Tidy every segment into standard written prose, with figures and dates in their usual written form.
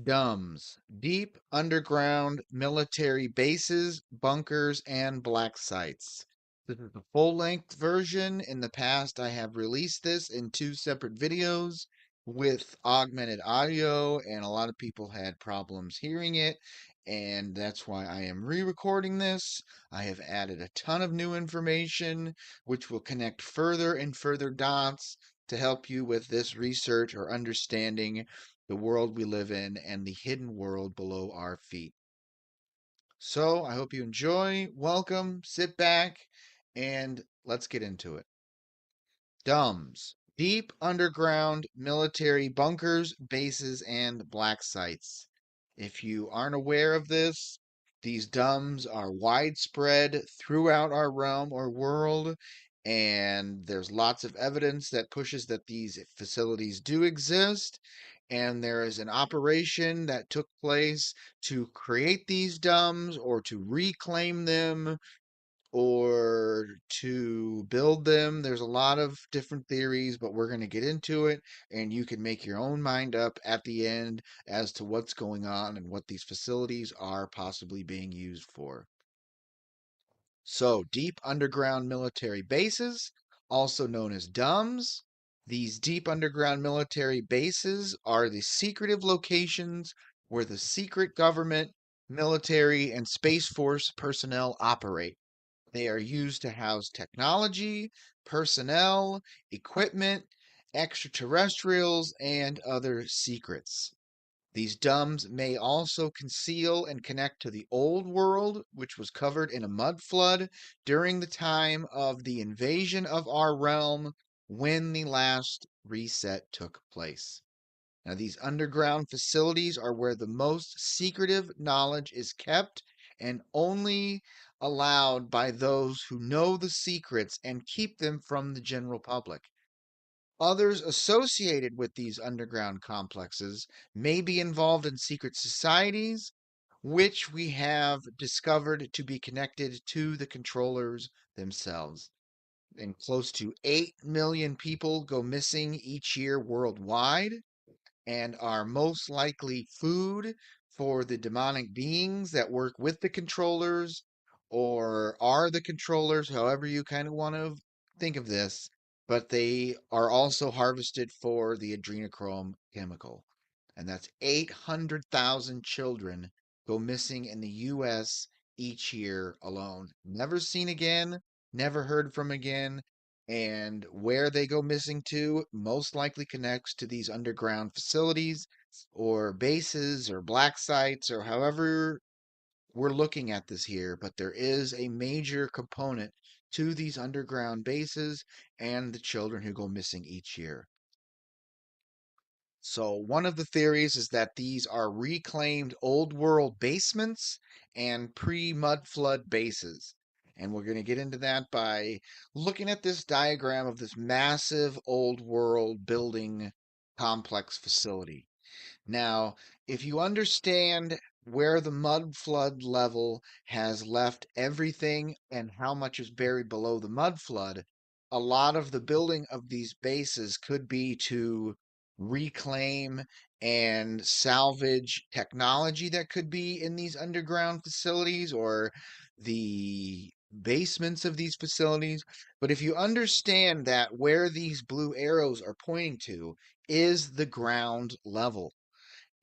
DUMBs, deep underground military bases, bunkers, and black sites. This is the full length version. In the past, I have released this in two separate videos with augmented audio, and a lot of people had problems hearing it, and that's why I am re recording this. I have added a ton of new information, which will connect further and further dots to help you with this research or understanding the world we live in, and the hidden world below our feet. So I hope you enjoy. Welcome, sit back, and let's get into it. DUMBs, deep underground military bunkers, bases, and black sites. If you aren't aware of this, these DUMBs are widespread throughout our realm or world, and there's lots of evidence that pushes that these facilities do exist. And there is an operation that took place to create these DUMBs or to reclaim them or to build them. There's a lot of different theories, but we're going to get into it, and you can make your own mind up at the end as to what's going on and what these facilities are possibly being used for. So, deep underground military bases, also known as DUMBs. These deep underground military bases are the secretive locations where the secret government, military, and Space Force personnel operate. They are used to house technology, personnel, equipment, extraterrestrials, and other secrets. These DUMBs may also conceal and connect to the old world, which was covered in a mud flood during the time of the invasion of our realm when the last reset took place. Now, these underground facilities are where the most secretive knowledge is kept and only allowed by those who know the secrets and keep them from the general public. Others associated with these underground complexes may be involved in secret societies, which we have discovered to be connected to the controllers themselves. And close to 8 million people go missing each year worldwide and are most likely food for the demonic beings that work with the controllers or are the controllers, however you kind of want to think of this. But they are also harvested for the adrenochrome chemical. And that's 800,000 children go missing in the U.S. each year alone. Never seen again, never heard from again, and where they go missing to most likely connects to these underground facilities or bases or black sites or however we're looking at this here. But there is a major component to these underground bases and the children who go missing each year. So, one of the theories is that these are reclaimed old world basements and pre mud flood bases. And we're going to get into that by looking at this diagram of this massive old world building complex facility. Now, if you understand where the mud flood level has left everything and how much is buried below the mud flood, a lot of the building of these bases could be to reclaim and salvage technology that could be in these underground facilities or the basements of these facilities. But if you understand that where these blue arrows are pointing to is the ground level,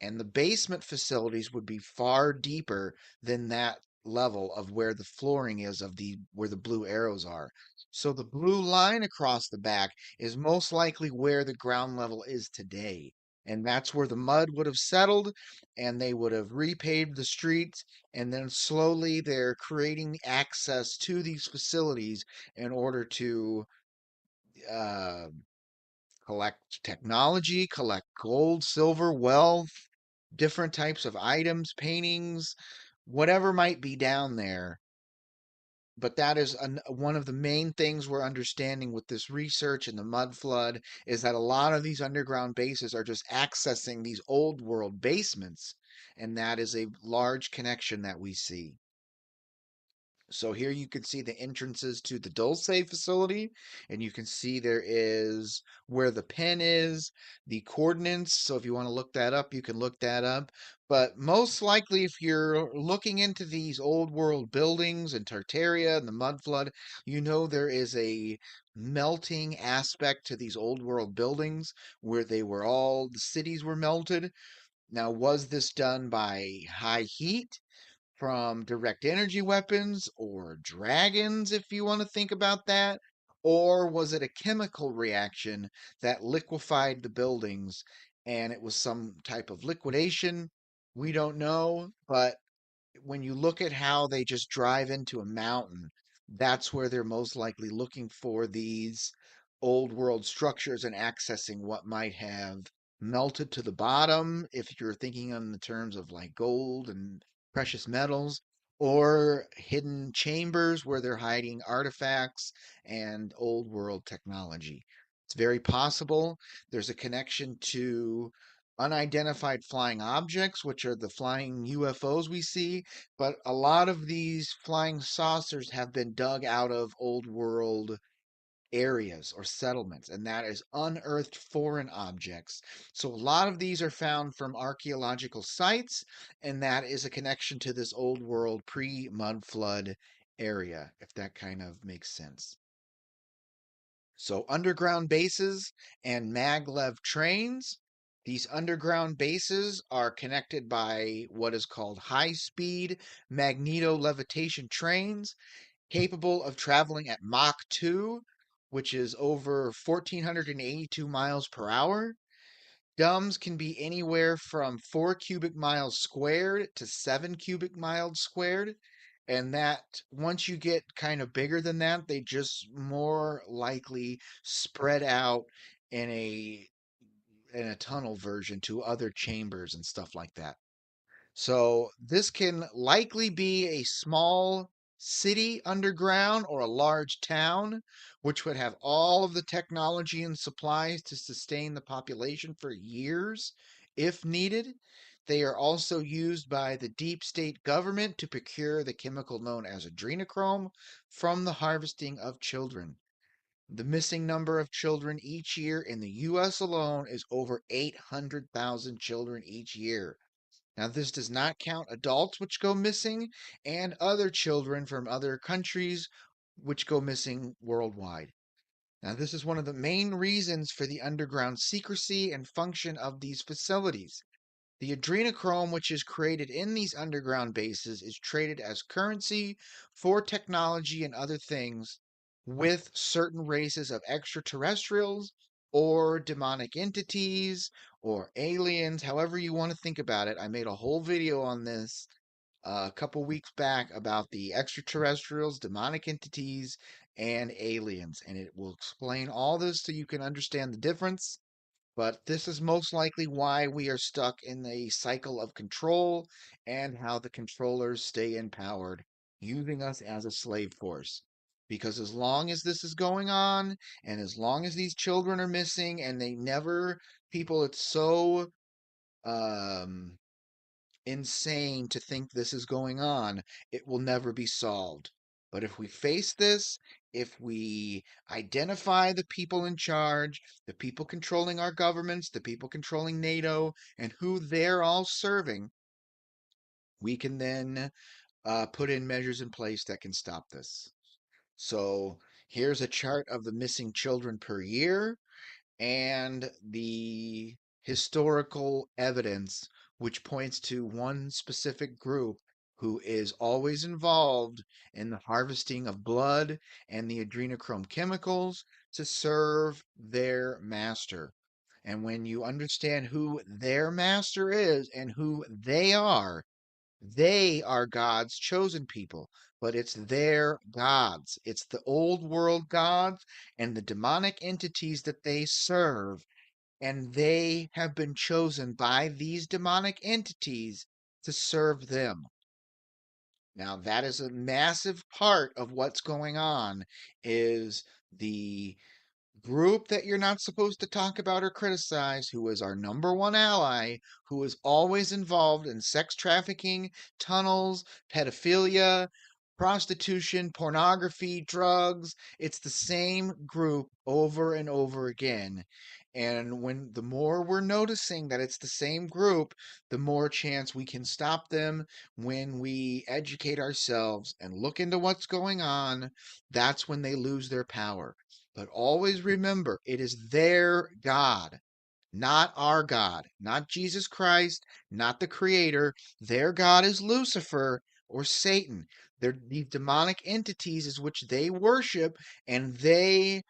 and the basement facilities would be far deeper than that level of where the flooring is of the where the blue arrows are. So the blue line across the back is most likely where the ground level is today. And that's where the mud would have settled and they would have repaved the streets. And then slowly they're creating access to these facilities in order to uh, collect technology, collect gold, silver, wealth, different types of items, paintings, whatever might be down there. But that is one of the main things we're understanding with this research and the mud flood is that a lot of these underground bases are just accessing these old world basements. And that is a large connection that we see. So here you can see the entrances to the Dulce facility, and you can see there is where the pen is, the coordinates. So if you want to look that up, you can look that up. But most likely, if you're looking into these old world buildings and Tartaria and the mud flood, you know there is a melting aspect to these old world buildings where the cities were melted. Now, was this done by high heat from direct energy weapons or dragons, if you want to think about that? Or was it a chemical reaction that liquefied the buildings and it was some type of liquidation? We don't know, but when you look at how they just drive into a mountain, that's where they're most likely looking for these old world structures and accessing what might have melted to the bottom, if you're thinking in the terms of like gold and precious metals, or hidden chambers where they're hiding artifacts and old world technology. It's very possible there's a connection to unidentified flying objects, which are the flying UFOs we see, but a lot of these flying saucers have been dug out of old world areas or settlements, and that is unearthed foreign objects. So a lot of these are found from archaeological sites, and that is a connection to this old world pre mud flood area, if that kind of makes sense. So, underground bases and maglev trains. These underground bases are connected by what is called high speed magneto levitation trains, capable of traveling at Mach 2, which is over 1,482 miles per hour. Dumbs can be anywhere from 4 cubic miles squared to 7 cubic miles squared. And that once you get kind of bigger than that, they just more likely spread out in a tunnel version to other chambers and stuff like that. So this can likely be a small city underground or a large town, which would have all of the technology and supplies to sustain the population for years if needed. They are also used by the deep state government to procure the chemical known as adrenochrome from the harvesting of children. The missing number of children each year in the US alone is over 800,000 children each year. Now, this does not count adults which go missing and other children from other countries which go missing worldwide. Now, this is one of the main reasons for the underground secrecy and function of these facilities. The adrenochrome, which is created in these underground bases, is traded as currency for technology and other things with certain races of extraterrestrials or demonic entities or aliens, however you want to think about it. I made a whole video on this a couple weeks back about the extraterrestrials, demonic entities, and aliens, and it will explain all this so you can understand the difference. But this is most likely why we are stuck in a cycle of control and how the controllers stay empowered, using us as a slave force. Because as long as this is going on, and as long as these children are missing, and they never, people, it's so um, insane to think this is going on, it will never be solved. But if we face this, if we identify the people in charge, the people controlling our governments, the people controlling NATO, and who they're all serving, we can then put in measures in place that can stop this. So here's a chart of the missing children per year and the historical evidence which points to one specific group who is always involved in the harvesting of blood and the adrenochrome chemicals to serve their master. And when you understand who their master is and who they are God's chosen people, but it's their gods. It's the old world gods and the demonic entities that they serve, and they have been chosen by these demonic entities to serve them. Now, that is a massive part of what's going on is the group that you're not supposed to talk about or criticize, who is our number one ally, who is always involved in sex trafficking, tunnels, pedophilia, prostitution, pornography, drugs. It's the same group over and over again. And when the more we're noticing that it's the same group, the more chance we can stop them when we educate ourselves and look into what's going on. That's when they lose their power. But always remember, it is their God, not our God, not Jesus Christ, not the Creator. Their God is Lucifer or Satan. They're these demonic entities is which they worship, and they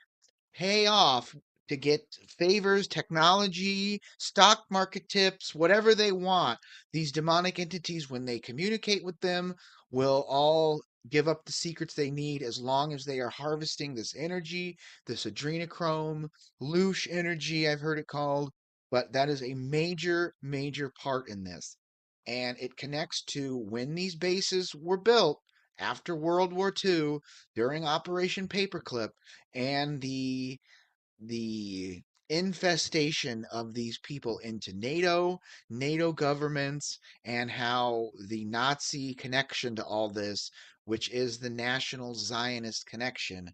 pay off to get favors, technology, stock market tips, whatever they want. These demonic entities, when they communicate with them, will all give up the secrets they need as long as they are harvesting this energy, this adrenochrome, loosh energy, I've heard it called. But that is a major, major part in this. And it connects to when these bases were built after World War II during Operation Paperclip and the infestation of these people into NATO governments, and how the Nazi connection to all this, which is the National Zionist connection,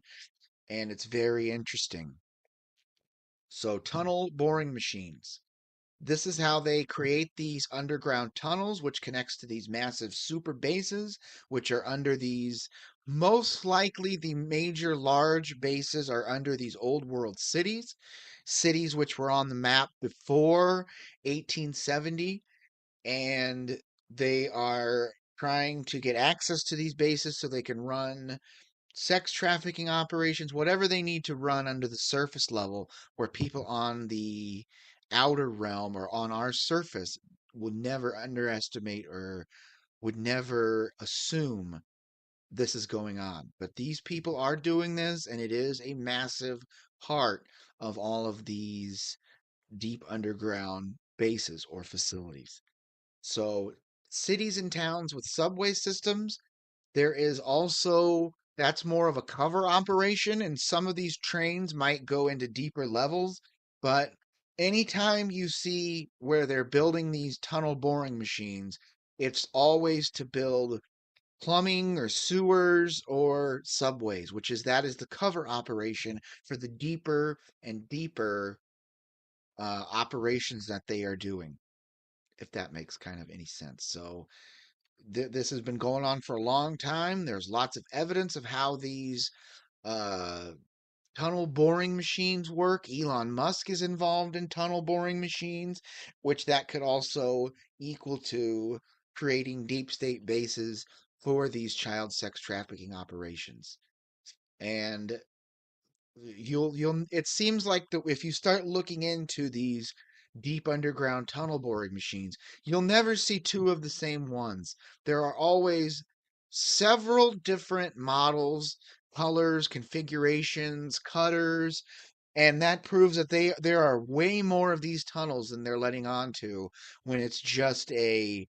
and it's very interesting. So, tunnel boring machines. This is how they create these underground tunnels, which connects to these massive super bases, which are under these. Most likely, the major large bases are under these old world cities, cities which were on the map before 1870, and they are trying to get access to these bases so they can run sex trafficking operations, whatever they need to run under the surface level, where people on the outer realm or on our surface would never underestimate or would never assume this is going on. But these people are doing this, and it is a massive part of all of these deep underground bases or facilities. So, cities and towns with subway systems, there is also that's more of a cover operation, and some of these trains might go into deeper levels. But anytime you see where they're building these tunnel boring machines, it's always to build plumbing or sewers or subways, which is that is the cover operation for the deeper and deeper operations that they are doing, if that makes kind of any sense. So this has been going on for a long time. There's lots of evidence of how these uh, tunnel boring machines work. Elon Musk is involved in tunnel boring machines, which that could also equal to creating deep state bases for these child sex trafficking operations. And you'll it seems like that if you start looking into these deep underground tunnel boring machines, you'll never see two of the same ones. There are always several different models, colors, configurations, cutters, and that proves that there are way more of these tunnels than they're letting on to, when it's just a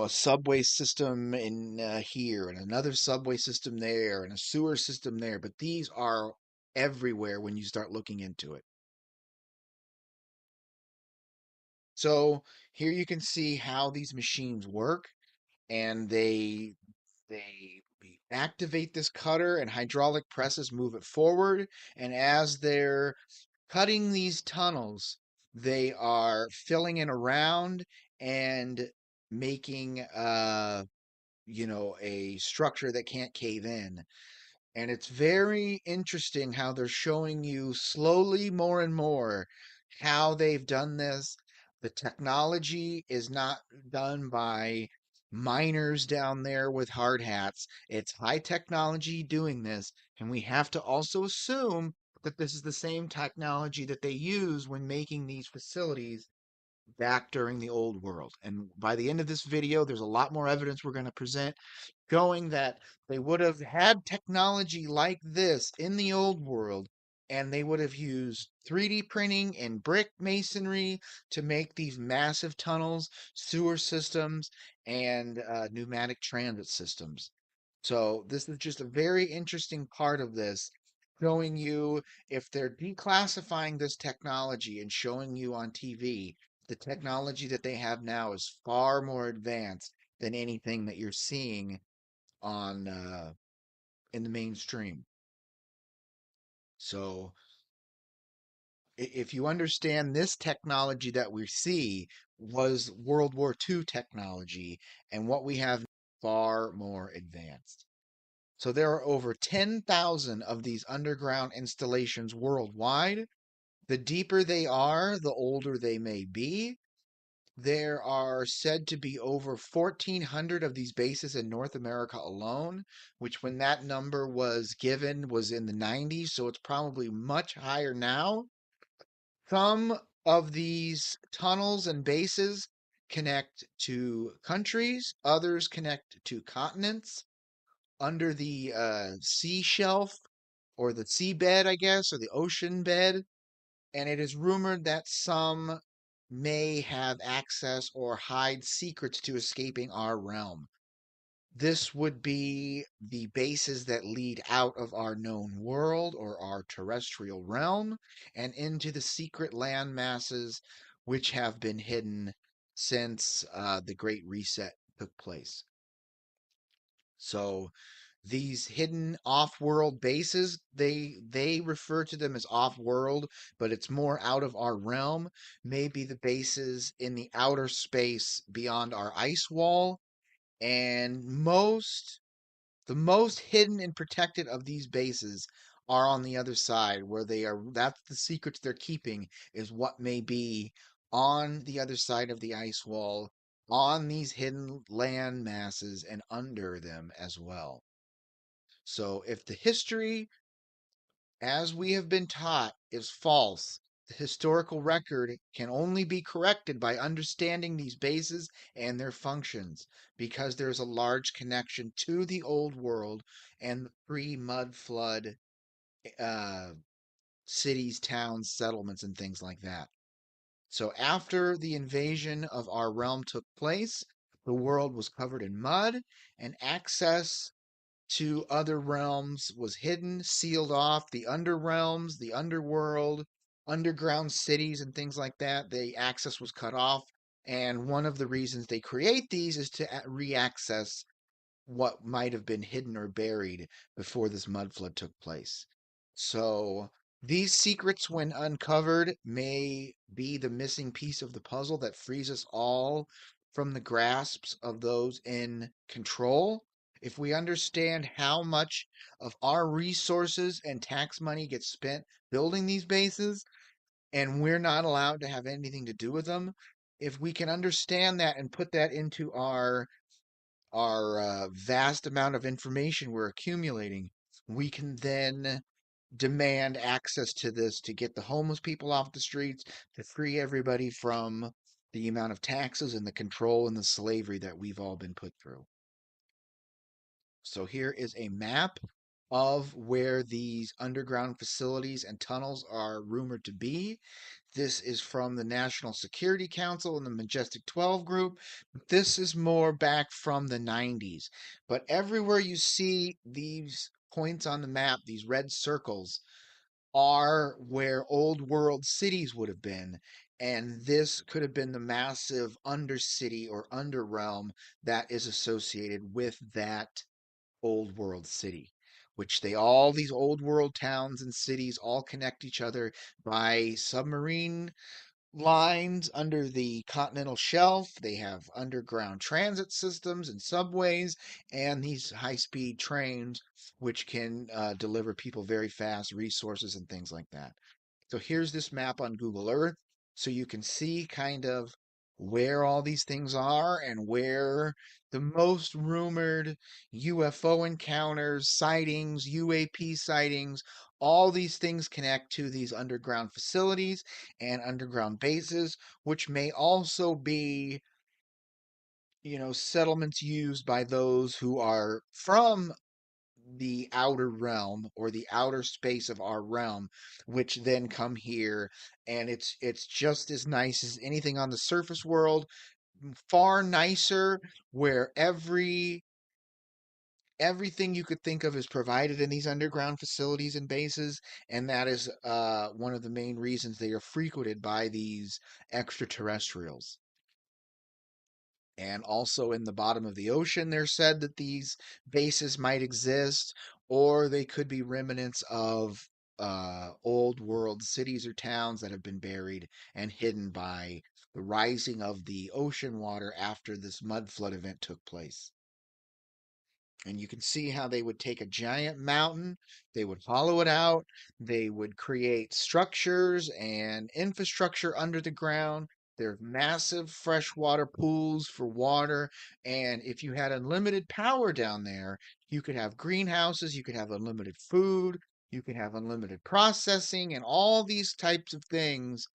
subway system in here and another subway system there and a sewer system there. But these are everywhere when you start looking into it. So here you can see how these machines work, and they activate this cutter, and hydraulic presses move it forward. And as they're cutting these tunnels, they are filling it around and making a structure that can't cave in. And it's very interesting how they're showing you slowly more and more how they've done this. The technology is not done by miners down there with hard hats. It's high technology doing this. And we have to also assume that this is the same technology that they use when making these facilities back during the old world. And by the end of this video, there's a lot more evidence we're going to present showing that they would have had technology like this in the old world, and they would have used 3D printing and brick masonry to make these massive tunnels, sewer systems, and pneumatic transit systems. So this is just a very interesting part of this, showing you if they're declassifying this technology and showing you on TV, the technology that they have now is far more advanced than anything that you're seeing on in the mainstream. So if you understand this technology that we see was World War II technology, and what we have far more advanced. So there are over 10,000 of these underground installations worldwide. The deeper they are, the older they may be. There are said to be over 1,400 of these bases in North America alone, which when that number was given was in the 90s, so it's probably much higher now. Some of these tunnels and bases connect to countries, others connect to continents under the sea shelf or the seabed, I guess, or the ocean bed. And it is rumored that some may have access or hide secrets to escaping our realm. This would be the bases that lead out of our known world or our terrestrial realm and into the secret land masses which have been hidden since the Great Reset took place. So these hidden off-world bases, they refer to them as off-world, but it's more out of our realm. Maybe the bases in the outer space beyond our ice wall, and the most hidden and protected of these bases are on the other side, where they are. That's the secrets they're keeping, is what may be on the other side of the ice wall, on these hidden land masses, and under them as well. So if the history, as we have been taught, is false, the historical record can only be corrected by understanding these bases and their functions, because there's a large connection to the old world and the pre-mud flood uh, cities, towns, settlements, and things like that. So after the invasion of our realm took place, the world was covered in mud, and access to other realms was hidden, sealed off. The underrealms, the underworld, underground cities, and things like that, the access was cut off. And one of the reasons they create these is to re access what might have been hidden or buried before this mud flood took place. So these secrets, when uncovered, may be the missing piece of the puzzle that frees us all from the grasps of those in control. If we understand how much of our resources and tax money gets spent building these bases, and we're not allowed to have anything to do with them, if we can understand that and put that into our vast amount of information we're accumulating, we can then demand access to this to get the homeless people off the streets, to free everybody from the amount of taxes and the control and the slavery that we've all been put through. So here is a map of where these underground facilities and tunnels are rumored to be. This is from the National Security Council and the Majestic 12 group. This is more back from the 90s. But everywhere you see these points on the map, these red circles, are where old world cities would have been. And this could have been the massive undercity or underrealm that is associated with that old world city, which these old world towns and cities all connect each other by submarine lines under the continental shelf. They have underground transit systems and subways, and these high speed trains, which can deliver people very fast resources and things like that. So here's this map on Google Earth, so you can see kind of where all these things are and where the most rumored UFO encounters, sightings, UAP sightings, all these things connect to these underground facilities and underground bases, which may also be, settlements used by those who are from the outer realm or the outer space of our realm, which then come here, and it's just as nice as anything on the surface world, far nicer, where everything you could think of is provided in these underground facilities and bases, and that is one of the main reasons they are frequented by these extraterrestrials. And also in the bottom of the ocean, they're said that these bases might exist, or they could be remnants of old world cities or towns that have been buried and hidden by the rising of the ocean water after this mud flood event took place. And you can see how they would take a giant mountain, they would hollow it out, they would create structures and infrastructure under the ground. There's massive freshwater pools for water. And if you had unlimited power down there, you could have greenhouses, you could have unlimited food, you could have unlimited processing, and all these types of things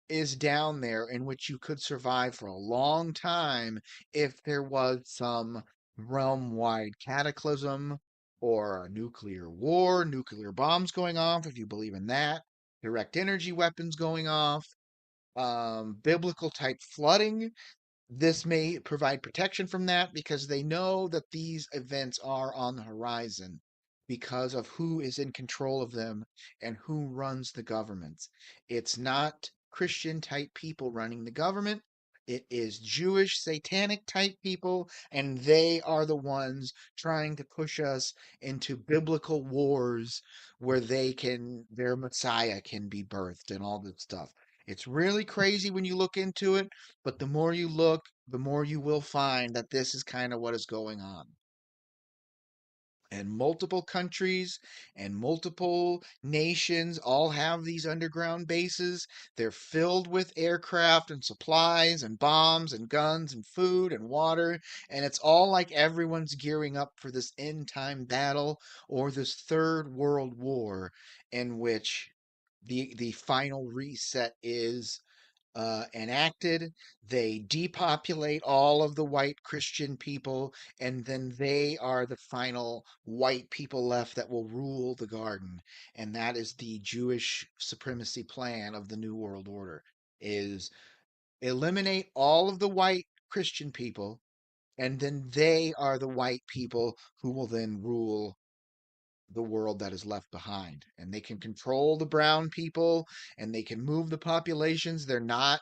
is down there in which you could survive for a long time if there was some realm wide cataclysm or a nuclear war, nuclear bombs going off, if you believe in that, direct energy weapons going off, biblical type flooding. This may provide protection from that because they know that these events are on the horizon because of who is in control of them and who runs the governments. It's not Christian type people running the government. It is Jewish satanic type people, and they are the ones trying to push us into biblical wars where their Messiah can be birthed and all this stuff. It's really crazy when you look into it, but the more you look, the more you will find that this is kind of what is going on. And multiple countries and multiple nations all have these underground bases. They're filled with aircraft and supplies and bombs and guns and food and water. And it's all like everyone's gearing up for this end time battle or this third world war in which the final reset is enacted. They depopulate all of the white Christian people, and then they are the final white people left that will rule the garden. And that is the Jewish supremacy plan of the New World Order: is eliminate all of the white Christian people, and then they are the white people who will then rule the world that is left behind. And they can control the brown people and they can move the populations. They're not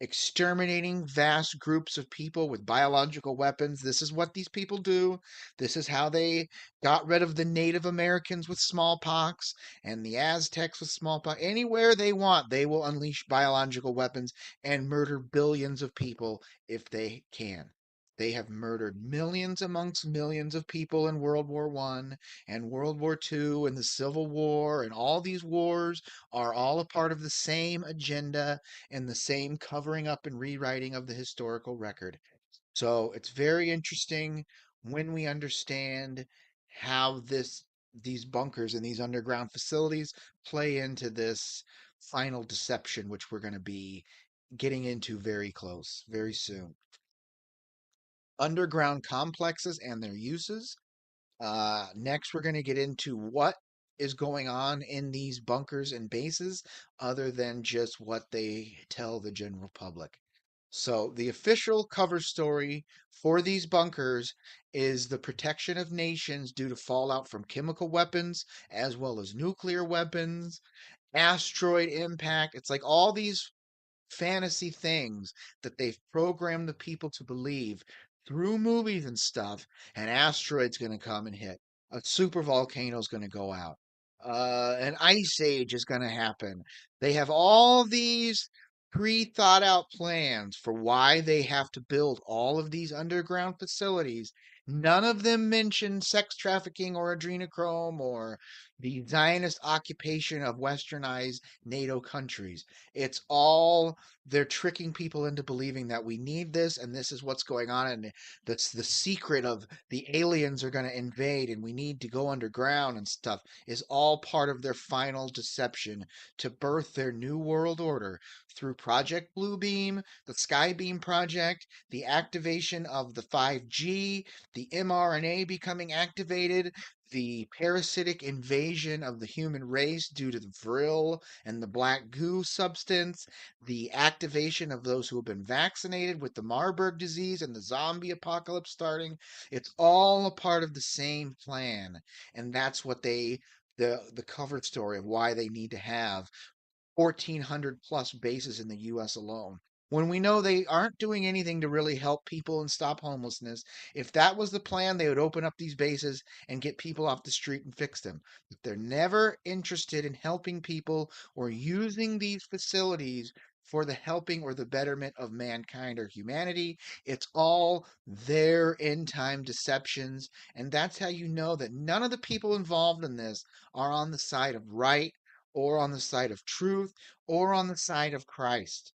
exterminating vast groups of people with biological weapons. This is what these people do. This is how they got rid of the Native Americans with smallpox and the Aztecs with smallpox. Anywhere they want, they will unleash biological weapons and murder billions of people if they can. They have murdered millions amongst millions of people in World War I and World War II and the Civil War, and all these wars are all a part of the same agenda and the same covering up and rewriting of the historical record. So it's very interesting when we understand how these bunkers and these underground facilities play into this final deception, which we're going to be getting into very soon. Underground complexes and their uses. Next, we're going to get into what is going on in these bunkers and bases other than just what they tell the general public. So, the official cover story for these bunkers is the protection of nations due to fallout from chemical weapons as well as nuclear weapons, asteroid impact. It's like all these fantasy things that they've programmed the people to believe through movies and stuff. An asteroid's going to come and hit. A super volcano's going to go out. An ice age is going to happen. They have all these pre-thought out plans for why they have to build all of these underground facilities. None of them mention sex trafficking or adrenochrome or the Zionist occupation of westernized NATO countries. It's all they're tricking people into believing that we need this and this is what's going on, and that's the secret of the aliens are going to invade and we need to go underground and stuff is all part of their final deception to birth their new world order through Project Bluebeam, the Skybeam project, the activation of the 5G, the mRNA becoming activated, the parasitic invasion of the human race due to the vril and the black goo substance, the activation of those who have been vaccinated with the Marburg disease and the zombie apocalypse starting. It's all a part of the same plan. And that's what the cover story of why they need to have 1,400 plus bases in the US alone. when we know they aren't doing anything to really help people and stop homelessness. If that was the plan, they would open up these bases and get people off the street and fix them. But they're never interested in helping people or using these facilities for the helping or the betterment of mankind or humanity. It's all their end time deceptions. And that's how you know that none of the people involved in this are on the side of right or on the side of truth or on the side of Christ,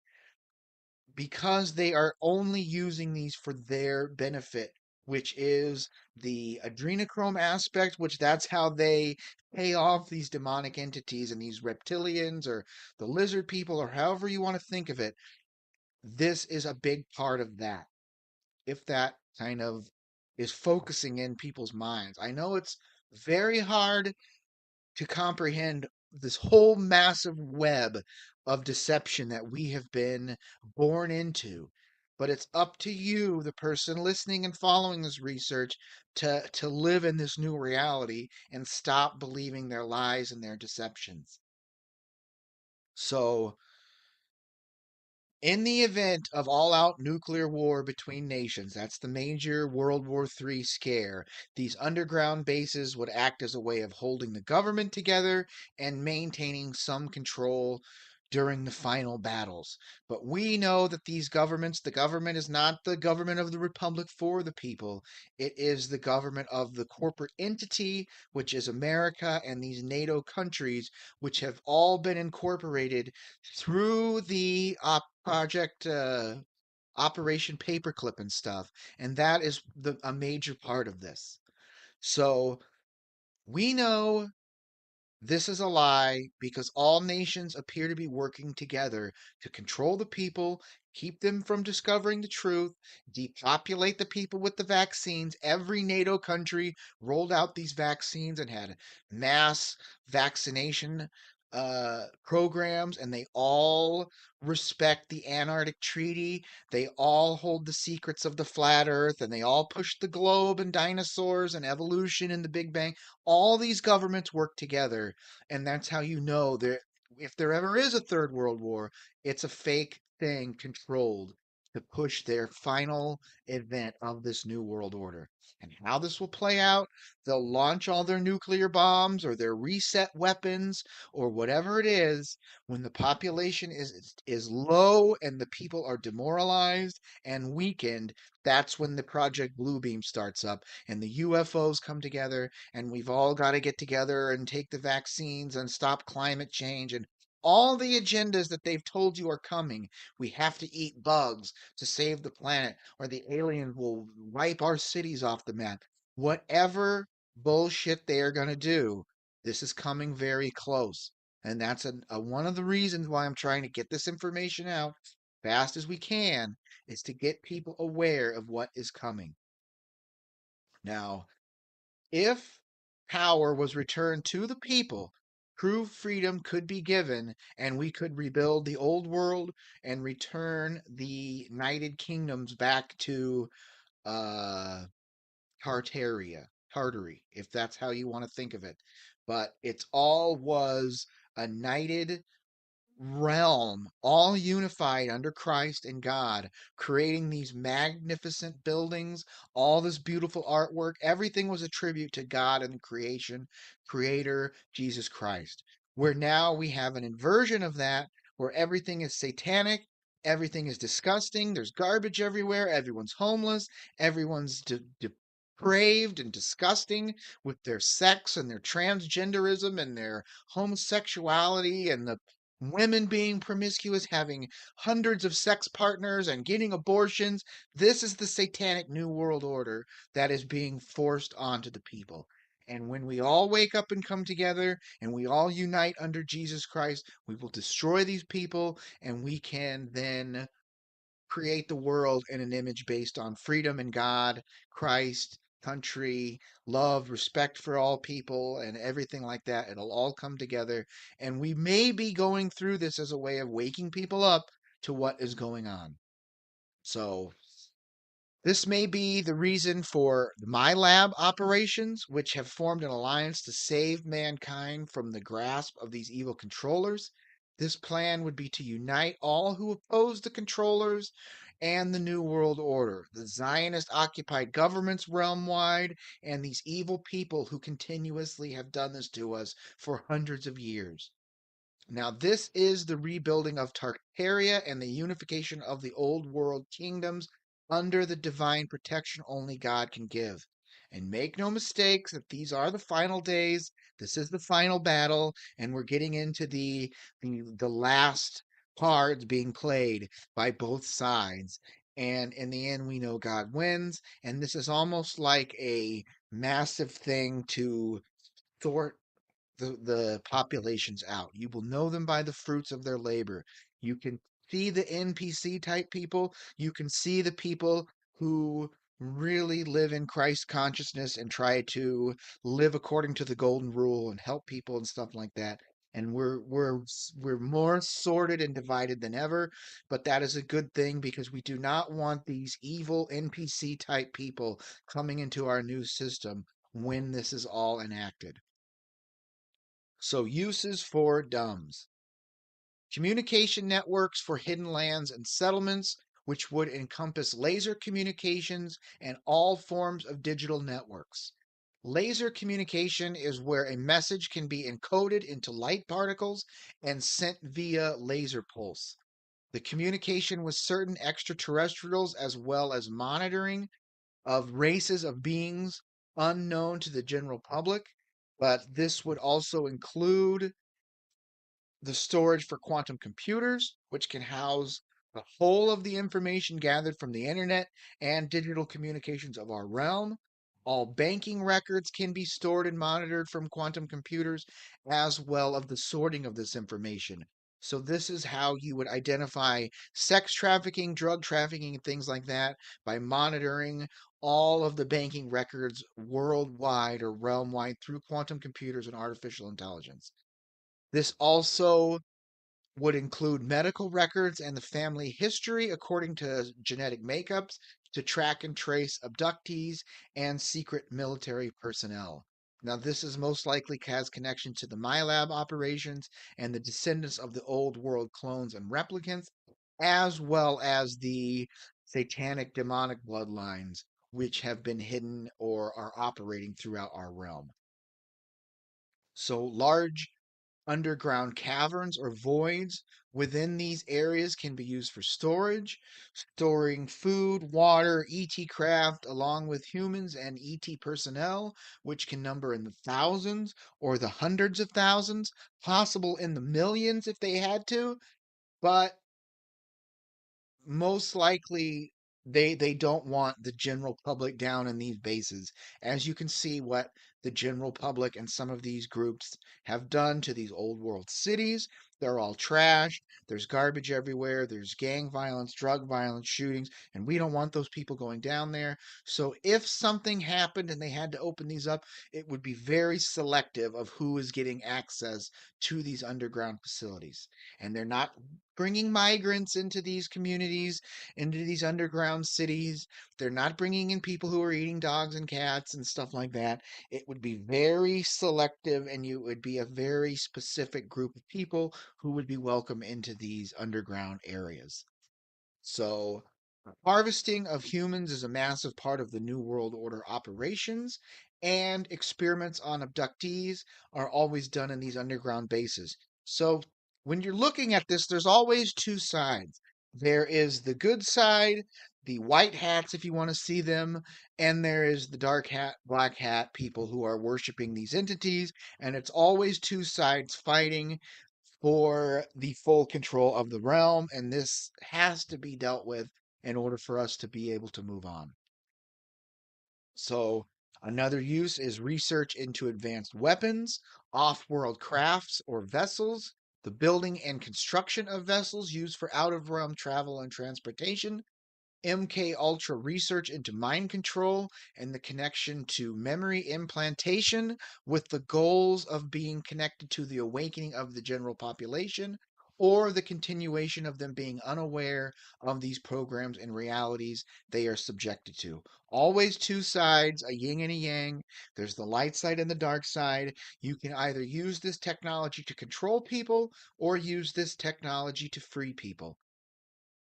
because they are only using these for their benefit, which is the adrenochrome aspect, which that's how they pay off these demonic entities and these reptilians or the lizard people or however you want to think of it. This is a big part of that. If that kind of is focusing in people's minds. I know it's very hard to comprehend this whole massive web of deception that we have been born into. But it's up to you, the person listening and following this research, to live in this new reality and stop believing their lies and their deceptions. So, in the event of all out nuclear war between nations, that's the major World War III scare, these underground bases would act as a way of holding the government together and maintaining some control during the final battles. But we know that these governments, the government is not the government of the Republic for the people. It is the government of the corporate entity, which is America and these NATO countries, which have all been incorporated through the project Operation Paperclip and stuff, and that is a major part of this. So we know this is a lie because all nations appear to be working together to control the people, keep them from discovering the truth, depopulate the people with the vaccines. Every NATO country rolled out these vaccines and had mass vaccination programs, and they all respect the Antarctic Treaty. They all hold the secrets of the flat Earth, and they all push the globe and dinosaurs and evolution and the Big Bang. All these governments work together, and that's how you know there, if there ever is a third world war, it's a fake thing controlled to push their final event of this new world order. And how this will play out, they'll launch all their nuclear bombs or their reset weapons or whatever it is when the population is low and the people are demoralized and weakened. That's when the Project Bluebeam starts up and the UFOs come together, and we've all got to get together and take the vaccines and stop climate change and all the agendas that they've told you are coming. We have to eat bugs to save the planet, or the aliens will wipe our cities off the map. Whatever bullshit they are going to do, this is coming very close. And that's one of the reasons why I'm trying to get this information out fast as we can, is to get people aware of what is coming. Now, if power was returned to the people, true freedom could be given, and we could rebuild the old world and return the United Kingdoms back to uh, Tartary, if that's how you want to think of it. But it's all was a knighted realm, all unified under Christ and God, creating these magnificent buildings, all this beautiful artwork. Everything was a tribute to God and the creation, creator, Jesus Christ. Where now we have an inversion of that, where everything is satanic, everything is disgusting, there's garbage everywhere, everyone's homeless, everyone's depraved and disgusting with their sex and their transgenderism and their homosexuality and the women being promiscuous, having hundreds of sex partners, and getting abortions. This is the satanic New World Order that is being forced onto the people. And when we all wake up and come together and we all unite under Jesus Christ, we will destroy these people and we can then create the world in an image based on freedom in God, Christ, country, love, respect for all people, and everything like that. It'll all come together. And we may be going through this as a way of waking people up to what is going on. So, this may be the reason for my lab operations, which have formed an alliance to save mankind from the grasp of these evil controllers. This plan would be to unite all who oppose the controllers and the New World Order, the Zionist occupied governments realm wide, and these evil people who continuously have done this to us for hundreds of years. Now, this is the rebuilding of Tartaria and the unification of the old world kingdoms under the divine protection only God can give. And make no mistakes that these are the final days. This is the final battle, and we're getting into the last cards being played by both sides. And in the end, we know God wins. And this is almost like a massive thing to sort the populations out. You will know them by the fruits of their labor. You can see the NPC type people. You can see the people who really live in Christ consciousness and try to live according to the golden rule and help people and stuff like that. And we're more sorted and divided than ever, but that is a good thing because we do not want these evil NPC type people coming into our new system when this is all enacted. So, uses for DUMBs. Communication networks for hidden lands and settlements, which would encompass laser communications and all forms of digital networks. Laser communication is where a message can be encoded into light particles and sent via laser pulse. The communication with certain extraterrestrials, as well as monitoring of races of beings unknown to the general public. But this would also include the storage for quantum computers, which can house the whole of the information gathered from the internet and digital communications of our realm. All banking records can be stored and monitored from quantum computers, as well as the sorting of this information. So this is how you would identify sex trafficking, drug trafficking, and things like that by monitoring all of the banking records worldwide or realm wide through quantum computers and artificial intelligence. This also would include medical records and the family history according to genetic makeups to track and trace abductees and secret military personnel. Now, this is most likely has connection to the MyLab operations and the descendants of the old world clones and replicants, as well as the satanic demonic bloodlines, which have been hidden or are operating throughout our realm. So, large underground caverns or voids within these areas can be used for storage, storing food, water, ET craft, along with humans and ET personnel, which can number in the thousands or the hundreds of thousands, possible in the millions if they had to. But most likely they don't want the general public down in these bases. As you can see what the general public and some of these groups have done to these old world cities. They're all trashed. There's garbage everywhere. There's gang violence, drug violence, shootings, and we don't want those people going down there. So if something happened and they had to open these up, it would be very selective of who is getting access to these underground facilities. And they're not bringing migrants into these communities, into these underground cities. They're not bringing in people who are eating dogs and cats and stuff like that. It would be very selective, and you would be a very specific group of people who would be welcome into these underground areas. So, harvesting of humans is a massive part of the New World Order operations, and experiments on abductees are always done in these underground bases. So, when you're looking at this, there's always two sides. There is the good side, the white hats, if you want to see them, and there is the dark hat, black hat people who are worshiping these entities, and it's always two sides fighting for the full control of the realm, and this has to be dealt with in order for us to be able to move on. So, another use is research into advanced weapons, off world crafts or vessels, the building and construction of vessels used for out of realm travel and transportation, MK Ultra research into mind control and the connection to memory implantation with the goals of being connected to the awakening of the general population, or the continuation of them being unaware of these programs and realities they are subjected to. Always two sides, a yin and a yang. There's the light side and the dark side. You can either use this technology to control people or use this technology to free people.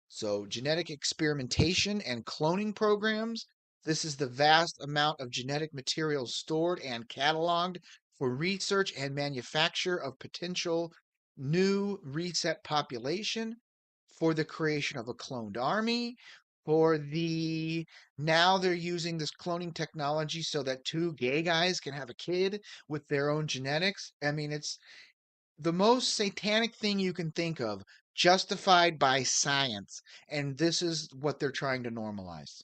So, genetic experimentation and cloning programs. This is the vast amount of genetic material stored and cataloged for research and manufacture of potential new reset population, for the creation of a cloned army, for the now they're using this cloning technology so that two gay guys can have a kid with their own genetics. I mean, it's the most satanic thing you can think of, justified by science. And this is what they're trying to normalize.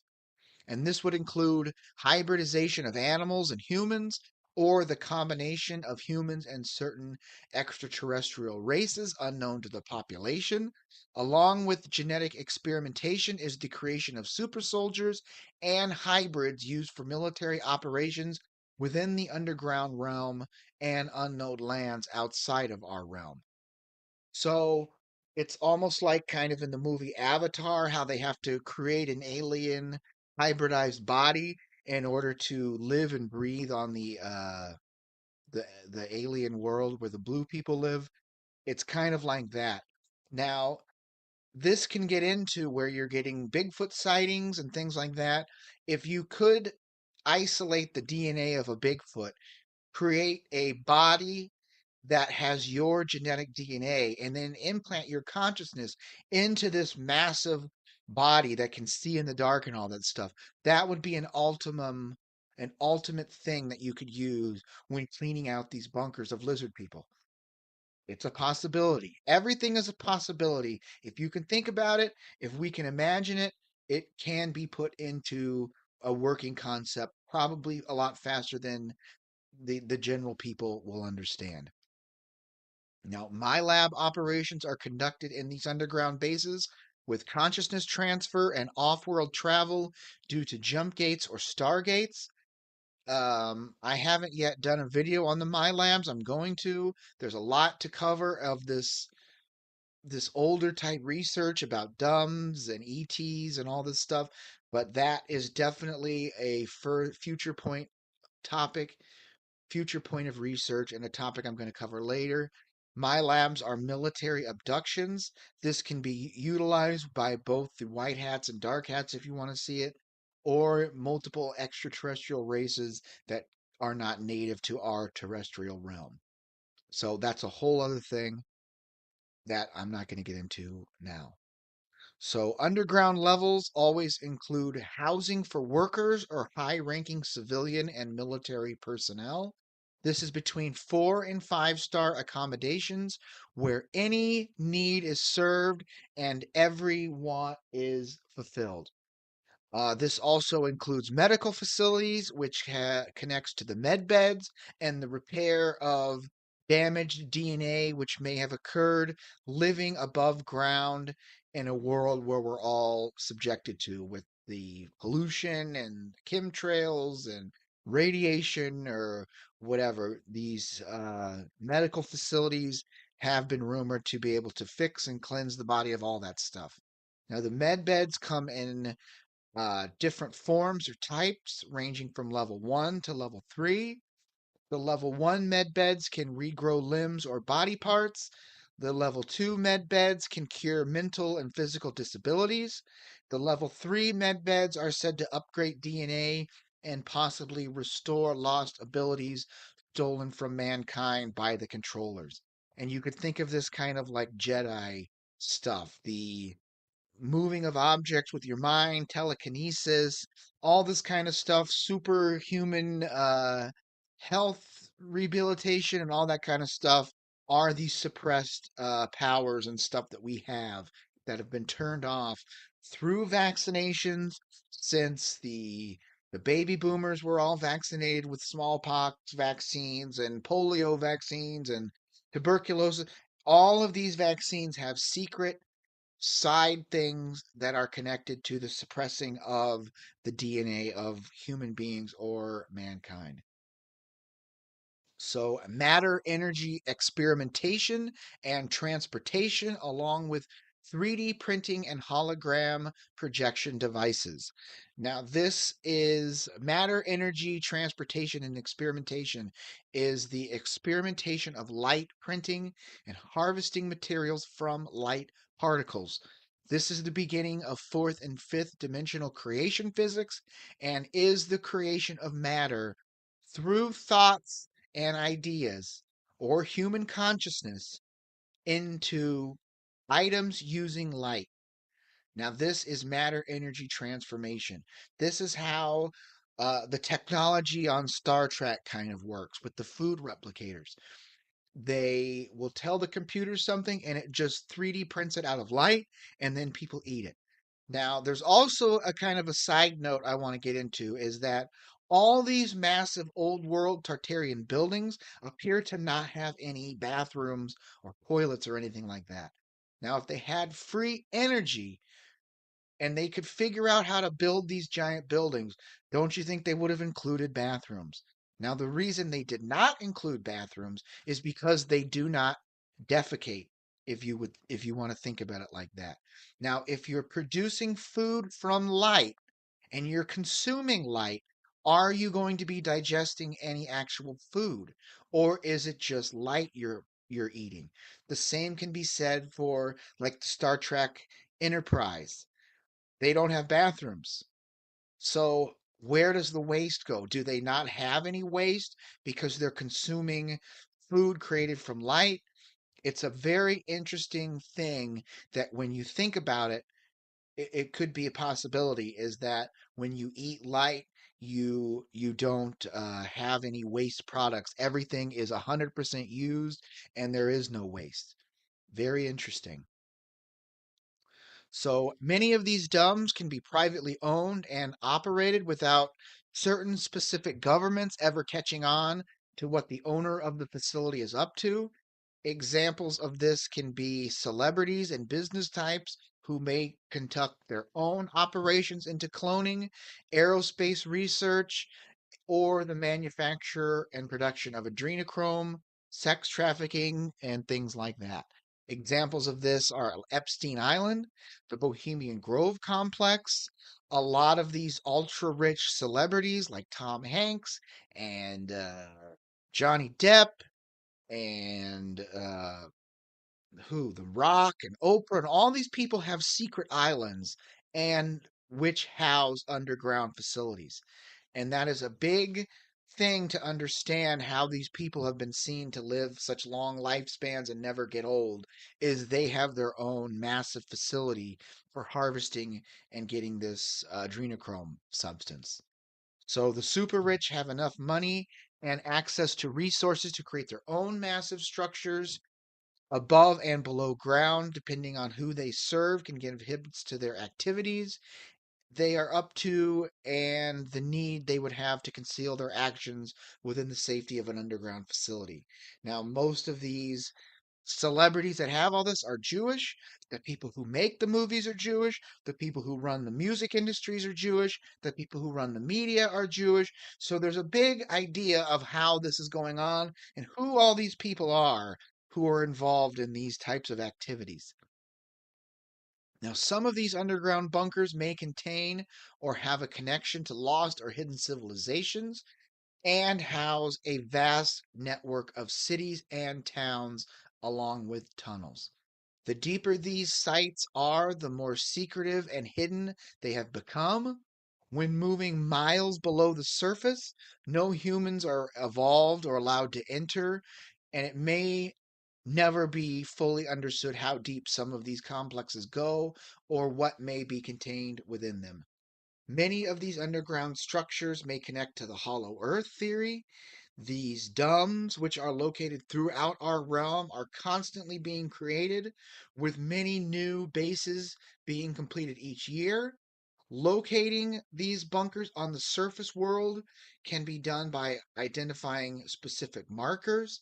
And this would include hybridization of animals and humans, or the combination of humans and certain extraterrestrial races unknown to the population. Along with genetic experimentation is the creation of super soldiers and hybrids used for military operations within the underground realm and unknown lands outside of our realm. So it's almost like kind of in the movie Avatar, how they have to create an alien hybridized body in order to live and breathe on the alien world where the blue people live. It's kind of like that. Now, this can get into where you're getting Bigfoot sightings and things like that. If you could isolate the DNA of a Bigfoot, create a body that has your genetic DNA, and then implant your consciousness into this massive body that can see in the dark and all that stuff. That would be an ultimate thing that you could use when cleaning out these bunkers of lizard people. It's a possibility. Everything is a possibility. If you can think about it, if we can imagine it, it can be put into a working concept probably a lot faster than the general people will understand. Now, my lab operations are conducted in these underground bases with consciousness transfer and off world travel due to jump gates or stargates. I haven't yet done a video on the My Labs. I'm going to. There's a lot to cover of this older type research about dumbs and ETs and all this stuff, but that is definitely a future topic future point of research and a topic I'm going to cover later. My labs are military abductions. This can be utilized by both the white hats and dark hats if you want to see it, or multiple extraterrestrial races that are not native to our terrestrial realm. So that's a whole other thing that I'm not going to get into now. So, underground levels always include housing for workers or high ranking civilian and military personnel. This is between 4 and 5 star accommodations where any need is served and every want is fulfilled. This also includes medical facilities, which connects to the med beds and the repair of damaged DNA, which may have occurred living above ground in a world where we're all subjected to with the pollution and chemtrails and radiation or whatever. These medical facilities have been rumored to be able to fix and cleanse the body of all that stuff. Now, the med beds come in different forms or types, ranging from level 1 to level 3. The level 1 med beds can regrow limbs or body parts. The level 2 med beds can cure mental and physical disabilities. The level 3 med beds are said to upgrade DNA and possibly restore lost abilities stolen from mankind by the controllers. And you could think of this kind of like Jedi stuff, the moving of objects with your mind, telekinesis, all this kind of stuff, superhuman health rehabilitation, and all that kind of stuff are these suppressed powers and stuff that we have that have been turned off through vaccinations since the baby boomers were all vaccinated with smallpox vaccines and polio vaccines and tuberculosis. All of these vaccines have secret side things that are connected to the suppressing of the DNA of human beings or mankind. So, matter energy experimentation and transportation, along with 3D printing and hologram projection devices. Now, this is matter energy transportation and experimentation, is the experimentation of light printing and harvesting materials from light particles. This is the beginning of fourth and fifth dimensional creation physics and is the creation of matter through thoughts and ideas or human consciousness into items using light. Now, this is matter energy transformation. This is how the technology on Star Trek kind of works with the food replicators. They will tell the computer something and it just 3D prints it out of light, and then people eat it. Now, there's also a kind of a side note I want to get into is that all these massive old world Tartarian buildings appear to not have any bathrooms or toilets or anything like that. Now, if they had free energy and they could figure out how to build these giant buildings, don't you think they would have included bathrooms? Now, the reason they did not include bathrooms is because they do not defecate, if you want to think about it like that. Now, if you're producing food from light and you're consuming light, are you going to be digesting any actual food, or is it just light you're eating? The same can be said for like the Star Trek Enterprise. They don't have bathrooms. So where does the waste go? Do they not have any waste because they're consuming food created from light? It's a very interesting thing that when you think about it, it could be a possibility is that when you eat light, you don't have any waste products. Everything is 100% used and there is no waste. Very interesting. So many of these DUMBs can be privately owned and operated without certain specific governments ever catching on to what the owner of the facility is up to. Examples of this can be celebrities and business types who may conduct their own operations into cloning, aerospace research, or the manufacture and production of adrenochrome, sex trafficking, and things like that. Examples of this are Epstein Island, the Bohemian Grove complex, a lot of these ultra rich celebrities like Tom Hanks and Johnny Depp and The Rock and Oprah, and all these people have secret islands and which house underground facilities. And that is a big thing to understand how these people have been seen to live such long lifespans and never get old is they have their own massive facility for harvesting and getting this adrenochrome substance. So the super rich have enough money and access to resources to create their own massive structures above and below ground, depending on who they serve, can give hints to their activities they are up to and the need they would have to conceal their actions within the safety of an underground facility. Now, most of these celebrities that have all this are Jewish. The people who make the movies are Jewish. The people who run the music industries are Jewish. The people who run the media are Jewish. So there's a big idea of how this is going on and who all these people are who are involved in these types of activities. Now, some of these underground bunkers may contain or have a connection to lost or hidden civilizations and house a vast network of cities and towns along with tunnels. The deeper these sites are, the more secretive and hidden they have become. When moving miles below the surface, no humans are evolved or allowed to enter, and it may never be fully understood how deep some of these complexes go or what may be contained within them. Many of these underground structures may connect to the hollow earth theory. These domes, which are located throughout our realm, are constantly being created, with many new bases being completed each year. Locating these bunkers on the surface world can be done by identifying specific markers,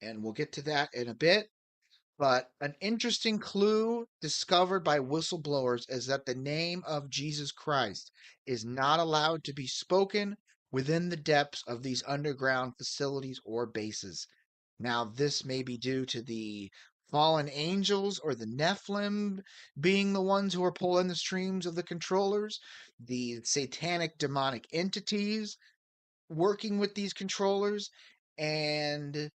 and we'll get to that in a bit. But an interesting clue discovered by whistleblowers is that the name of Jesus Christ is not allowed to be spoken within the depths of these underground facilities or bases. Now, this may be due to the fallen angels or the Nephilim being the ones who are pulling the streams of the controllers, the satanic demonic entities working with these controllers, and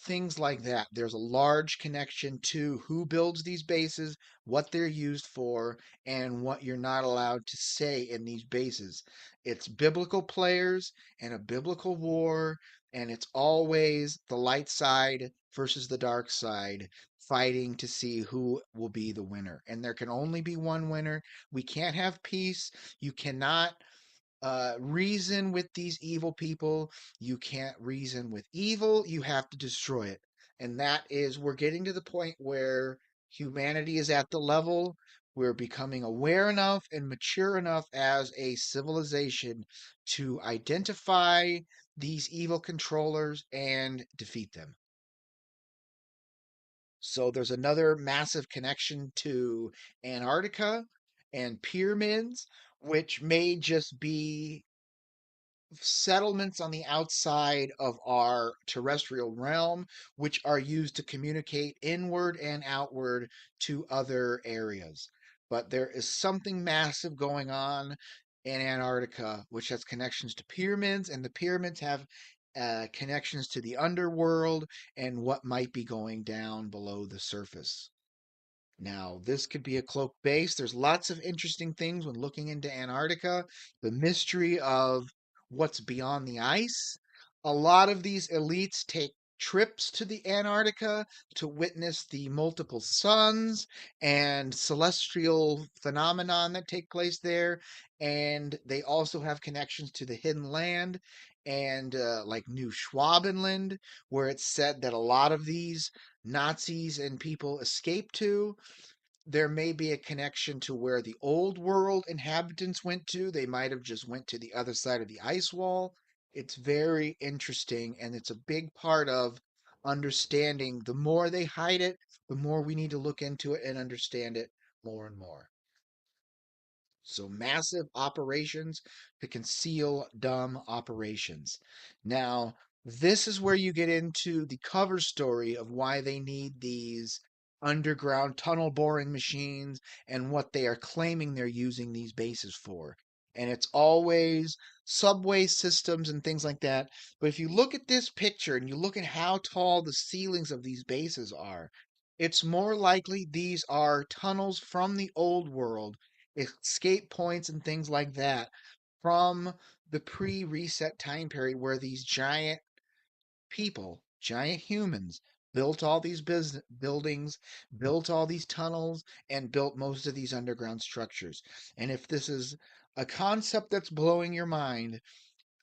things like that. There's a large connection to who builds these bases, what they're used for, and what you're not allowed to say in these bases. It's biblical players and a biblical war, and it's always the light side versus the dark side fighting to see who will be the winner. And there can only be one winner. We can't have peace. You cannot reason with these evil people. You can't reason with evil. You have to destroy it. And that is, we're getting to the point where humanity is at the level. We're becoming aware enough and mature enough as a civilization to identify these evil controllers and defeat them. So there's another massive connection to Antarctica and pyramids, which may just be settlements on the outside of our terrestrial realm, which are used to communicate inward and outward to other areas. But there is something massive going on in Antarctica, which has connections to pyramids, and the pyramids have connections to the underworld and what might be going down below the surface. Now, this could be a cloak base. There's lots of interesting things when looking into Antarctica. The mystery of what's beyond the ice. A lot of these elites take trips to the Antarctica to witness the multiple suns and celestial phenomenon that take place there. And they also have connections to the hidden land and like New Schwabenland, where it's said that a lot of these Nazis and people escape to. There may be a connection to where the old world inhabitants went to. They might have just went to the other side of the ice wall. It's very interesting, and it's a big part of understanding. The more they hide it, the more we need to look into it and understand it more and more. So massive operations to conceal dumb operations. Now, this is where you get into the cover story of why they need these underground tunnel boring machines and what they are claiming they're using these bases for. And it's always subway systems and things like that. But if you look at this picture and you look at how tall the ceilings of these bases are, it's more likely these are tunnels from the old world, escape points and things like that from the pre-reset time period where these giant people, giant humans, built all these buildings, built all these tunnels, and built most of these underground structures. And if this is a concept that's blowing your mind,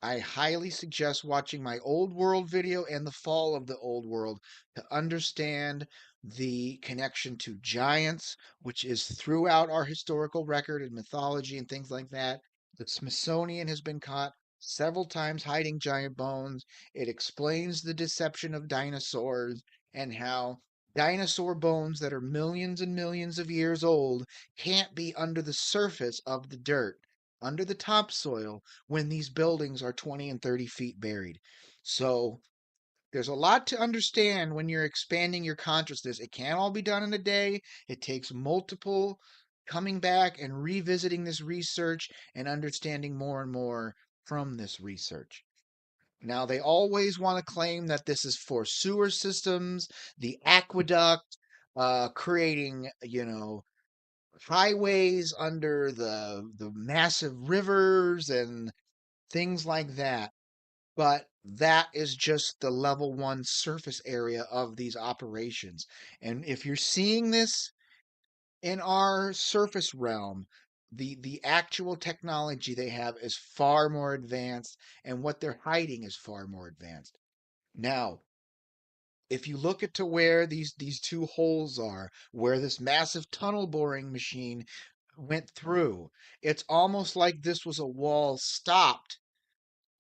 I highly suggest watching my old world video and the fall of the old world to understand the connection to giants, which is throughout our historical record and mythology and things like that. The Smithsonian has been caught several times hiding giant bones. It explains the deception of dinosaurs and how dinosaur bones that are millions and millions of years old can't be under the surface of the dirt, under the topsoil, when these buildings are 20 and 30 feet buried. So there's a lot to understand when you're expanding your consciousness. It can't all be done in a day. It takes multiple coming back and revisiting this research and understanding more and more from this research. Now, they always want to claim that this is for sewer systems, the aqueduct, creating, highways under the massive rivers and things like that. But that is just the level one surface area of these operations. And if you're seeing this in our surface realm, the actual technology they have is far more advanced, and what they're hiding is far more advanced. Now, if you look at to where these two holes are, where this massive tunnel boring machine went through, it's almost like this was a wall stopped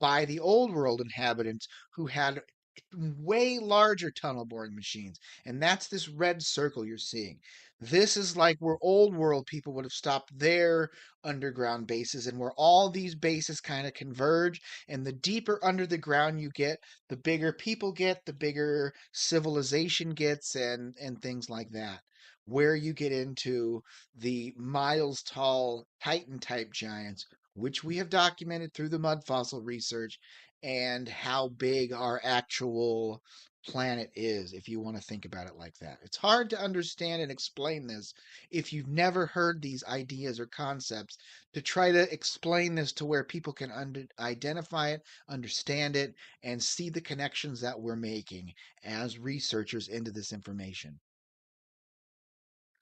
by the old world inhabitants who had way larger tunnel boring machines. And that's this red circle you're seeing. This is like where old world people would have stopped their underground bases and where all these bases kind of converge. And the deeper under the ground you get, the bigger people get, the bigger civilization gets, and things like that. Where you get into the miles tall Titan type giants, which we have documented through the mud fossil research, and how big our actual planet is, if you want to think about it like that. It's hard to understand and explain this if you've never heard these ideas or concepts, to try to explain this to where people can identify it, understand it, and see the connections that we're making as researchers into this information.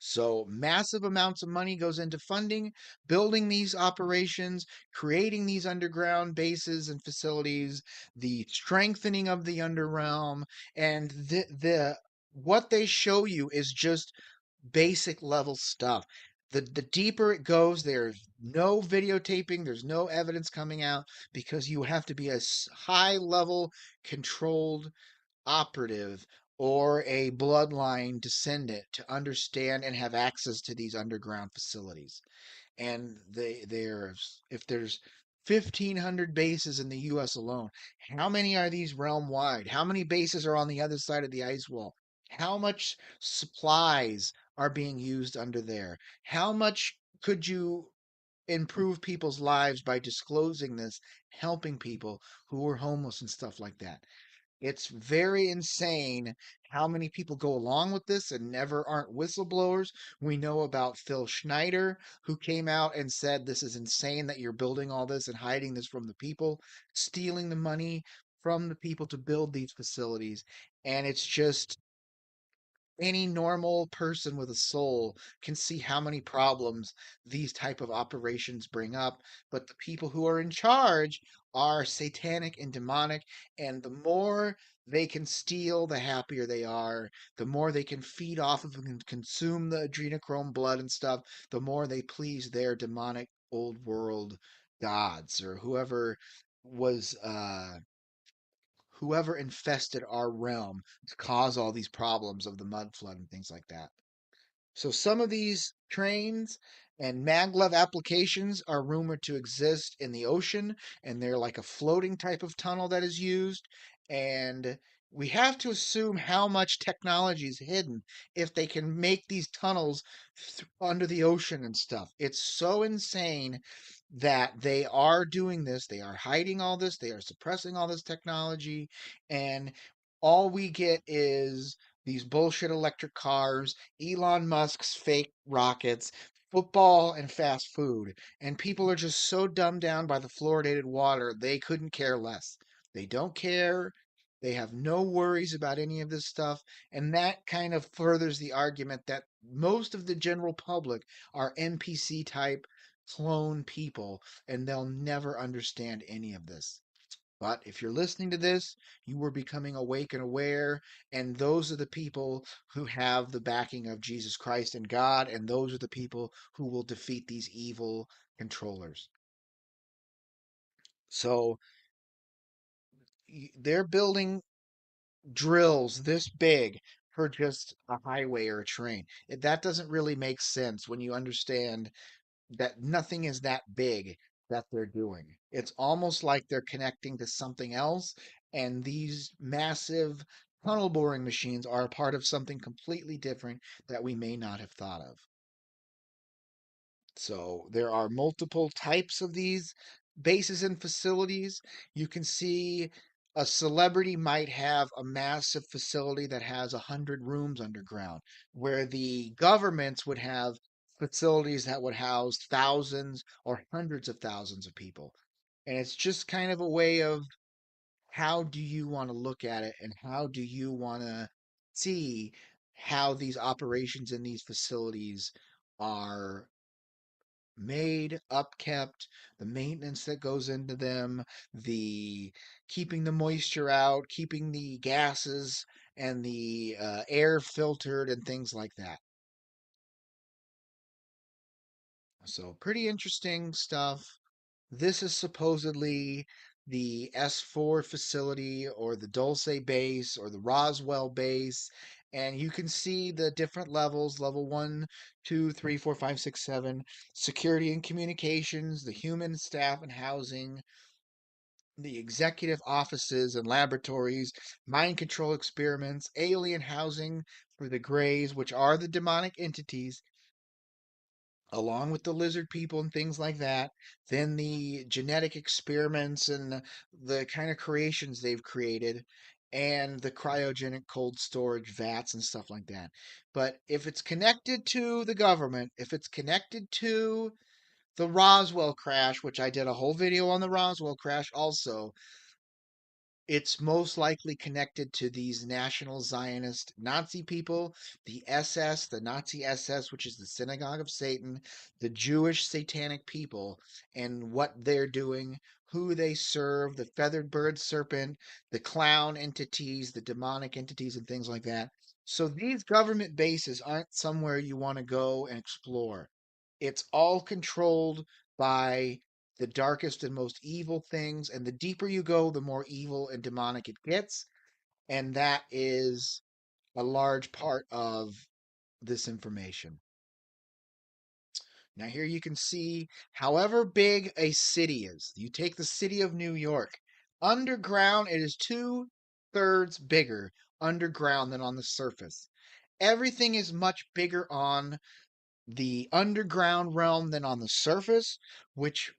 So massive amounts of money goes into funding, building these operations, creating these underground bases and facilities, the strengthening of the underrealm, and the what they show you is just basic level stuff. The deeper it goes, there's no videotaping, there's no evidence coming out because you have to be a high level controlled operative or a bloodline descendant to understand and have access to these underground facilities. And there's if there's 1,500 bases in the U.S. alone, how many are these realm wide? How many bases are on the other side of the ice wall? How much supplies are being used under there? How much could you improve people's lives by disclosing this, helping people who are homeless and stuff like that? It's very insane how many people go along with this and never aren't whistleblowers. We know about Phil Schneider, who came out and said this is insane that you're building all this and hiding this from the people, stealing the money from the people to build these facilities. And it's just any normal person with a soul can see how many problems these type of operations bring up, but the people who are in charge are satanic and demonic, and the more they can steal, the happier they are. The more they can feed off of and consume the adrenochrome blood and stuff, the more they please their demonic old world gods or was whoever infested our realm to cause all these problems of the mud flood and things like that. So some of these trains and maglev applications are rumored to exist in the ocean, and they're like a floating type of tunnel that is used. And we have to assume how much technology is hidden if they can make these tunnels under the ocean and stuff. It's so insane that they are doing this. They are hiding all this. They are suppressing all this technology. And all we get is these bullshit electric cars, Elon Musk's fake rockets, football, and fast food. And people are just so dumbed down by the fluoridated water, they couldn't care less. They don't care. They have no worries about any of this stuff. And that kind of furthers the argument that most of the general public are NPC type clone people, and they'll never understand any of this. But if you're listening to this, you are becoming awake and aware, and those are the people who have the backing of Jesus Christ and God, and those are the people who will defeat these evil controllers. So they're building drills this big for just a highway or a train. That doesn't really make sense when you understand that nothing is that big that they're doing. It's almost like they're connecting to something else, and these massive tunnel boring machines are a part of something completely different that we may not have thought of. So there are multiple types of these bases and facilities. You can see a celebrity might have a massive facility that has 100 rooms underground, where the governments would have facilities that would house thousands or hundreds of thousands of people. And it's just kind of a way of how do you want to look at it and how do you want to see how these operations in these facilities are made, upkept, the maintenance that goes into them, the keeping the moisture out, keeping the gases and the air filtered, and things like that. So, pretty interesting stuff. This is supposedly the S4 facility or the Dulce base or the Roswell base, and you can see the different levels, level one, two, three, four, five, six, seven, security and communications, the human staff and housing, the executive offices and laboratories, mind control experiments, alien housing for the Greys, which are the demonic entities, along with the lizard people and things like that. Then the genetic experiments and the kind of creations they've created, and the cryogenic cold storage vats and stuff like that. But if it's connected to the government, if it's connected to the Roswell crash, which I did a whole video on the Roswell crash also, it's most likely connected to these National Zionist Nazi people, the SS, the Nazi SS, which is the synagogue of Satan, the Jewish satanic people, and what they're doing, who they serve, the feathered bird serpent, the clown entities, the demonic entities, and things like that. So these government bases aren't somewhere you want to go and explore. It's all controlled by the darkest and most evil things. And the deeper you go, the more evil and demonic it gets. And that is a large part of this information. Now, here you can see, however big a city is, you take the city of New York, underground, it is two-thirds bigger underground than on the surface. Everything is much bigger on the underground realm than on the surface, which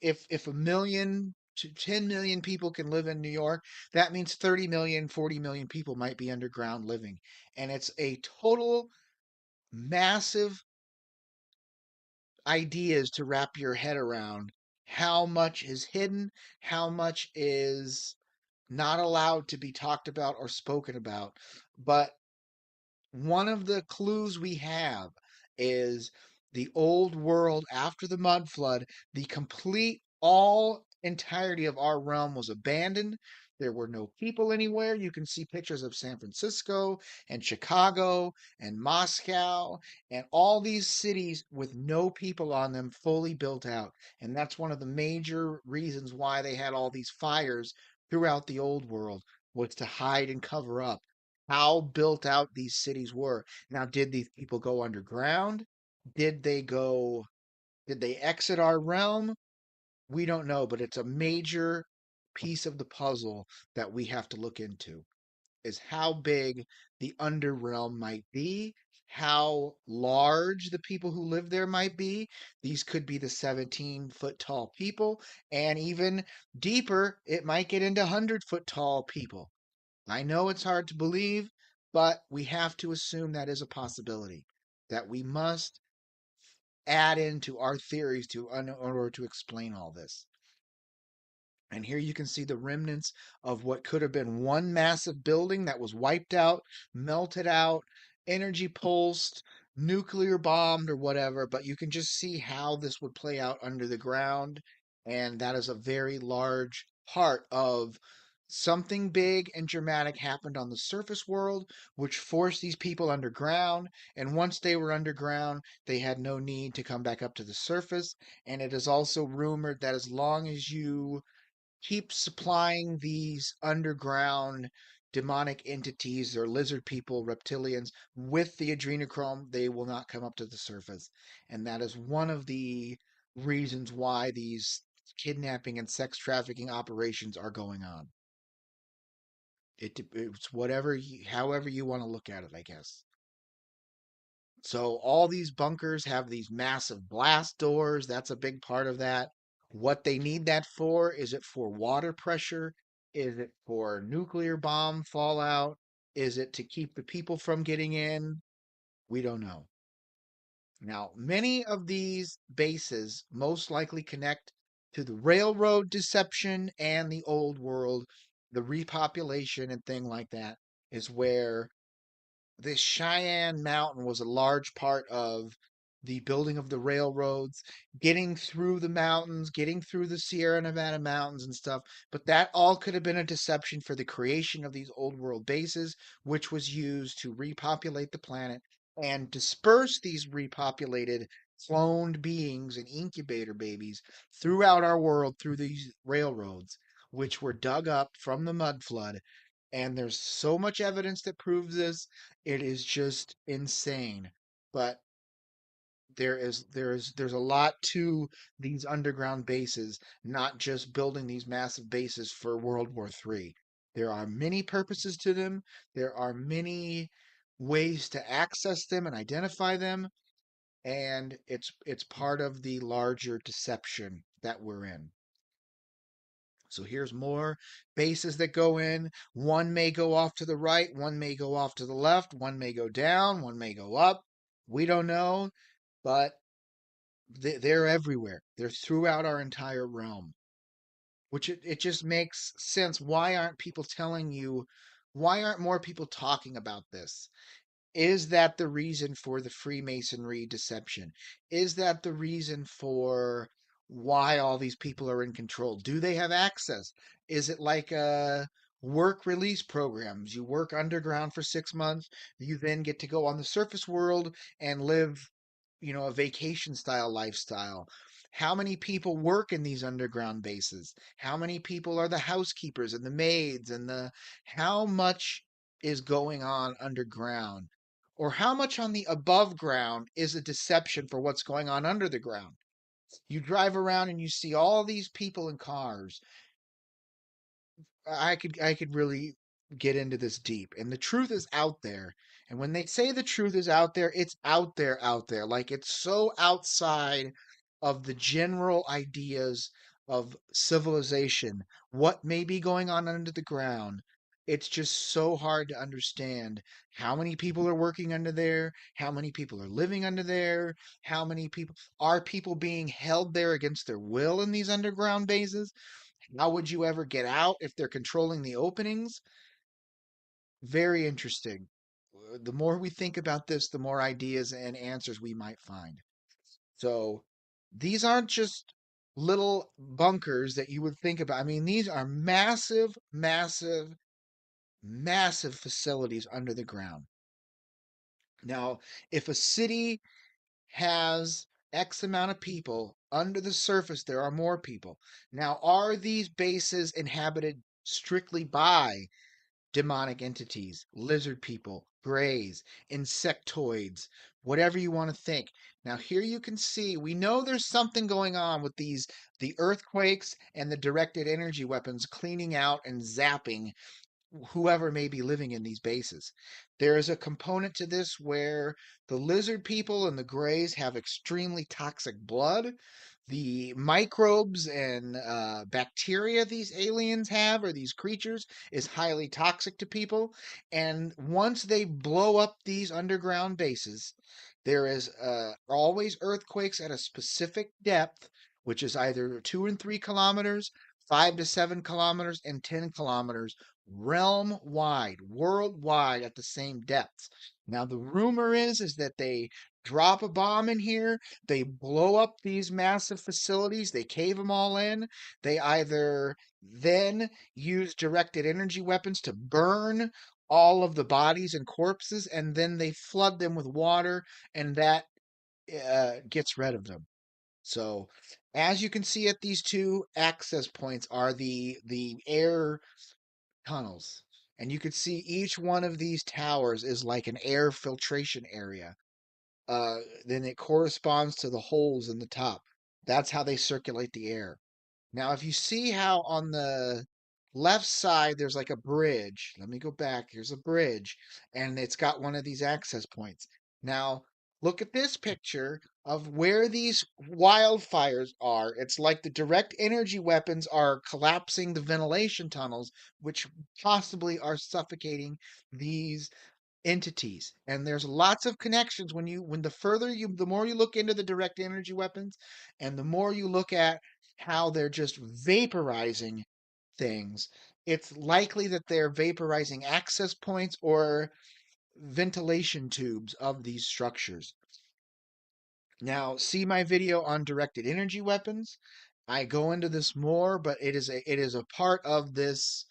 if a million to 10 million people can live in New York, that means 30 million, 40 million people might be underground living. And it's a total massive ideas to wrap your head around how much is hidden, how much is not allowed to be talked about or spoken about. But one of the clues we have is the old world after the mud flood, the complete all entirety of our realm was abandoned. There were no people anywhere. You can see pictures of San Francisco and Chicago and Moscow and all these cities with no people on them fully built out. And that's one of the major reasons why they had all these fires throughout the old world, was to hide and cover up how built out these cities were. Now, did these people go underground? Did they go, did they exit our realm? We don't know, but it's a major piece of the puzzle that we have to look into, is how big the underrealm might be, how large the people who live there might be. These could be the 17-foot tall people, and even deeper, it might get into 100-foot tall people. I know it's hard to believe, but we have to assume that is a possibility, that we must add into our theories in order to explain all this. And here you can see the remnants of what could have been one massive building that was wiped out, melted out, energy pulsed, nuclear bombed, or whatever. But you can just see how this would play out under the ground. And that is a very large part of something big and dramatic happened on the surface world, which forced these people underground. And once they were underground, they had no need to come back up to the surface. And it is also rumored that as long as you keep supplying these underground demonic entities or lizard people, reptilians, with the adrenochrome, they will not come up to the surface. And that is one of the reasons why these kidnapping and sex trafficking operations are going on. It's whatever, however you want to look at it, I guess. So all these bunkers have these massive blast doors. That's a big part of that. What they need that for? Is it for water pressure? Is it for nuclear bomb fallout? Is it to keep the people from getting in? We don't know. Now, many of these bases most likely connect to the railroad deception and the old world, the repopulation and thing like that is where this Cheyenne Mountain was a large part of the building of the railroads, getting through the mountains, getting through the Sierra Nevada mountains and stuff. But that all could have been a deception for the creation of these old world bases, which was used to repopulate the planet and disperse these repopulated cloned beings and incubator babies throughout our world through these railroads. which were dug up from the mud flood. And there's so much evidence that proves this. It is just insane. But there's a lot to these underground bases, not just building these massive bases for World War III. There are many purposes to them. There are many ways to access them and identify them, and it's part of the larger deception that we're in. So here's more bases that go in. One may go off to the right, one may go off to the left, one may go down, one may go up. We don't know, but they're everywhere. They're throughout our entire realm, which it just makes sense. Why aren't people telling you? Why aren't more people talking about this? Is that the reason for the Freemasonry deception? Is that the reason for why all these people are in control? Do they have access? Is it like work release programs? You work underground for 6 months, you then get to go on the surface world and live, a vacation style lifestyle. How many people work in these underground bases? How many people are the housekeepers and the maids and how much is going on underground? Or how much on the above ground is a deception for what's going on under the ground? You drive around and you see all these people in cars. I could really get into this deep. And the truth is out there. And when they say the truth is out there, it's out there. Like it's so outside of the general ideas of civilization, what may be going on under the ground. It's just so hard to understand how many people are working under there, how many people are living under there, how many people are people being held there against their will in these underground bases. How would you ever get out if they're controlling the openings? Very interesting. The more we think about this, the more ideas and answers we might find. So these aren't just little bunkers that you would think about. I mean, these are massive, massive, massive facilities under the ground. Now, if a city has X amount of people, under the surface, there are more people. Now, are these bases inhabited strictly by demonic entities, lizard people, greys, insectoids, whatever you want to think? Now, here you can see, we know there's something going on with the earthquakes and the directed energy weapons cleaning out and zapping whoever may be living in these bases. There is a component to this where the lizard people and the greys have extremely toxic blood. The microbes and bacteria these aliens have, or these creatures, is highly toxic to people. And once they blow up these underground bases, there is always earthquakes at a specific depth, which is either 2 and 3 kilometers, 5 to 7 kilometers, and 10 kilometers realm wide, worldwide at the same depths. Now the rumor is that they drop a bomb in here, they blow up these massive facilities, they cave them all in. They either then use directed energy weapons to burn all of the bodies and corpses, and then they flood them with water, and that gets rid of them. So, as you can see at these two access points are the air tunnels. And you could see each one of these towers is like an air filtration area. Then it corresponds to the holes in the top. That's how they circulate the air. Now, if you see how on the left side there's like a bridge. Let me go back. Here's a bridge, and it's got one of these access points. Now, look at this picture of where these wildfires are. It's like the direct energy weapons are collapsing the ventilation tunnels, which possibly are suffocating these entities. And there's lots of connections when the more you look into the direct energy weapons, and the more you look at how they're just vaporizing things, it's likely that they're vaporizing access points or ventilation tubes of these structures. Now, see my video on directed energy weapons. I go into this more, but it is a part of this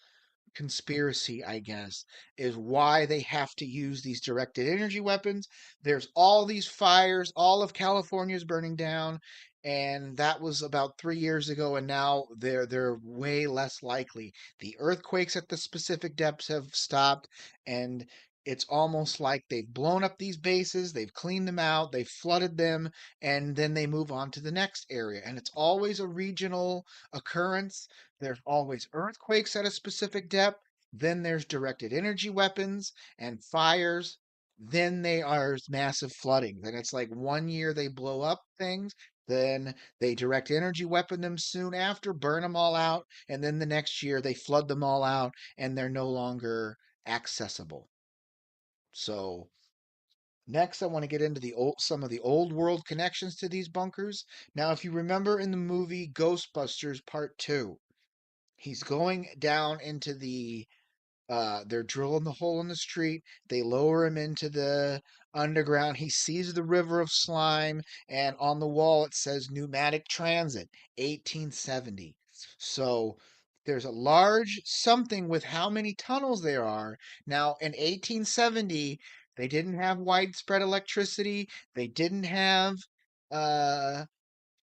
conspiracy, I guess, is why they have to use these directed energy weapons. There's all these fires, all of California is burning down. and that was about 3 years ago, and now they're way less likely. The earthquakes at the specific depths have stopped, and it's almost like they've blown up these bases, they've cleaned them out, they've flooded them, and then they move on to the next area. And it's always a regional occurrence. There's always earthquakes at a specific depth. Then there's directed energy weapons and fires. Then they are massive flooding. Then it's like 1 year they blow up things, then they direct energy weapon them soon after, burn them all out, and then the next year they flood them all out and they're no longer accessible. So next I want to get into some of the old world connections to these bunkers. Now, if you remember in the movie Ghostbusters Part 2, he's going down into they're drilling the hole in the street. They lower him into the underground. He sees the river of slime, and on the wall it says pneumatic transit, 1870. So there's a large something with how many tunnels there are. Now, in 1870, they didn't have widespread electricity. They didn't have uh,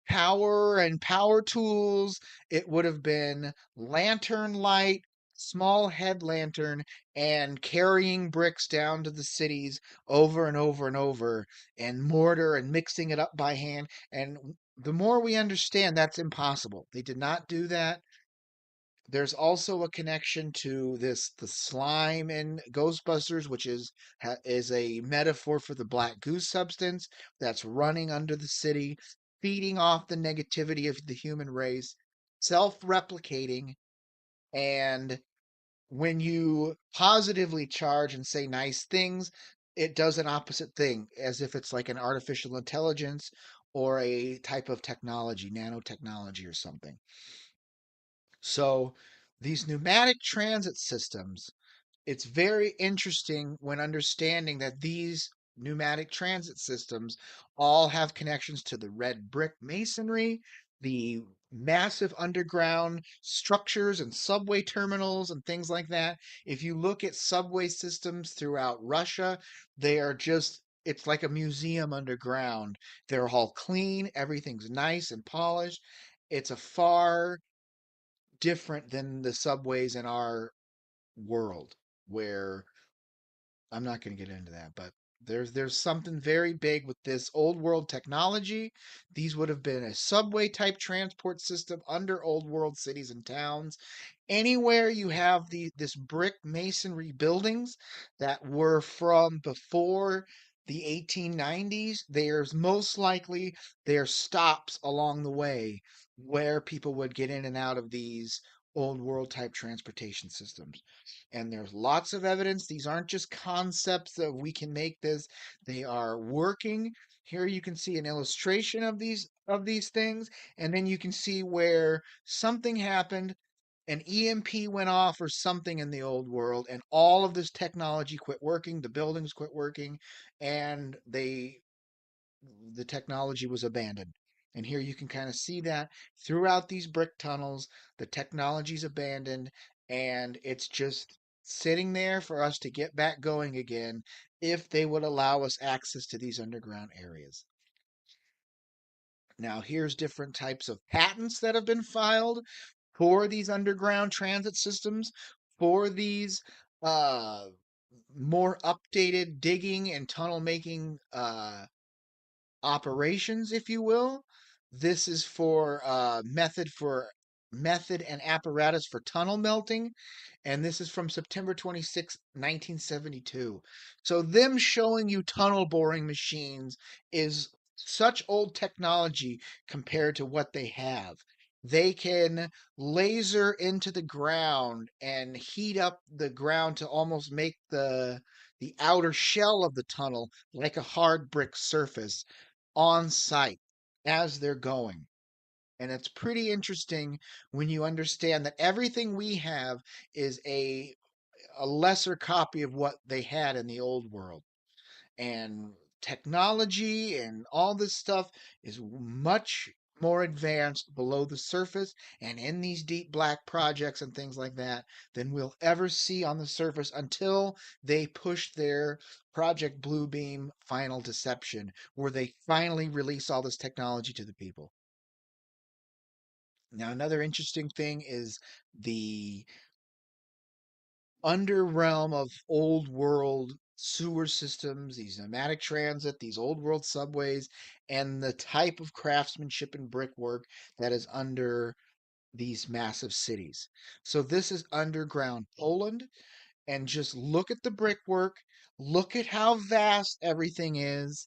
power and power tools. It would have been lantern light, small head lantern, and carrying bricks down to the cities over and over and over, and mortar and mixing it up by hand. And the more we understand, that's impossible. They did not do that. There's also a connection to the slime in Ghostbusters, which is a metaphor for the black goose substance that's running under the city, feeding off the negativity of the human race, self-replicating, and when you positively charge and say nice things, it does an opposite thing, as if it's like an artificial intelligence or a type of technology, nanotechnology or something. So these pneumatic transit systems, it's very interesting when understanding that these pneumatic transit systems all have connections to the red brick masonry, the massive underground structures and subway terminals and things like that. If you look at subway systems throughout Russia, they are just it's like a museum underground. They're all clean, everything's nice and polished. It's a far different than the subways in our world, where I'm not going to get into that, but there's something very big with this old world technology. These would have been a subway type transport system under old world cities and towns. Anywhere you have this brick masonry buildings that were from before the 1890s, there's most likely there's stops along the way where people would get in and out of these old world type transportation systems. And there's lots of evidence. These aren't just concepts that we can make this. They are working. Here you can see an illustration of these things, and then you can see where something happened, an EMP went off or something in the old world, and all of this technology quit working, the buildings quit working, and the technology was abandoned. And here you can kind of see that throughout these brick tunnels, the technology's abandoned, and it's just sitting there for us to get back going again if they would allow us access to these underground areas. Now, here's different types of patents that have been filed for these underground transit systems, for these uh, more updated digging and tunnel making operations, if you will. This is for method and apparatus for tunnel melting, and this is from September 26, 1972. So them showing you tunnel boring machines is such old technology compared to what they have. They can laser into the ground and heat up the ground to almost make the outer shell of the tunnel like a hard brick surface on site as they're going. And it's pretty interesting when you understand that everything we have is a lesser copy of what they had in the old world. And technology and all this stuff is much more advanced below the surface and in these deep black projects and things like that than we'll ever see on the surface until they push their Project Bluebeam Final Deception, where they finally release all this technology to the people. Now, another interesting thing is the underrealm of old world sewer systems, these pneumatic transit, these old world subways, and the type of craftsmanship and brickwork that is under these massive cities. So, this is underground Poland, and just look at the brickwork, look at how vast everything is.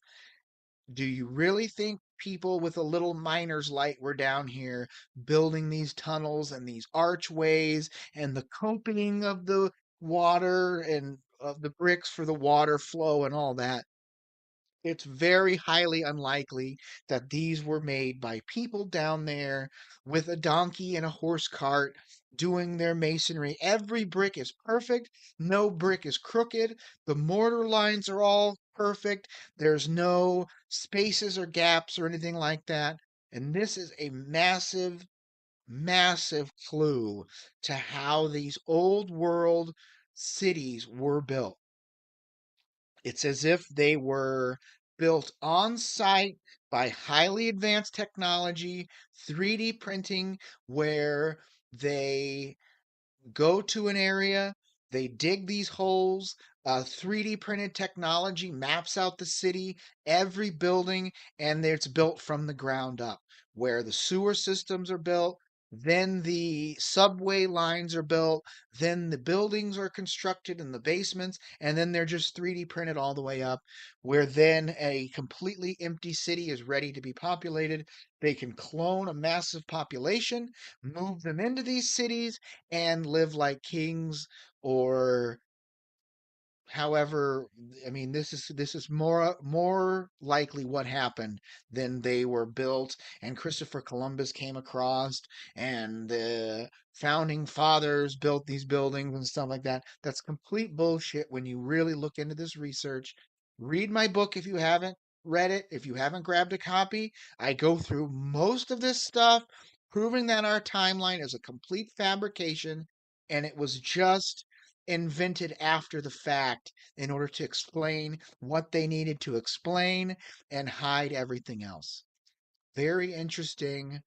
Do you really think people with a little miner's light were down here building these tunnels and these archways and the coping of the water and of the bricks for the water flow and all that? It's very highly unlikely that these were made by people down there with a donkey and a horse cart doing their masonry. Every brick is perfect. No brick is crooked. The mortar lines are all perfect. There's no spaces or gaps or anything like that. And this is a massive, massive clue to how these old world cities were built. It's as if they were built on site by highly advanced technology, 3D printing, where they go to an area, they dig these holes. 3D printed technology maps out the city, every building, and it's built from the ground up. Where the sewer systems are built, then the subway lines are built, then the buildings are constructed in the basements, and then they're just 3D printed all the way up. Where then a completely empty city is ready to be populated. They can clone a massive population, move them into these cities, and live like kings or however. I mean, this is more likely what happened than they were built and Christopher Columbus came across and the founding fathers built these buildings and stuff like that. That's complete bullshit when you really look into this research. Read my book if you haven't read it. If you haven't grabbed a copy, I go through most of this stuff proving that our timeline is a complete fabrication and it was just invented after the fact in order to explain what they needed to explain and hide everything else. Very interesting,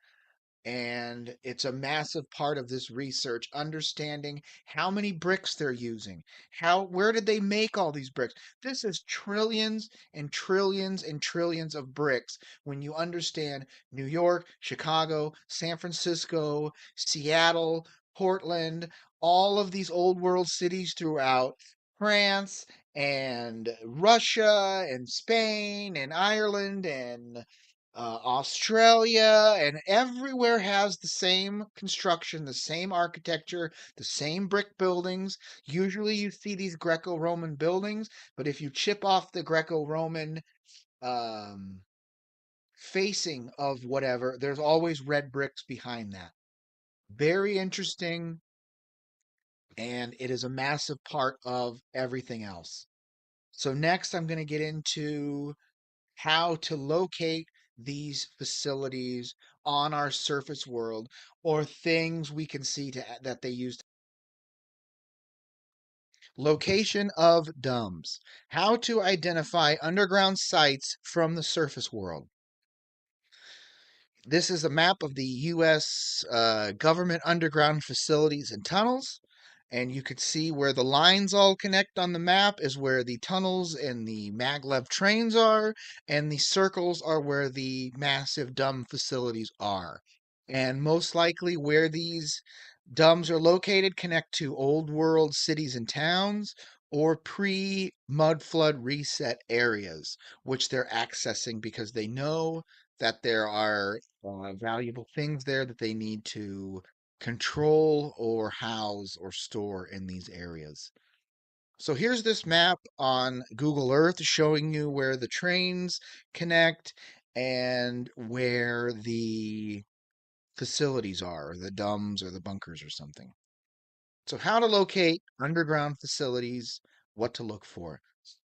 and it's a massive part of this research, understanding how many bricks they're using, how where did they make all these bricks. This is trillions and trillions and trillions of bricks when you understand New York, Chicago, San Francisco, Seattle, Portland, all of these old world cities throughout France and Russia and Spain and Ireland and Australia, and everywhere has the same construction, the same architecture, the same brick buildings. Usually you see these Greco Roman buildings, but if you chip off the Greco Roman um, facing of whatever, there's always red bricks behind that. Very interesting, and it is a massive part of everything else. So, next, I'm going to get into how to locate these facilities on our surface world or things we can see that they use. Location of dumbs. How to identify underground sites from the surface world. This is a map of the U.S. Government underground facilities and tunnels. And you could see where the lines all connect on the map is where the tunnels and the maglev trains are, and the circles are where the massive dumb facilities are. And most likely where these dumbs are located connect to old world cities and towns or pre mud flood reset areas, which they're accessing because they know that there are valuable things there that they need to control or house or store in these areas. So here's this map on Google Earth showing you where the trains connect and where the facilities are, or the dumbs or the bunkers or something. So, how to locate underground facilities, what to look for.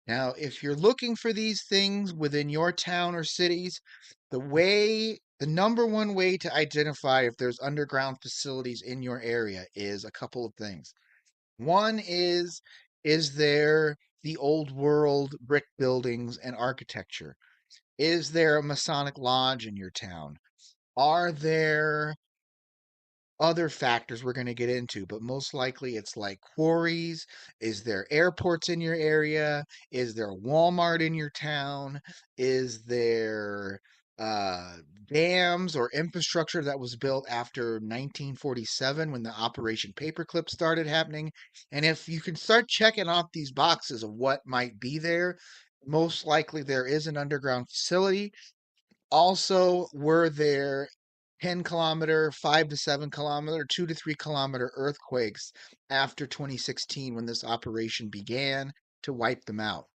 Now, if you're looking for these things within your town or cities, the number one way to identify if there's underground facilities in your area is a couple of things. One is there the old world brick buildings and architecture? Is there a Masonic lodge in your town? Are there other factors we're going to get into, but most likely it's like quarries. Is there airports in your area? Is there a Walmart in your town? Is there uh, dams or infrastructure that was built after 1947 when the Operation Paperclip started happening? And if you can start checking off these boxes of what might be there, most likely there is an underground facility. Also, were there 10-kilometer, 5 to 7 kilometer, 2 to 3 kilometer earthquakes after 2016 when this operation began to wipe them out?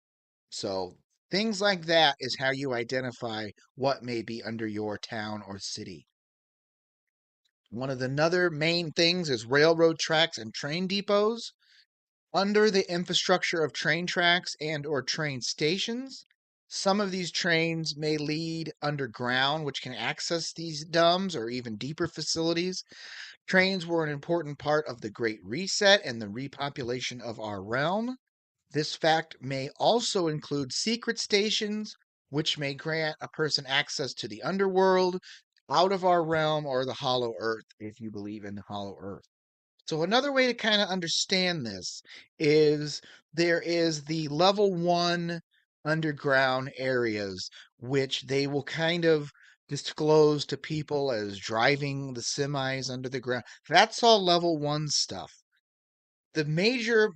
So, things like that is how you identify what may be under your town or city. One of the other main things is railroad tracks and train depots. Under the infrastructure of train tracks and or train stations, some of these trains may lead underground, which can access these dumbs or even deeper facilities. Trains were an important part of the Great Reset and the repopulation of our realm. This fact may also include secret stations, which may grant a person access to the underworld, out of our realm, or the hollow earth, if you believe in the hollow earth. So another way to kind of understand this is there is the level 1 underground areas, which they will kind of disclose to people as driving the semis under the ground. That's all level 1 stuff. The major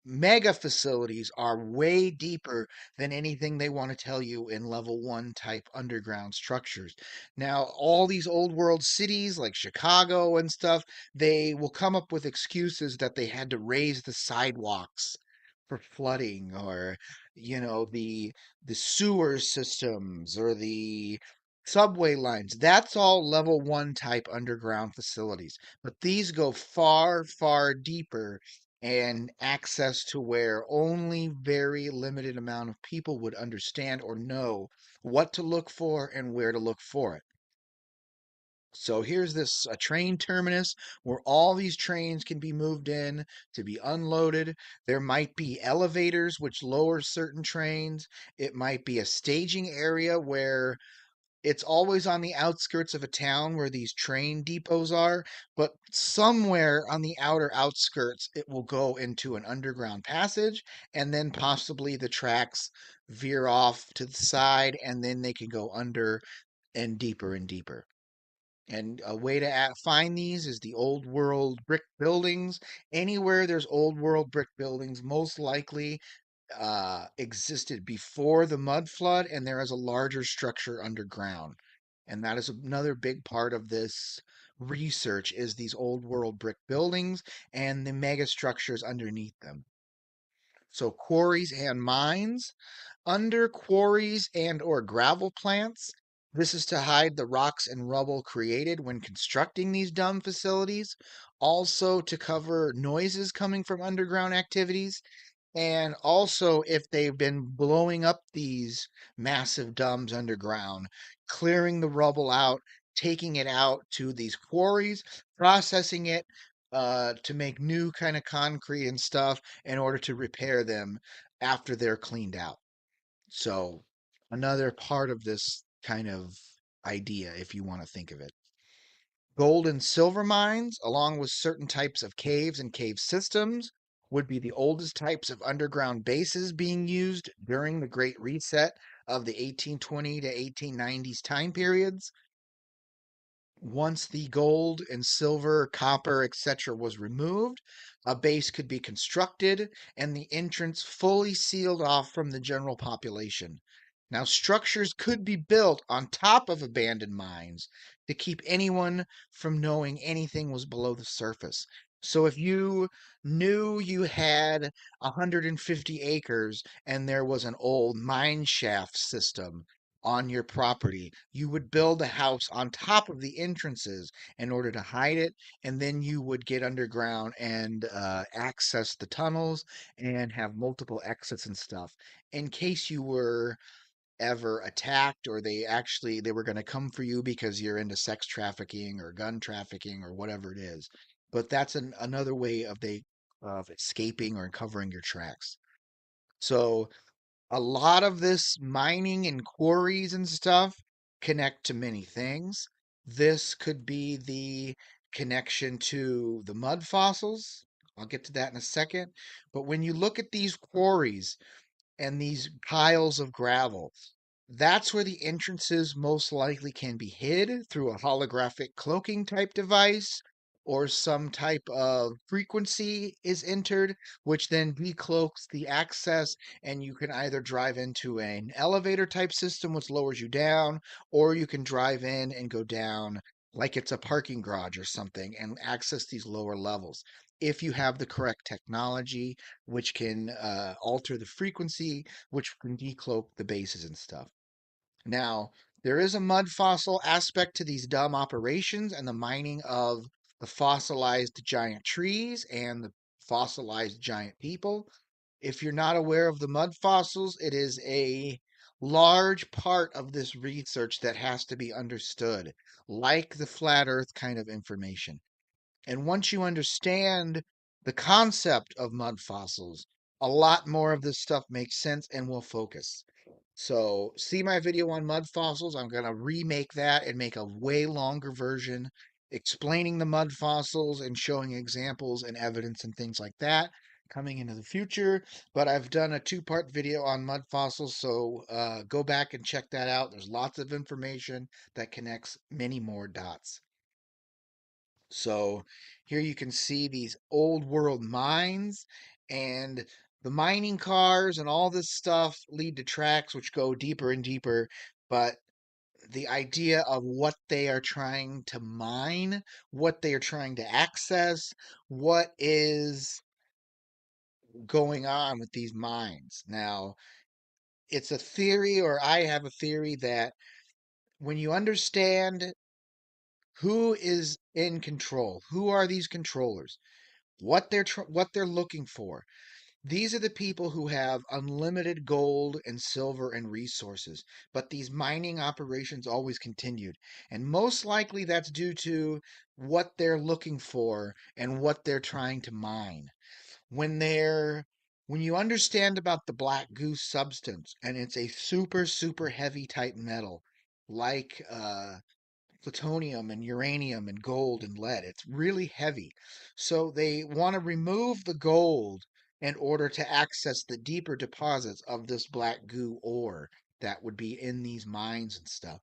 mega facilities are way deeper than anything they want to tell you in level 1 type underground structures. Now, all these old world cities like Chicago and stuff, they will come up with excuses that they had to raise the sidewalks for flooding, or the sewer systems or the subway lines. That's all level 1 type underground facilities, but these go far, far deeper and access to where only very limited amount of people would understand or know what to look for and where to look for it. So here's this a train terminus where all these trains can be moved in to be unloaded. There might be elevators which lower certain trains. It might be a staging area where it's always on the outskirts of a town where these train depots are, but somewhere on the outer outskirts, it will go into an underground passage, and then possibly the tracks veer off to the side, and then they can go under and deeper and deeper. And a way to find these is the old world brick buildings. Anywhere there's old world brick buildings, most likely existed before the mud flood, and there is a larger structure underground. And that is another big part of this research is these old world brick buildings and the mega structures underneath them. So quarries and mines. Under quarries and or gravel plants, this is to hide the rocks and rubble created when constructing these dumb facilities, also to cover noises coming from underground activities, and also, if they've been blowing up these massive dumbs underground, clearing the rubble out, taking it out to these quarries, processing it to make new kind of concrete and stuff in order to repair them after they're cleaned out. So, another part of this kind of idea, if you want to think of it. Gold and silver mines, along with certain types of caves and cave systems, would be the oldest types of underground bases being used during the Great Reset of the 1820 to 1890s time periods. Once the gold and silver, copper, etc., was removed, a base could be constructed and the entrance fully sealed off from the general population. Now, structures could be built on top of abandoned mines to keep anyone from knowing anything was below the surface. So, if you knew you had 150 acres and there was an old mine shaft system on your property, you would build a house on top of the entrances in order to hide it, and then you would get underground and access the tunnels and have multiple exits and stuff in case you were ever attacked or they were going to come for you because you're into sex trafficking or gun trafficking or whatever it is. But that's another way of escaping or covering your tracks. So a lot of this mining and quarries and stuff connect to many things. This could be the connection to the mud fossils. I'll get to that in a second. But when you look at these quarries and these piles of gravel, that's where the entrances most likely can be hid through a holographic cloaking type device, or some type of frequency is entered, which then decloaks the access, and you can either drive into an elevator type system, which lowers you down, or you can drive in and go down like it's a parking garage or something and access these lower levels. If you have the correct technology, which can alter the frequency, which can decloak the bases and stuff. Now, there is a mud fossil aspect to these dumb operations and the mining of the fossilized giant trees and the fossilized giant people. If you're not aware of the mud fossils, it is a large part of this research that has to be understood, like the flat earth kind of information. And once you understand the concept of mud fossils, a lot more of this stuff makes sense and will focus. So, see my video on mud fossils. I'm going to remake that and make a way longer version explaining the mud fossils and showing examples and evidence and things like that coming into the future. But I've done a two-part video on mud fossils, so go back and check that out. There's lots of information that connects many more dots. So here you can see these old world mines, and the mining cars and all this stuff lead to tracks which go deeper and deeper. But the idea of what they are trying to mine, what they are trying to access, what is going on with these mines. Now, it's a theory, or I have a theory, that when you understand who is in control, who are these controllers, what they're looking for. These are the people who have unlimited gold and silver and resources, but these mining operations always continued. And most likely that's due to what they're looking for and what they're trying to mine. When they're when you understand about the black goose substance, and it's a super super heavy type metal like plutonium and uranium and gold and lead. It's really heavy. So they want to remove the gold in order to access the deeper deposits of this black goo ore that would be in these mines and stuff.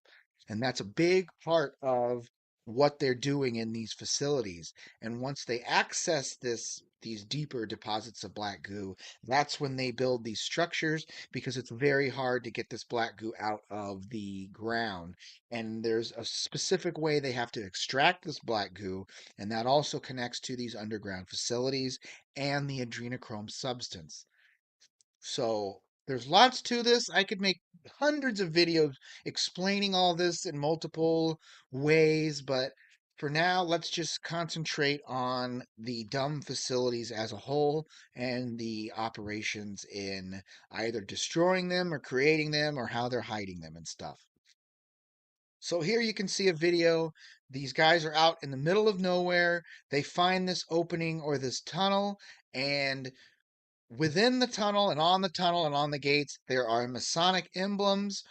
And that's a big part of what they're doing in these facilities. And once they access these deeper deposits of black goo, that's when they build these structures, because it's very hard to get this black goo out of the ground, and there's a specific way they have to extract this black goo, and that also connects to these underground facilities and the adrenochrome substance. So there's lots to this. I could make hundreds of videos explaining all this in multiple ways, but for now, let's just concentrate on the dumb facilities as a whole and the operations in either destroying them or creating them or how they're hiding them and stuff. So here you can see a video. These guys are out in the middle of nowhere. They find this opening or this tunnel, and within the tunnel and on the tunnel and on the gates, there are Masonic emblems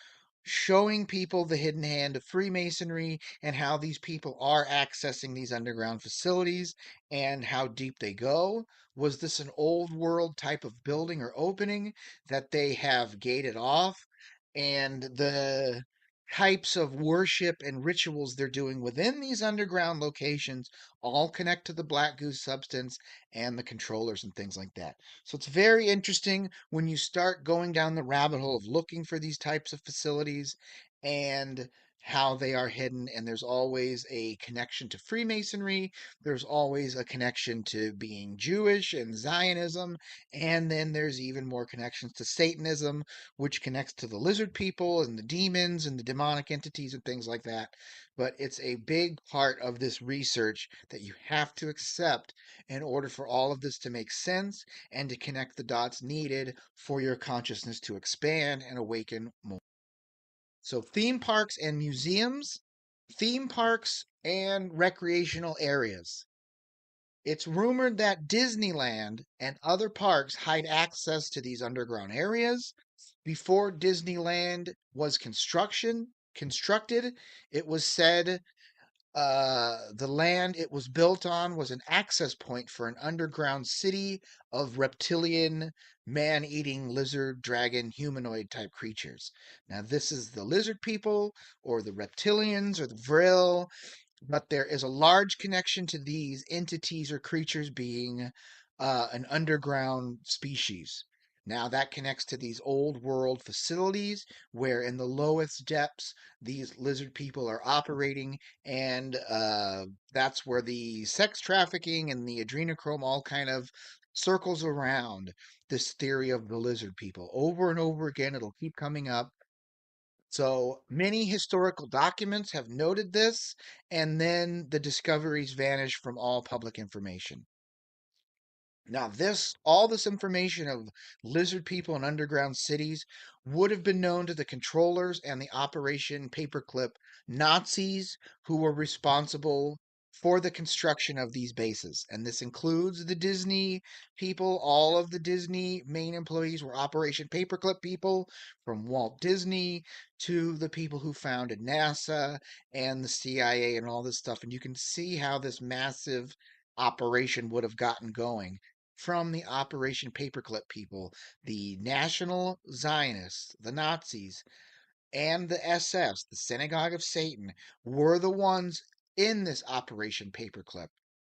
showing people the hidden hand of Freemasonry and how these people are accessing these underground facilities and how deep they go. Was this an old world type of building or opening that they have gated off? And the types of worship and rituals they're doing within these underground locations all connect to the black goose substance and the controllers and things like that. So it's very interesting when you start going down the rabbit hole of looking for these types of facilities and how they are hidden. And there's always a connection to Freemasonry. There's always a connection to being Jewish and Zionism. And then there's even more connections to Satanism, which connects to the lizard people and the demons and the demonic entities and things like that. But it's a big part of this research that you have to accept in order for all of this to make sense and to connect the dots needed for your consciousness to expand and awaken more. So, theme parks and museums, theme parks and recreational areas. It's rumored that Disneyland and other parks hide access to these underground areas. Before Disneyland was constructed, it was said The land it was built on was an access point for an underground city of reptilian, man eating lizard, dragon, humanoid type creatures. Now, this is the lizard people, or the reptilians, or the Vril, but there is a large connection to these entities or creatures being an underground species. Now, that connects to these old world facilities where, in the lowest depths, these lizard people are operating, and that's where the sex trafficking and the adrenochrome all kind of circles around this theory of the lizard people. Over and over again, it'll keep coming up. So many historical documents have noted this, and then the discoveries vanish from all public information. Now, all this information of lizard people in underground cities would have been known to the controllers and the Operation Paperclip Nazis who were responsible for the construction of these bases. And this includes the Disney people. All of the Disney main employees were Operation Paperclip people, from Walt Disney to the people who founded NASA and the CIA and all this stuff. And you can see how this massive operation would have gotten going from the Operation Paperclip people, the National Zionists, the Nazis, and the SS, the Synagogue of Satan, were the ones in this Operation Paperclip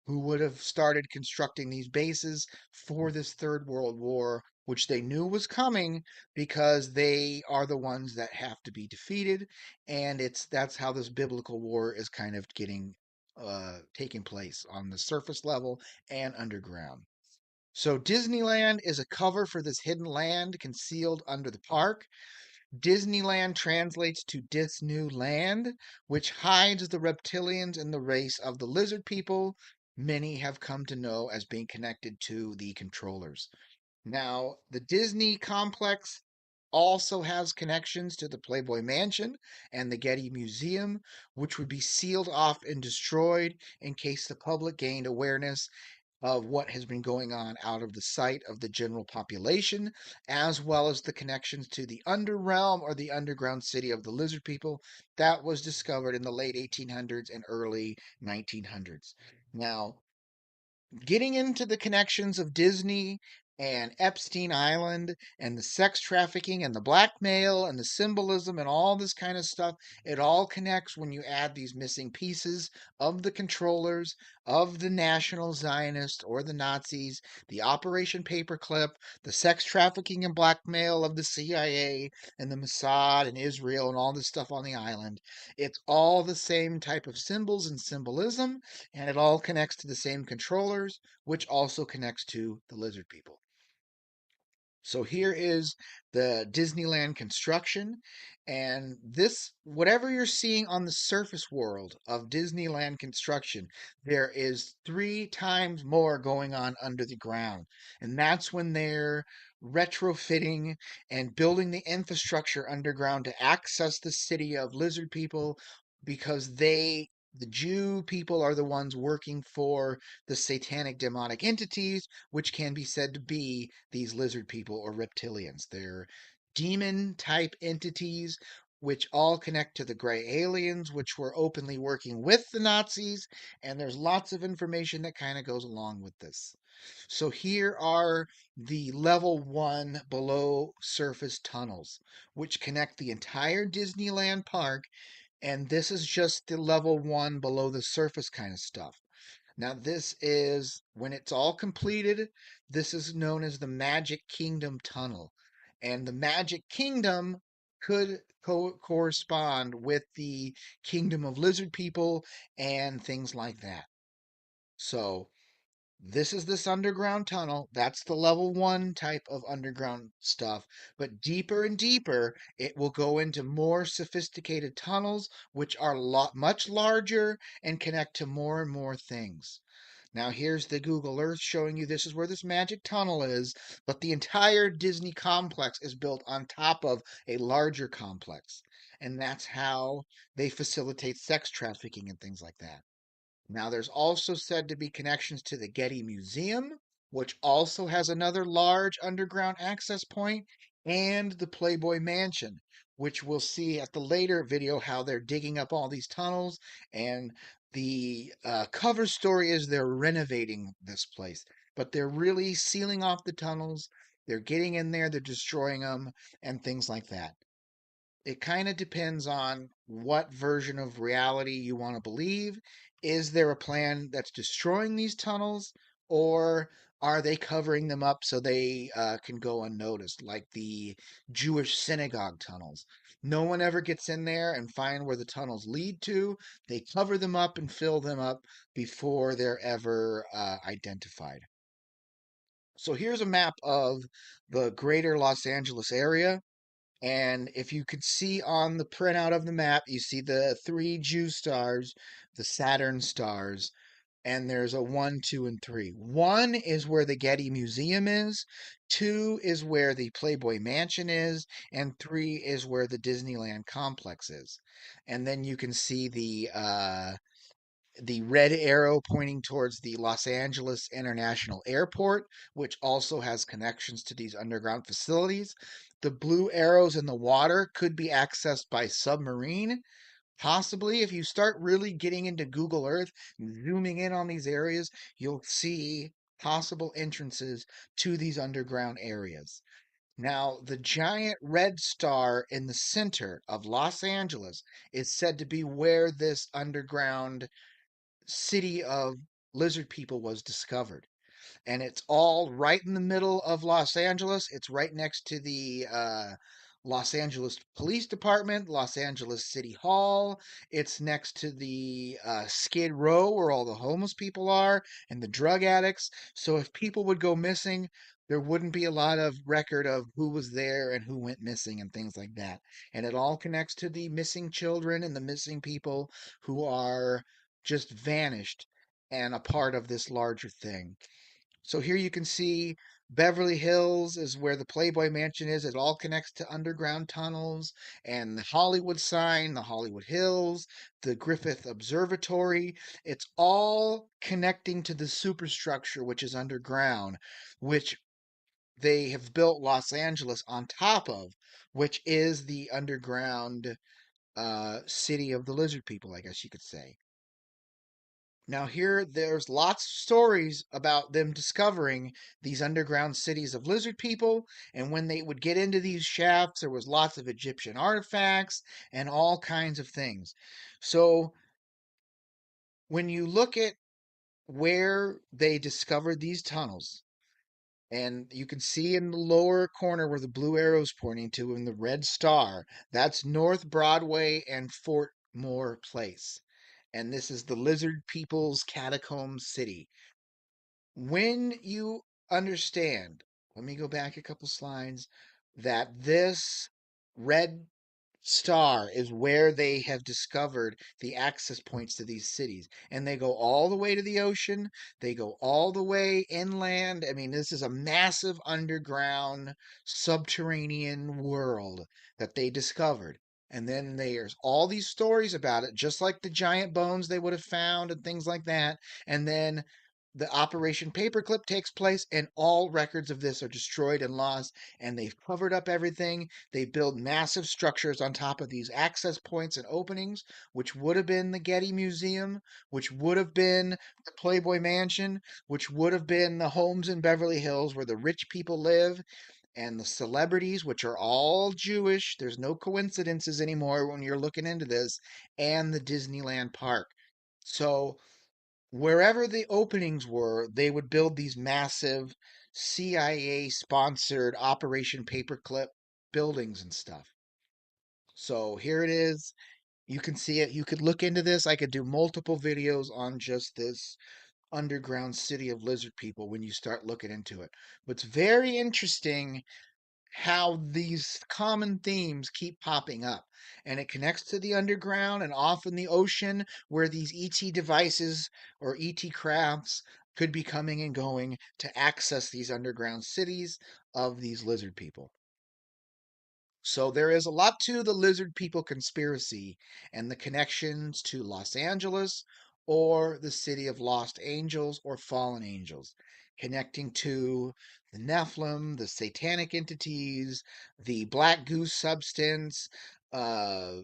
who would have started constructing these bases for this Third World War, which they knew was coming because they are the ones that have to be defeated, and that's how this biblical war is kind of getting taking place on the surface level and underground. So Disneyland is a cover for this hidden land concealed under the park. Disneyland translates to Dis New Land, which hides the reptilians and the race of the lizard people many have come to know as being connected to the controllers. Now, the Disney complex also has connections to the Playboy Mansion and the Getty Museum, which would be sealed off and destroyed in case the public gained awareness of what has been going on out of the sight of the general population, as well as the connections to the underrealm or the underground city of the lizard people that was discovered in the late 1800s and early 1900s. Now, getting into the connections of Disney and Epstein Island and the sex trafficking and the blackmail and the symbolism and all this kind of stuff, it all connects when you add these missing pieces of the controllers, of the National Zionists or the Nazis, the Operation Paperclip, the sex trafficking and blackmail of the CIA and the Mossad and Israel and all this stuff on the island. It's all the same type of symbols and symbolism, and it all connects to the same controllers, which also connects to the lizard people. So here is the Disneyland construction. And this, whatever you're seeing on the surface world of Disneyland construction, there is 3 times more going on under the ground. And that's when they're retrofitting and building the infrastructure underground to access the city of lizard people because the Jew people are the ones working for the satanic demonic entities, which can be said to be these lizard people or reptilians. They're demon type entities, which all connect to the gray aliens, which were openly working with the Nazis. And there's lots of information that kind of goes along with this. So here are the level 1 below surface tunnels, which connect the entire Disneyland park, and this is just the level 1 below the surface kind of stuff. Now, this is when it's all completed, this is known as the Magic Kingdom Tunnel. And the Magic Kingdom could correspond with the Kingdom of Lizard People and things like that. So, this underground tunnel. That's the level 1 type of underground stuff. But deeper and deeper, it will go into more sophisticated tunnels, which are much larger and connect to more and more things. Now, here's the Google Earth showing you this is where this magic tunnel is, but the entire Disney complex is built on top of a larger complex. And that's how they facilitate sex trafficking and things like that. Now, there's also said to be connections to the Getty Museum, which also has another large underground access point, and the Playboy Mansion, which we'll see at the later video how they're digging up all these tunnels and The cover story is they're renovating this place, but they're really sealing off the tunnels. They're getting in there, they're destroying them, and things like that. It kind of depends on what version of reality you want to believe. Is there a plan that's destroying these tunnels, or are they covering them up so they can go unnoticed, like the Jewish synagogue tunnels? No one ever gets in there and find where the tunnels lead to. They cover them up and fill them up before they're ever identified. So here's a map of the greater Los Angeles area. And if you could see on the printout of the map, you see the three Jew stars, the Saturn stars, and there's a one, two, and three. One is where the Getty Museum is, two is where the Playboy Mansion is, and three is where the Disneyland complex is. And then you can see the red arrow pointing towards the Los Angeles International Airport, which also has connections to these underground facilities. The blue arrows in the water could be accessed by submarine. Possibly, if you start really getting into Google Earth, zooming in on these areas, you'll see possible entrances to these underground areas. Now, the giant red star in the center of Los Angeles is said to be where this underground city of lizard people was discovered. And it's all right in the middle of Los Angeles. It's right next to the Los Angeles Police Department, Los Angeles City Hall. It's next to the Skid Row where all the homeless people are and the drug addicts. So if people would go missing, there wouldn't be a lot of record of who was there and who went missing and things like that. And it all connects to the missing children and the missing people who are just vanished and a part of this larger thing. So here you can see Beverly Hills is where the Playboy Mansion is. It all connects to underground tunnels and the Hollywood sign, the Hollywood Hills, the Griffith Observatory. It's all connecting to the superstructure, which is underground, which they have built Los Angeles on top of, which is the underground city of the lizard people, I guess you could say. Now, here, there's lots of stories about them discovering these underground cities of lizard people. And when they would get into these shafts, there was lots of Egyptian artifacts and all kinds of things. So, when you look at where they discovered these tunnels, and you can see in the lower corner where the blue arrow is pointing to in the red star, that's North Broadway and Fort Moore Place. And this is the lizard people's catacomb city. When you understand, let me go back a couple slides, that this red star is where they have discovered the access points to these cities. And they go all the way to the ocean, they go all the way inland. I mean, this is a massive underground subterranean world that they discovered. And then there's all these stories about it, just like the giant bones they would have found and things like that. And then the Operation Paperclip takes place, and all records of this are destroyed and lost. And they've covered up everything. They build massive structures on top of these access points and openings, which would have been the Getty Museum, which would have been the Playboy Mansion, which would have been the homes in Beverly Hills where the rich people live, and the celebrities, which are all Jewish. There's no coincidences anymore when you're looking into this, and the Disneyland park. So wherever the openings were, they would build these massive CIA sponsored Operation Paperclip buildings and stuff. So here it is. You can see it. You could look into this. I could do multiple videos on just this underground city of lizard people when you start looking into it. But it's very interesting how these common themes keep popping up. And it connects to the underground and off in the ocean where these ET devices or ET crafts could be coming and going to access these underground cities of these lizard people. So there is a lot to the lizard people conspiracy and the connections to Los Angeles or the city of lost angels or fallen angels, connecting to the Nephilim, the satanic entities, the black goose substance,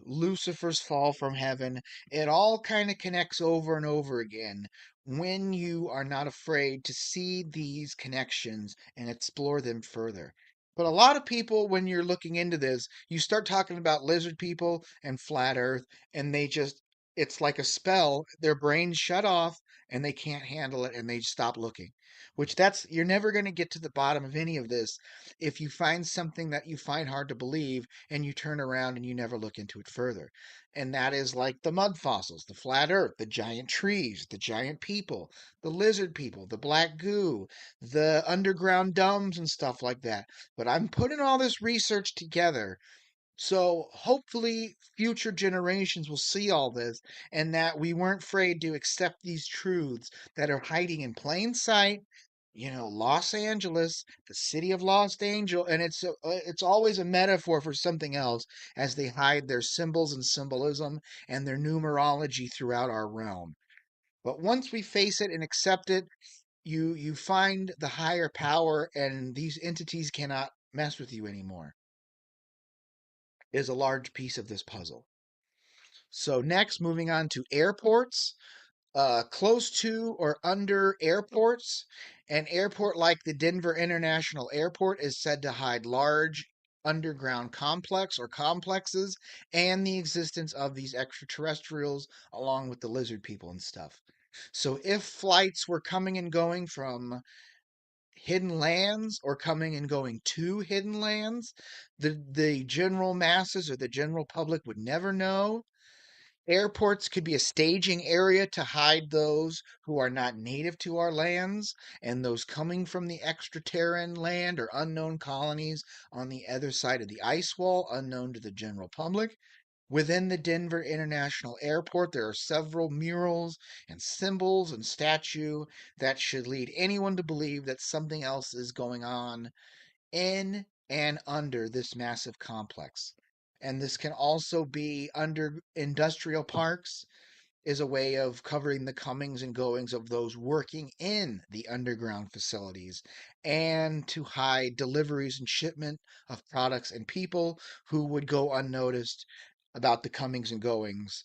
Lucifer's fall from heaven. It all kind of connects over and over again when you are not afraid to see these connections and explore them further. But a lot of people, when you're looking into this, you start talking about lizard people and flat earth, and it's like a spell. Their brains shut off and they can't handle it and they stop looking. You're never going to get to the bottom of any of this if you find something that you find hard to believe and you turn around and you never look into it further. And that is like the mud fossils, the flat earth, the giant trees, the giant people, the lizard people, the black goo, the underground domes and stuff like that. But I'm putting all this research together so hopefully future generations will see all this and that we weren't afraid to accept these truths that are hiding in plain sight. Los Angeles, the city of Lost Angel, and it's always a metaphor for something else as they hide their symbols and symbolism and their numerology throughout our realm. But once we face it and accept it, you find the higher power and these entities cannot mess with you anymore is a large piece of this puzzle. So next, moving on to airports, close to or under airports. An airport like the Denver International Airport is said to hide large underground complex or complexes and the existence of these extraterrestrials along with the lizard people and stuff. So if flights were coming and going from hidden lands or coming and going to hidden lands, the general masses or the general public would never know. Airports could be a staging area to hide those who are not native to our lands and those coming from the extraterran land or unknown colonies on the other side of the ice wall, unknown to the general public. Within the Denver International Airport, there are several murals and symbols and statue that should lead anyone to believe that something else is going on in and under this massive complex. And this can also be under industrial parks is a way of covering the comings and goings of those working in the underground facilities and to hide deliveries and shipment of products and people who would go unnoticed about the comings and goings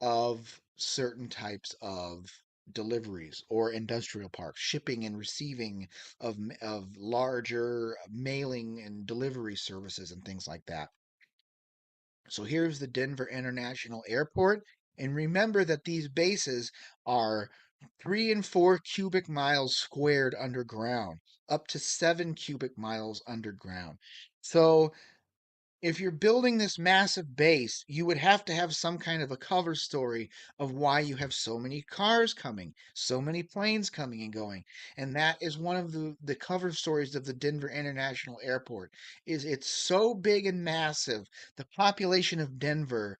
of certain types of deliveries or industrial parks, shipping and receiving of larger mailing and delivery services and things like that. So here's the Denver International Airport. And remember that these bases are 3 and 4 cubic miles squared underground, up to 7 cubic miles underground. So if you're building this massive base, you would have to have some kind of a cover story of why you have so many cars coming, so many planes coming and going. And that is one of the cover stories of the Denver International Airport is it's so big and massive. The population of Denver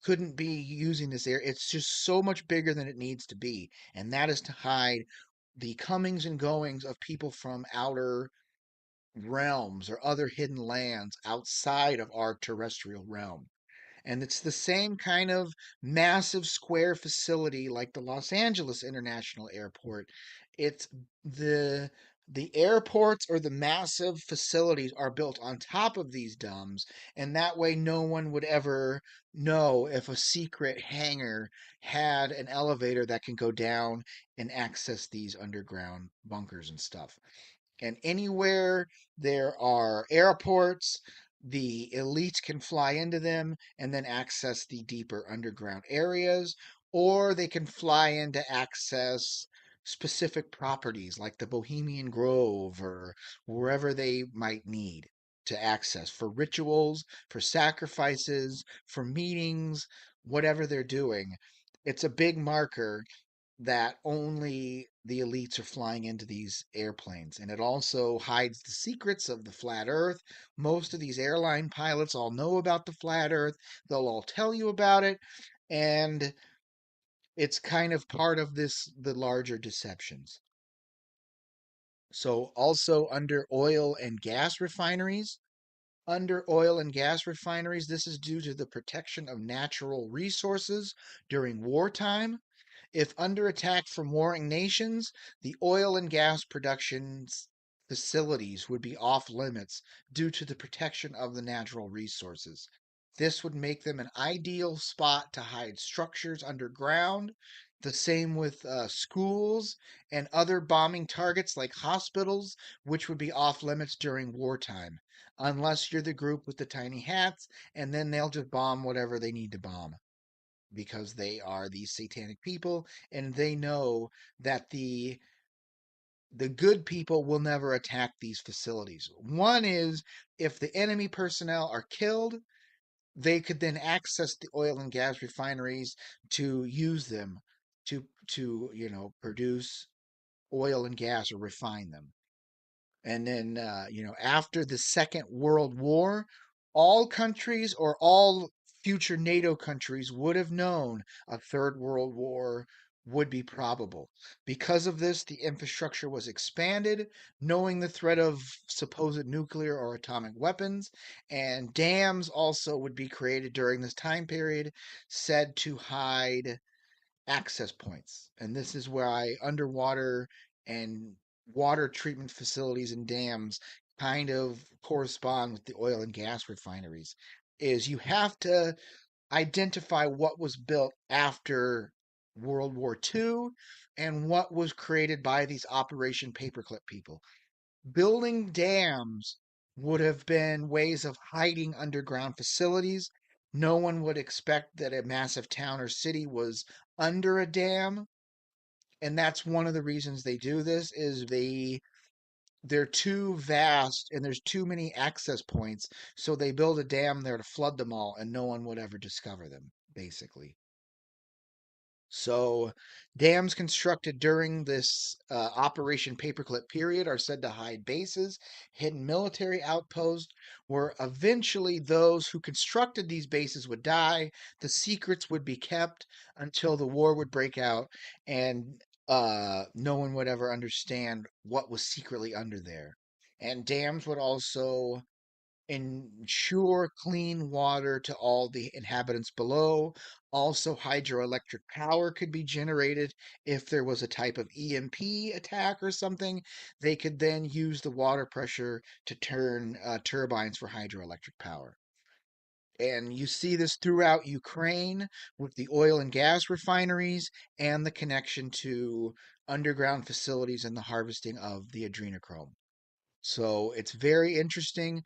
couldn't be using this air. It's just so much bigger than it needs to be. And that is to hide the comings and goings of people from outer realms or other hidden lands outside of our terrestrial realm. And it's the same kind of massive square facility like the Los Angeles International Airport. It's the the airports or the massive facilities are built on top of these domes, and that way no one would ever know if a secret hangar had an elevator that can go down and access these underground bunkers and stuff. And anywhere there are airports, the elites can fly into them and then access the deeper underground areas, or they can fly in to access specific properties like the Bohemian Grove or wherever they might need to access for rituals, for sacrifices, for meetings, whatever they're doing. It's a big marker that only the elites are flying into these airplanes. And it also hides the secrets of the flat earth. Most of these airline pilots all know about the flat earth, they'll all tell you about it. And it's kind of part of the larger deceptions. So, also under oil and gas refineries, this is due to the protection of natural resources during wartime. If under attack from warring nations, the oil and gas production facilities would be off limits due to the protection of the natural resources. This would make them an ideal spot to hide structures underground. The same with schools and other bombing targets like hospitals, which would be off limits during wartime, unless you're the group with the tiny hats, and then they'll just bomb whatever they need to bomb because they are these satanic people and they know that the good people will never attack these facilities. One is if the enemy personnel are killed, they could then access the oil and gas refineries to use them to produce oil and gas or refine them. And then, after the Second World War, all countries or all future NATO countries would have known a Third World War would be probable. Because of this, the infrastructure was expanded, knowing the threat of supposed nuclear or atomic weapons, and dams also would be created during this time period, said to hide access points. And this is why underwater and water treatment facilities and dams kind of correspond with the oil and gas refineries is you have to identify what was built after World War II and what was created by these Operation Paperclip people. Building dams would have been ways of hiding underground facilities. No one would expect that a massive town or city was under a dam, and that's one of the reasons they do this is they're too vast and there's too many access points, so they build a dam there to flood them all and no one would ever discover them, basically. So, dams constructed during this Operation Paperclip period are said to hide bases, hidden military outposts, where eventually those who constructed these bases would die. The secrets would be kept until the war would break out, and no one would ever understand what was secretly under there. And dams would also ensure clean water to all the inhabitants below. Also, hydroelectric power could be generated if there was a type of EMP attack or something. They could then use the water pressure to turn turbines for hydroelectric power. And you see this throughout Ukraine with the oil and gas refineries and the connection to underground facilities and the harvesting of the adrenochrome. So it's very interesting.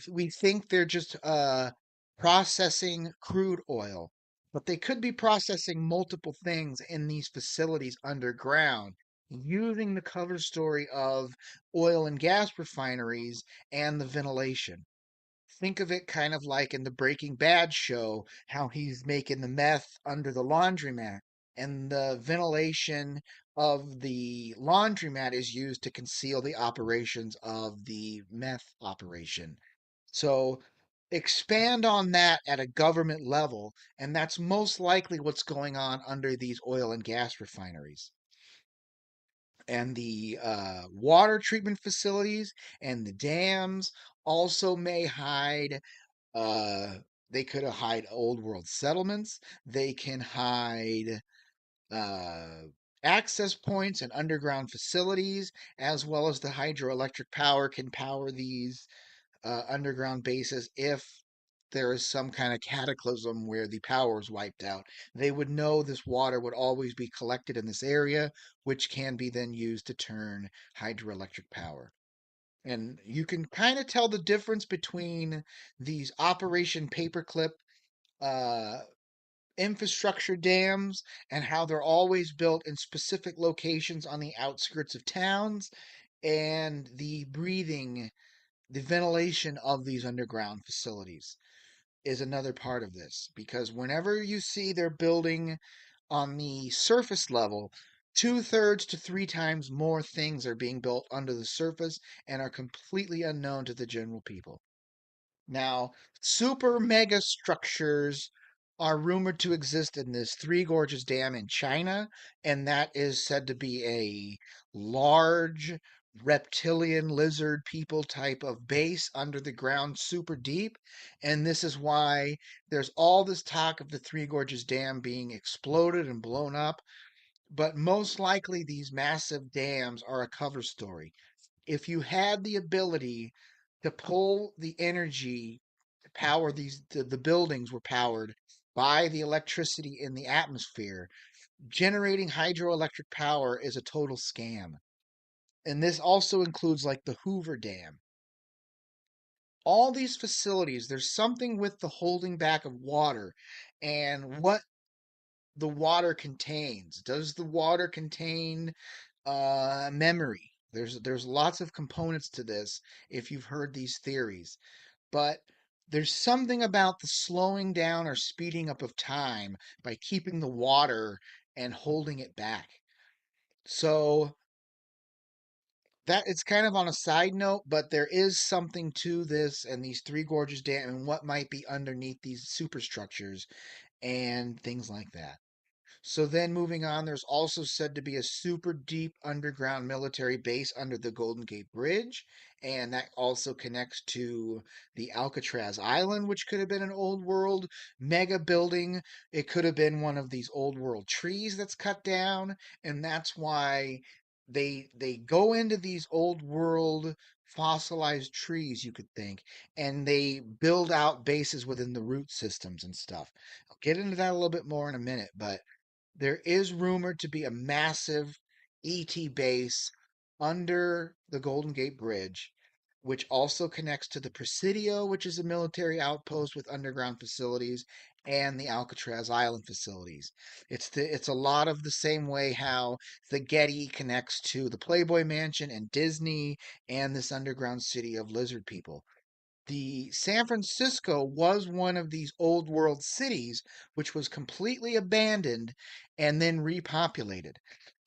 We think they're just processing crude oil, but they could be processing multiple things in these facilities underground using the cover story of oil and gas refineries and the ventilation. Think of it kind of like in the Breaking Bad show, how he's making the meth under the laundromat, and the ventilation of the laundromat is used to conceal the operations of the meth operation. So expand on that at a government level, and that's most likely what's going on under these oil and gas refineries. And the water treatment facilities and the dams also may hide uh, they could hide old world settlements. They can hide uh, access points and underground facilities, as well as the hydroelectric power can power these underground bases if there is some kind of cataclysm where the power is wiped out. They would know this water would always be collected in this area, which can be then used to turn hydroelectric power. And you can kind of tell the difference between these Operation Paperclip uh, infrastructure dams and how they're always built in specific locations on the outskirts of towns and the ventilation of these underground facilities is another part of this because whenever you see they're building on the surface level, two-thirds to three times more things are being built under the surface and are completely unknown to the general people. Now, super mega structures are rumored to exist in this Three Gorges Dam in China, and that is said to be a large reptilian lizard people type of base under the ground, super deep. And this is why there's all this talk of the Three Gorges Dam being exploded and blown up. But most likely, these massive dams are a cover story. If you had the ability to pull the energy power the buildings were powered by the electricity in the atmosphere. Generating hydroelectric power is a total scam. And this also includes like the Hoover Dam. All these facilities, there's something with the holding back of water and what the water contains. Does the water contain memory? There's lots of components to this if you've heard these theories, but there's something about the slowing down or speeding up of time by keeping the water and holding it back. So that it's kind of on a side note, but there is something to this and these Three Gorges Dam and what might be underneath these superstructures and things like that. So then moving on, there's also said to be a super deep underground military base under the Golden Gate Bridge, and that also connects to the Alcatraz Island, which could have been an old world mega building. It could have been one of these old world trees that's cut down, and that's why they go into these old world fossilized trees, you could think, and they build out bases within the root systems and stuff. I'll get into that a little bit more in a minute, but there is rumored to be a massive ET base under the Golden Gate Bridge, which also connects to the Presidio, which is a military outpost with underground facilities, and the Alcatraz Island facilities. It's a lot of the same way how the Getty connects to the Playboy Mansion and Disney and this underground city of lizard people. The San Francisco was one of these old world cities which was completely abandoned and then repopulated.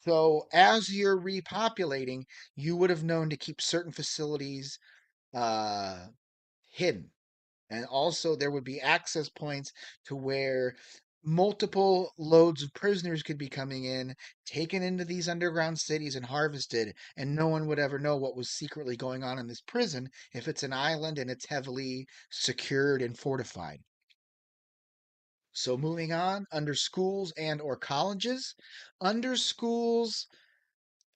So as you're repopulating, you would have known to keep certain facilities uh, hidden. And also, there would be access points to where multiple loads of prisoners could be coming in, taken into these underground cities, and harvested. And no one would ever know what was secretly going on in this prison if it's an island and it's heavily secured and fortified. So moving on, under schools and or colleges, under schools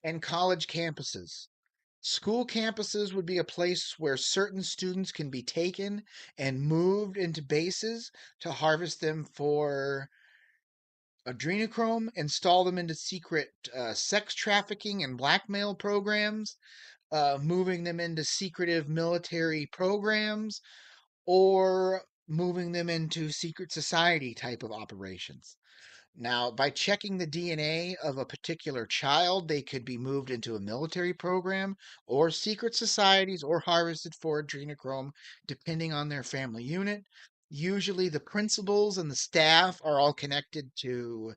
and college campuses. School campuses would be a place where certain students can be taken and moved into bases to harvest them for adrenochrome, install them into secret sex trafficking and blackmail programs, moving them into secretive military programs, or moving them into secret society type of operations. Now, by checking the DNA of a particular child, they could be moved into a military program or secret societies or harvested for adrenochrome, depending on their family unit. Usually, the principals and the staff are all connected to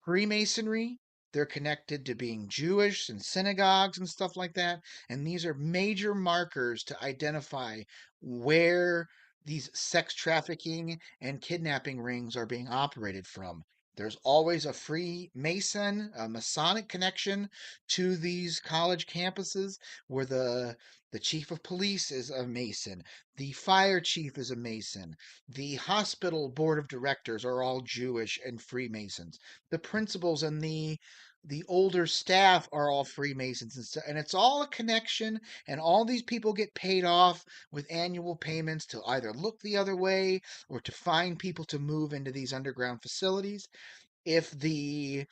Freemasonry. They're connected to being Jewish and synagogues and stuff like that. And these are major markers to identify where these sex trafficking and kidnapping rings are being operated from. There's always a Freemason, a Masonic connection to these college campuses where the chief of police is a Mason, the fire chief is a Mason, the hospital board of directors are all Jewish and Freemasons. The principals and the older staff are all Freemasons and stuff, and it's all a connection. And all these people get paid off with annual payments to either look the other way or to find people to move into these underground facilities. If the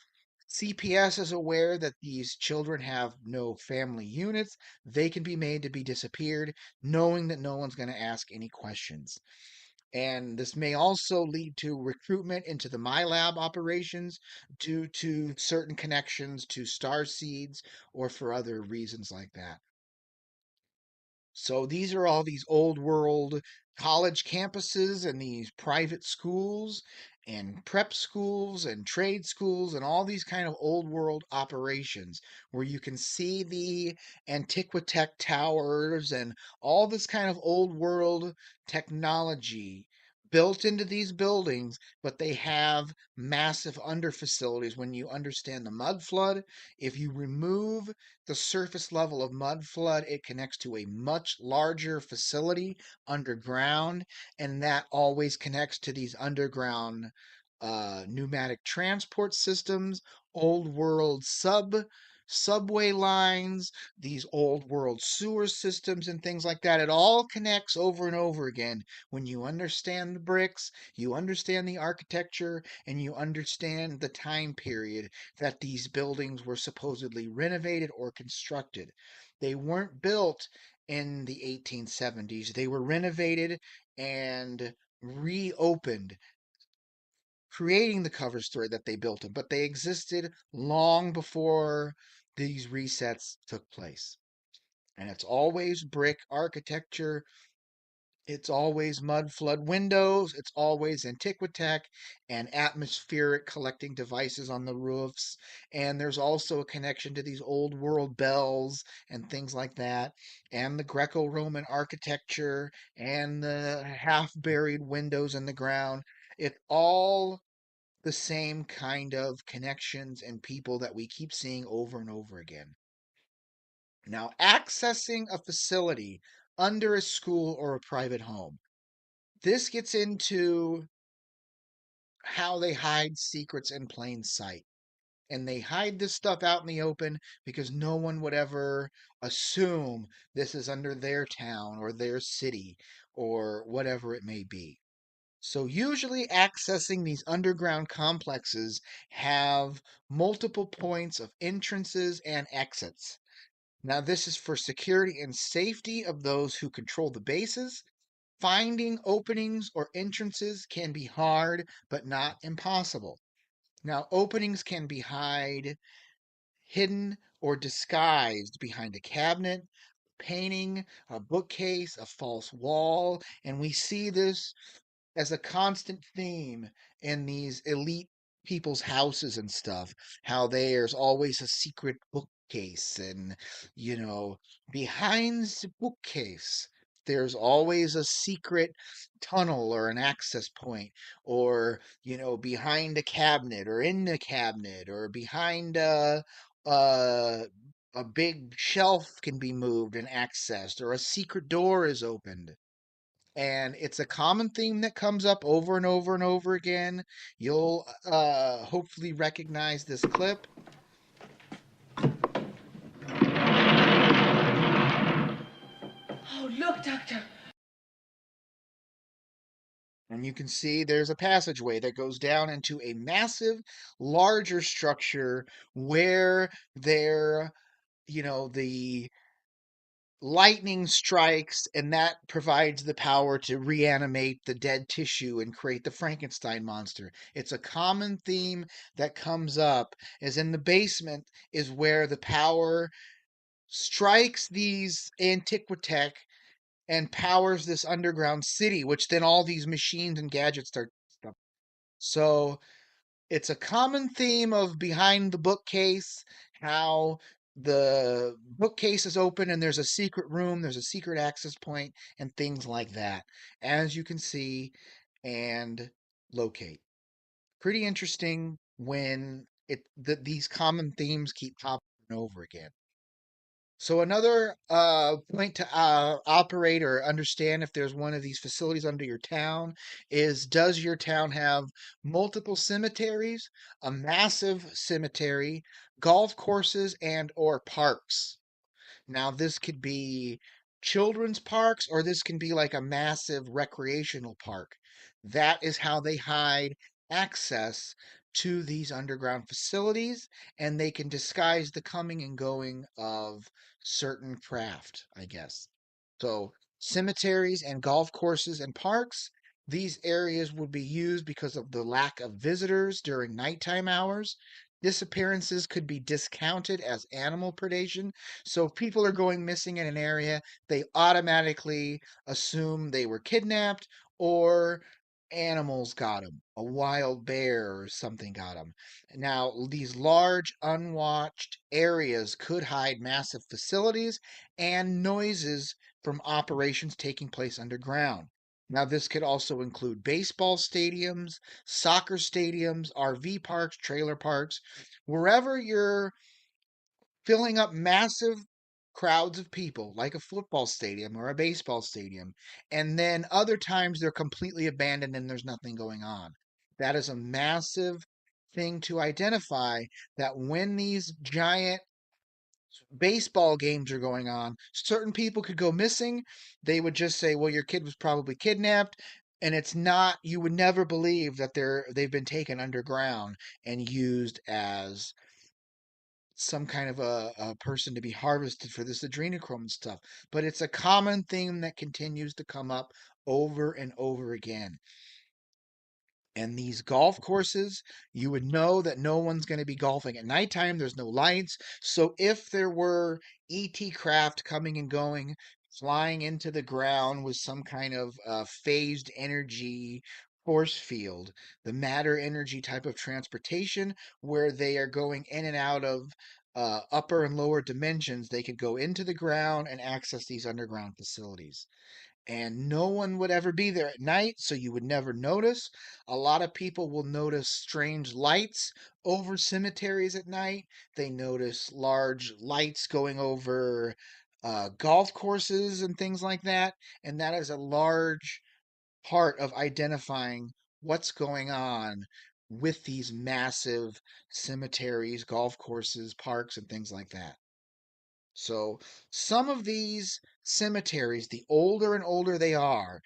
CPS is aware that these children have no family units, they can be made to be disappeared, knowing that no one's going to ask any questions. And this may also lead to recruitment into the MyLab operations due to certain connections to star seeds or for other reasons like that. So these are all these old world college campuses and these private schools and prep schools and trade schools and all these kind of old world operations where you can see the Antiquitech towers and all this kind of old world technology built into these buildings, but they have massive under facilities. When you understand the mud flood, if you remove the surface level of mud flood, it connects to a much larger facility underground, and that always connects to these underground pneumatic transport systems, old world subway lines, these old world sewer systems, and things like that. It all connects over and over again. When you understand the bricks, you understand the architecture, and you understand the time period that these buildings were supposedly renovated or constructed. They weren't built in the 1870s, they were renovated and reopened, creating the cover story that they built them, but they existed long before these resets took place. And it's always brick architecture, it's always mud flood windows, it's always Antiquitech and atmospheric collecting devices on the roofs. And there's also a connection to these old world bells and things like that, and the Greco Roman architecture and the half buried windows in the ground. It all the same kind of connections and people that we keep seeing over and over again. Now, accessing a facility under a school or a private home. This gets into how they hide secrets in plain sight. And they hide this stuff out in the open because no one would ever assume this is under their town or their city or whatever it may be. So, usually, accessing these underground complexes have multiple points of entrances and exits. Now, this is for security and safety of those who control the bases. Finding openings or entrances can be hard, but not impossible. Now, openings can be hidden or disguised behind a cabinet, painting, a bookcase, a false wall, and we see this as a constant theme in these elite people's houses and stuff, how there's always a secret bookcase, and behind the bookcase there's always a secret tunnel or an access point, or behind a cabinet or in a cabinet or behind a a big shelf can be moved and accessed, or a secret door is opened. And it's a common theme that comes up over and over and over again. You'll hopefully recognize this clip. Oh, look, Doctor. And you can see there's a passageway that goes down into a massive, larger structure where the lightning strikes, and that provides the power to reanimate the dead tissue and create the Frankenstein monster. It's a common theme that comes up, as in the basement is where the power strikes these Antiquitech and powers this underground city, which then all these machines and gadgets start. So it's a common theme of behind the bookcase, how the bookcase is open and there's a secret room, there's a secret access point, and things like that, as you can see and locate. Pretty interesting when these common themes keep popping over again. So another point to operate or understand if there's one of these facilities under your town is, does your town have multiple cemeteries, a massive cemetery, golf courses, and or parks? Now, this could be children's parks, or this can be like a massive recreational park. That is how they hide access to these underground facilities, and they can disguise the coming and going of certain craft, I guess. So, cemeteries and golf courses and parks, these areas would be used because of the lack of visitors during nighttime hours. Disappearances could be discounted as animal predation. So if people are going missing in an area, they automatically assume they were kidnapped, or animals got them. A wild bear or something got them. Now, these large, unwatched areas could hide massive facilities and noises from operations taking place underground. Now, this could also include baseball stadiums, soccer stadiums, RV parks, trailer parks, wherever you're filling up massive crowds of people, like a football stadium or a baseball stadium. And then other times they're completely abandoned and there's nothing going on. That is a massive thing to identify, that when these giant Baseball games are going on. Certain people could go missing. They would just say, "Well, your kid was probably kidnapped." And it's not, you would never believe that they've been taken underground and used as some kind of a person to be harvested for this adrenochrome and stuff. But it's a common theme that continues to come up over and over again. And these golf courses, you would know that no one's going to be golfing at nighttime. There's no lights. So if there were ET craft coming and going, flying into the ground with some kind of phased energy force field, the matter energy type of transportation, where they are going in and out of upper and lower dimensions, they could go into the ground and access these underground facilities, and no one would ever be there at night, so you would never notice. A lot of people will notice strange lights over cemeteries at night. They notice large lights going over golf courses and things like that. And that is a large part of identifying what's going on with these massive cemeteries, golf courses, parks, and things like that. So some of these cemeteries, the older and older they are,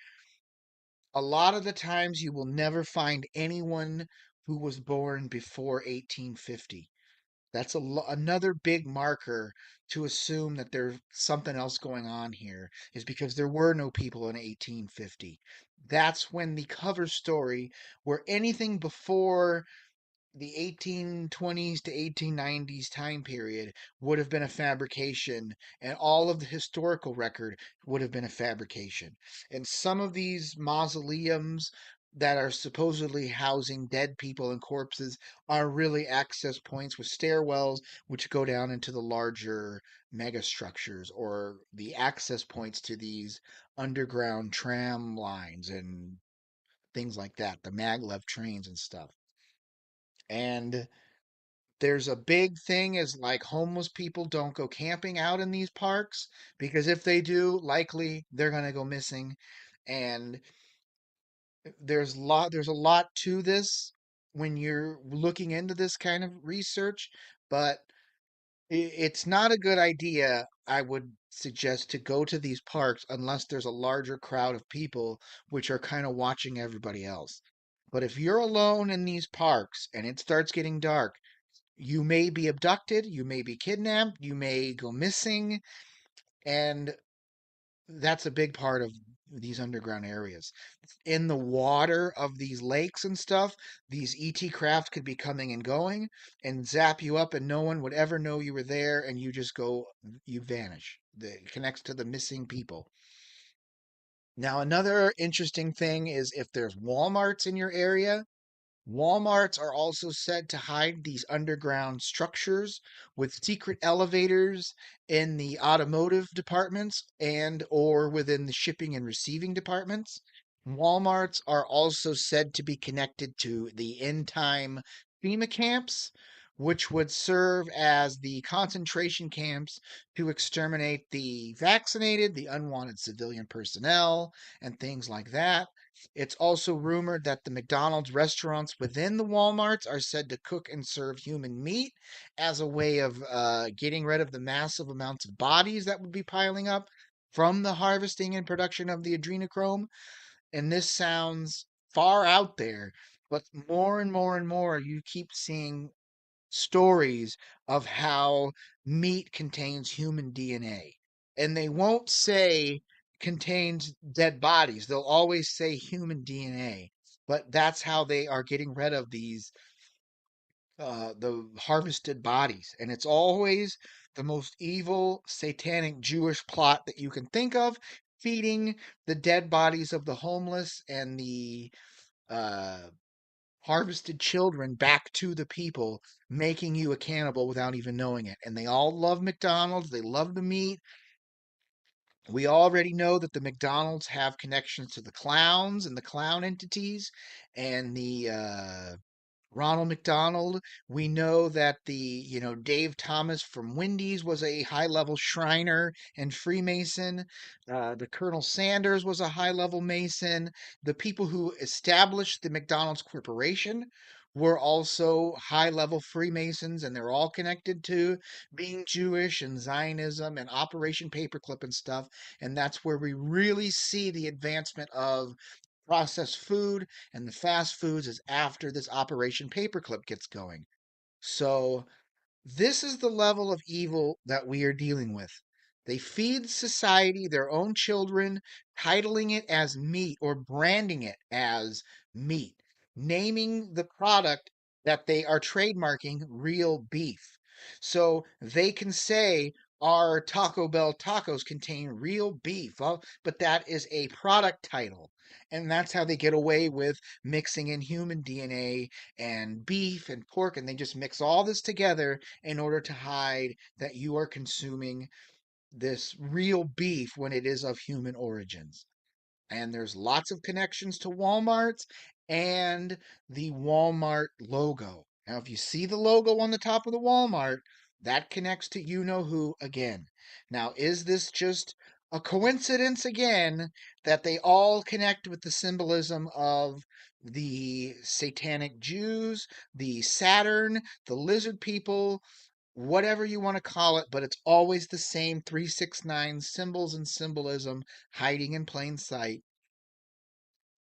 a lot of the times you will never find anyone who was born before 1850. That's another big marker to assume that there's something else going on here, is because there were no people in 1850. That's when the cover story, where anything before the 1820s to 1890s time period would have been a fabrication, and all of the historical record would have been a fabrication. And some of these mausoleums that are supposedly housing dead people and corpses are really access points with stairwells which go down into the larger megastructures, or the access points to these underground tram lines and things like that, the maglev trains and stuff. And there's a big thing is, like, homeless people don't go camping out in these parks, because if they do, likely they're going to go missing. And there's a lot to this when you're looking into this kind of research, but it's not a good idea, I would suggest, to go to these parks unless there's a larger crowd of people which are kind of watching everybody else. But if you're alone in these parks and it starts getting dark, you may be abducted, you may be kidnapped, you may go missing, and that's a big part of these underground areas. In the water of these lakes and stuff, these ET craft could be coming and going and zap you up, and no one would ever know you were there, and you just go, you vanish. It connects to the missing people. Now, another interesting thing is if there's Walmarts in your area. Walmarts are also said to hide these underground structures with secret elevators in the automotive departments and or within the shipping and receiving departments. Walmarts are also said to be connected to the end time FEMA camps, which would serve as the concentration camps to exterminate the vaccinated, the unwanted civilian personnel, and things like that. It's also rumored that the McDonald's restaurants within the Walmarts are said to cook and serve human meat as a way of getting rid of the massive amounts of bodies that would be piling up from the harvesting and production of the adrenochrome. And this sounds far out there, but more and more and more you keep seeing stories of how meat contains human DNA. And they won't say contains dead bodies, they'll always say human DNA. But that's how they are getting rid of these the harvested bodies. And it's always the most evil satanic Jewish plot that you can think of, feeding the dead bodies of the homeless and the uh harvested children back to the people, making you a cannibal without even knowing it. And they all love McDonald's. They love the meat. We already know that the McDonald's have connections to the clowns and the clown entities and the Ronald McDonald. We know that Dave Thomas from Wendy's was a high level Shriner and Freemason. The Colonel Sanders was a high level Mason. The people who established the McDonald's Corporation were also high level Freemasons, and they're all connected to being Jewish and Zionism and Operation Paperclip and stuff. And that's where we really see the advancement of processed food and the fast foods is after this Operation Paperclip gets going. So this is the level of evil that we are dealing with. They feed society their own children, titling it as meat or branding it as meat, naming the product that they are trademarking real beef. So they can say our Taco Bell tacos contain real beef. Well, but that is a product title. And that's how they get away with mixing in human DNA and beef and pork, and they just mix all this together in order to hide that you are consuming this real beef when it is of human origins. And there's lots of connections to Walmart's and the Walmart logo. Now, if you see the logo on the top of the Walmart, that connects to you know who again. Now, is this just a coincidence again that they all connect with the symbolism of the satanic Jews, the Saturn, the lizard people, whatever you want to call it, but it's always the same 369 symbols and symbolism hiding in plain sight: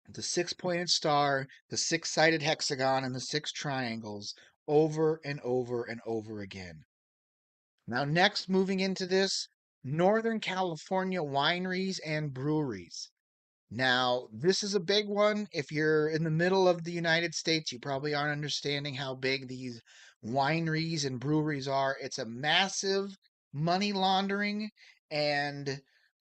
the six-pointed star, the six-sided hexagon, and the six triangles over and over and over again. Now, next, moving into this, Northern California wineries and breweries. Now, this is a big one. If you're in the middle of the United States, you probably aren't understanding how big these wineries and breweries are. It's a massive money laundering and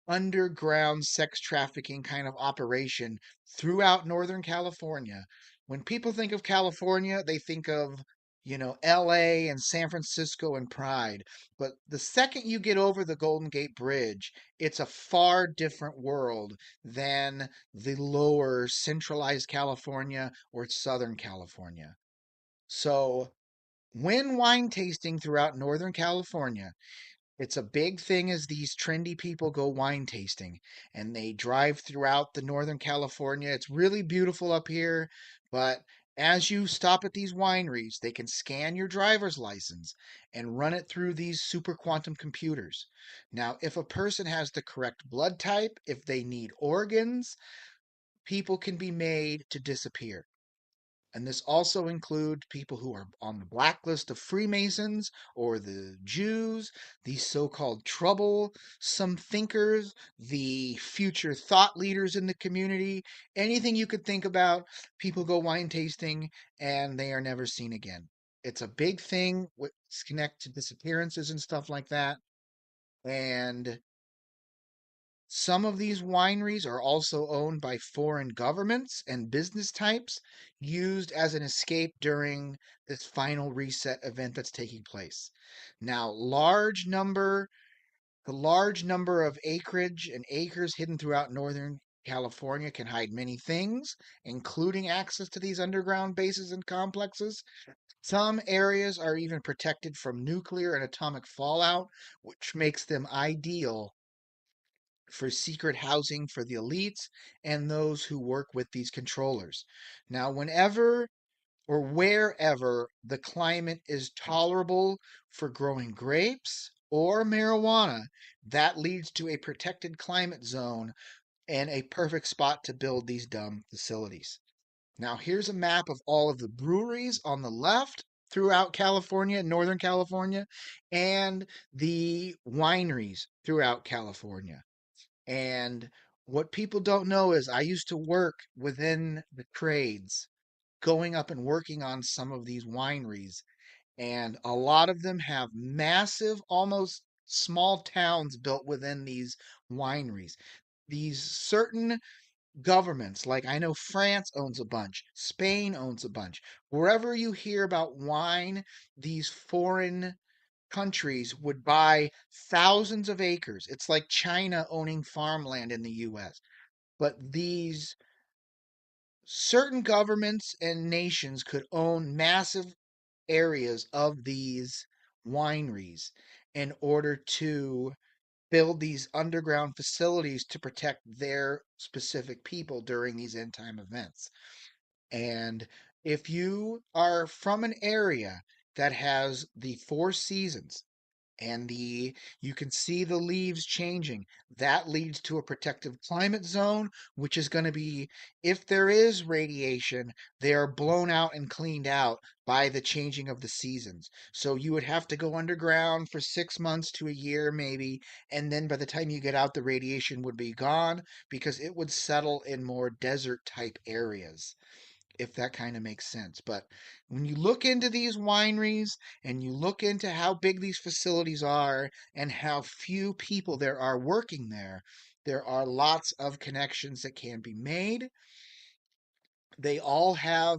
underground sex trafficking kind of operation throughout Northern California. When people think of California, they think of, LA and San Francisco and Pride. But the second you get over the Golden Gate Bridge, it's a far different world than the lower centralized California or Southern California. So, when wine tasting throughout Northern California, it's a big thing as these trendy people go wine tasting and they drive throughout the Northern California. It's really beautiful up here, but as you stop at these wineries, they can scan your driver's license and run it through these super quantum computers. Now, if a person has the correct blood type, if they need organs, people can be made to disappear. And this also includes people who are on the blacklist of Freemasons or the Jews, these so called troublesome thinkers, the future thought leaders in the community, anything you could think about. People go wine tasting and they are never seen again. It's a big thing with connect to disappearances and stuff like that. And some of these wineries are also owned by foreign governments and business types, used as an escape during this final reset event that's taking place. Now, the large number of acreage and acres hidden throughout Northern California can hide many things, including access to these underground bases and complexes. Some areas are even protected from nuclear and atomic fallout, which makes them ideal for secret housing for the elites and those who work with these controllers. Now, whenever or wherever the climate is tolerable for growing grapes or marijuana, that leads to a protected climate zone and a perfect spot to build these dumb facilities. Now, here's a map of all of the breweries on the left throughout California, Northern California, and the wineries throughout California. And what people don't know is I used to work within the trades, going up and working on some of these wineries. And a lot of them have massive, almost small towns built within these wineries. These certain governments, like I know France owns a bunch, Spain owns a bunch. Wherever you hear about wine, these foreign countries would buy thousands of acres. It's like China owning farmland in the US. But these certain governments and nations could own massive areas of these wineries in order to build these underground facilities to protect their specific people during these end time events. And If you are from an area that has the four seasons, and you can see the leaves changing, that leads to a protective climate zone, which is going to be, if there is radiation, they are blown out and cleaned out by the changing of the seasons. So you would have to go underground for 6 months to a year maybe, and then by the time you get out, the radiation would be gone because it would settle in more desert type areas, if that kind of makes sense. But when you look into these wineries and you look into how big these facilities are and how few people there are working there are lots of connections that can be made. They all have,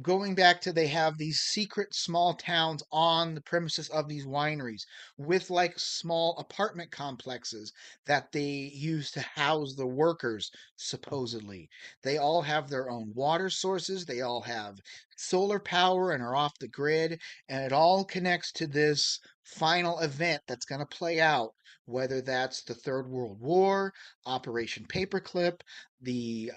going back to, they have these secret small towns on the premises of these wineries with like small apartment complexes that they use to house the workers, supposedly. They all have their own water sources, they all have solar power and are off the grid, and it all connects to this final event that's going to play out, whether that's the Third World War, Operation Paperclip, the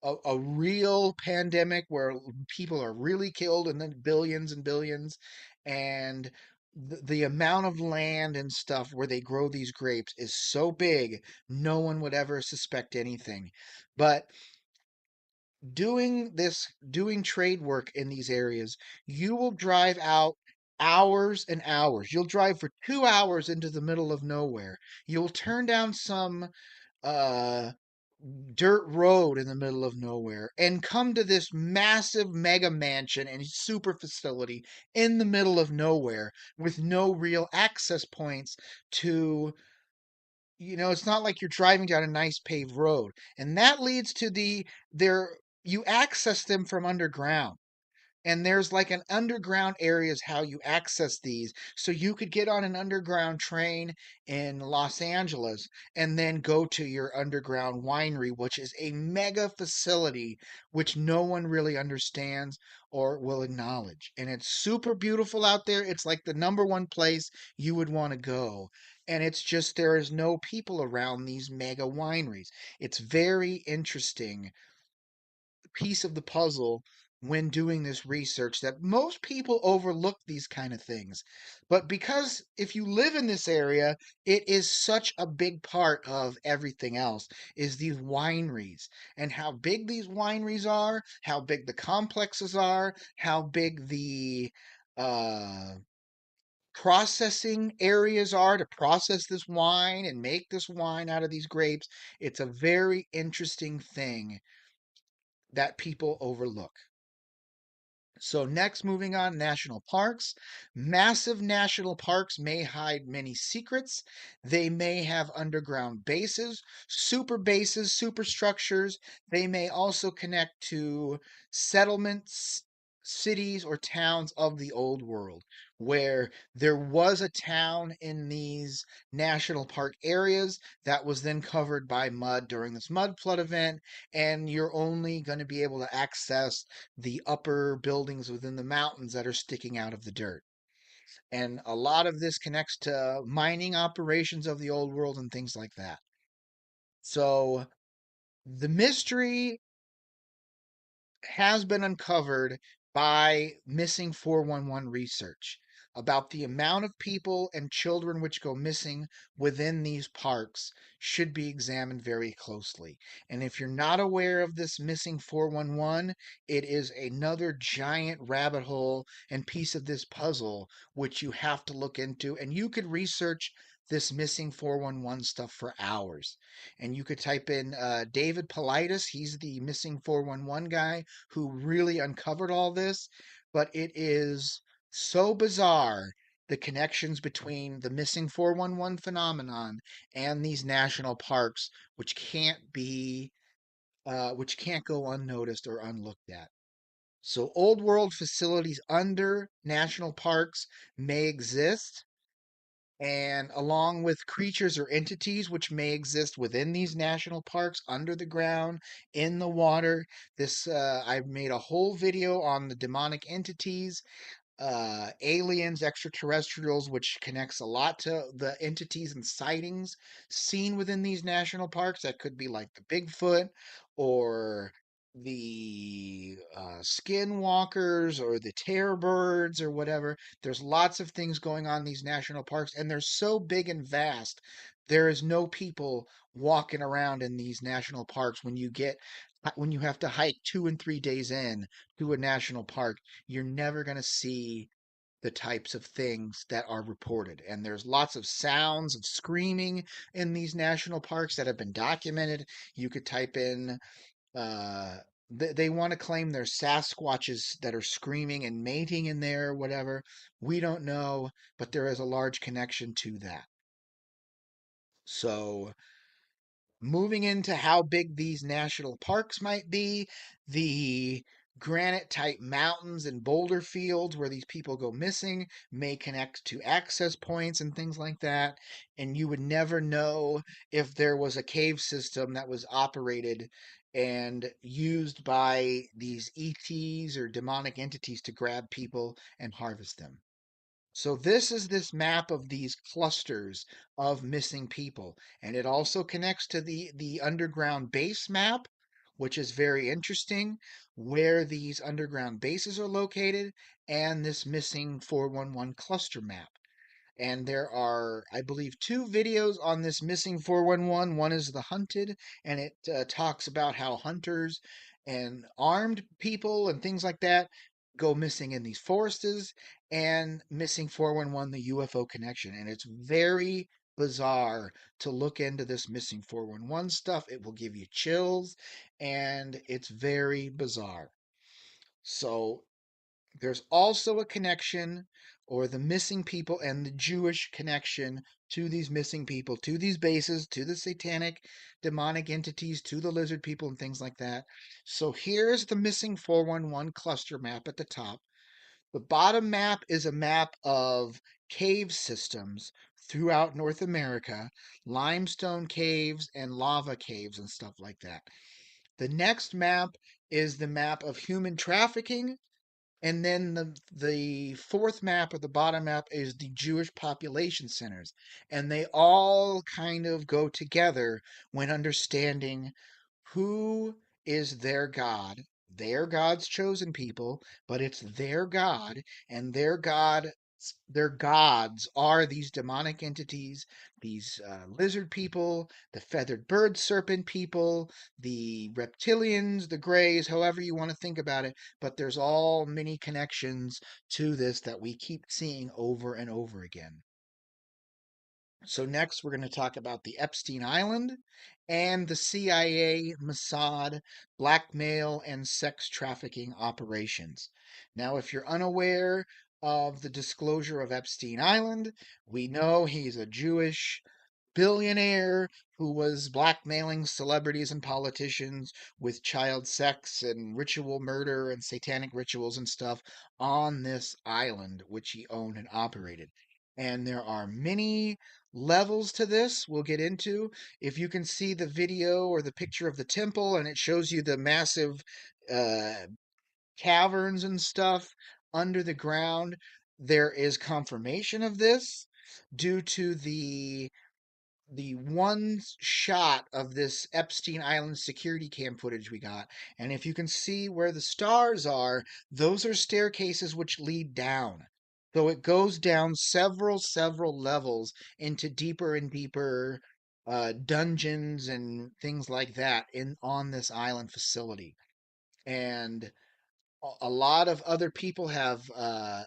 a real pandemic where people are really killed and then billions and billions, and the amount of land and stuff where they grow these grapes is so big, no one would ever suspect anything. But doing trade work in these areas, you will drive out hours and hours. You'll drive for 2 hours into the middle of nowhere. You'll turn down some uh dirt road in the middle of nowhere and come to this massive mega mansion and super facility in the middle of nowhere with no real access points to, it's not like you're driving down a nice paved road. And that leads to you access them from underground, and there's like an underground area is how you access these. So you could get on an underground train in Los Angeles and then go to your underground winery, which is a mega facility which no one really understands or will acknowledge. And it's super beautiful out there. It's like the number one place you would want to go. And it's just there is no people around these mega wineries. It's very interesting piece of the puzzle when doing this research, that most people overlook these kind of things. But because if you live in this area, it is such a big part of everything else, is these wineries and how big these wineries are, how big the complexes are, how big the uh processing areas are to process this wine and make this wine out of these grapes. It's a very interesting thing that people overlook. So, next, moving on, national parks. Massive national parks may hide many secrets. They may have underground bases, super structures. They may also connect to settlements, cities, or towns of the old world, where there was a town in these national park areas that was then covered by mud during this mud flood event, and you're only going to be able to access the upper buildings within the mountains that are sticking out of the dirt. And a lot of this connects to mining operations of the old world and things like that. So the mystery has been uncovered by missing 411 research about the amount of people and children which go missing within these parks should be examined very closely. And if you're not aware of this missing 411, it is another giant rabbit hole and piece of this puzzle which you have to look into. And you could research this missing 411 stuff for hours. And you could type in David Politis, he's the missing 411 guy who really uncovered all this. But it is so bizarre, the connections between the missing 411 phenomenon and these national parks, which can't go unnoticed or unlooked at. So old world facilities under national parks may exist, and along with creatures or entities which may exist within these national parks, under the ground, in the water. I've made a whole video on the demonic entities, aliens, extraterrestrials, which connects a lot to the entities and sightings seen within these national parks. That could be like the Bigfoot or skinwalkers or the terror birds or whatever. There's lots of things going on in these national parks, and they're so big and vast. There is no people walking around in these national parks when you have to hike 2 and 3 days in to a national park. You're never going to see the types of things that are reported. And there's lots of sounds of screaming in these national parks that have been documented. You could type in uh, they want to claim there's Sasquatches that are screaming and mating in there or whatever. We don't know, but there is a large connection to that. So, moving into how big these national parks might be, the granite type mountains and boulder fields where these people go missing may connect to access points and things like that. And you would never know if there was a cave system that was operated and used by these ETs or demonic entities to grab people and harvest them. So this is this map of these clusters of missing people, and it also connects to the underground base map, which is very interesting, where these underground bases are located, and this missing 411 cluster map. And there are, I believe, two videos on this missing 411. One is The Hunted, and it talks about how hunters and armed people and things like that go missing in these forests, and missing 411, the UFO connection. And it's very bizarre to look into this missing 411 stuff. It will give you chills, and it's very bizarre. So there's also a connection, or the missing people and the Jewish connection to these missing people, to these bases, to the satanic, demonic entities, to the lizard people, and things like that. So here's the missing 411 cluster map at the top. The bottom map is a map of cave systems throughout North America, limestone caves and lava caves and stuff like that. The next map is the map of human trafficking, and then the fourth map, or the bottom map, is the Jewish population centers. And they all kind of go together when understanding who is their God. Their God's chosen people, but it's their God, and their gods are these demonic entities, these lizard people, the feathered bird serpent people, the reptilians, the greys, however you want to think about it. But there's all many connections to this that we keep seeing over and over again. So next, we're going to talk about the Epstein Island and the CIA, Mossad, blackmail, and sex trafficking operations. Now, if you're unaware of the disclosure of Epstein Island, we know he's a Jewish billionaire who was blackmailing celebrities and politicians with child sex and ritual murder and satanic rituals and stuff on this island, which he owned and operated. And there are many levels to this we'll get into. If you can see the video or the picture of the temple, and it shows you the massive uh, caverns and stuff under the ground, there is confirmation of this due to the one shot of this Epstein Island security cam footage we got. And if you can see where the stars are, those are staircases which lead down. So it goes down several levels into deeper and deeper dungeons and things like that in on this island facility. And a lot of other people have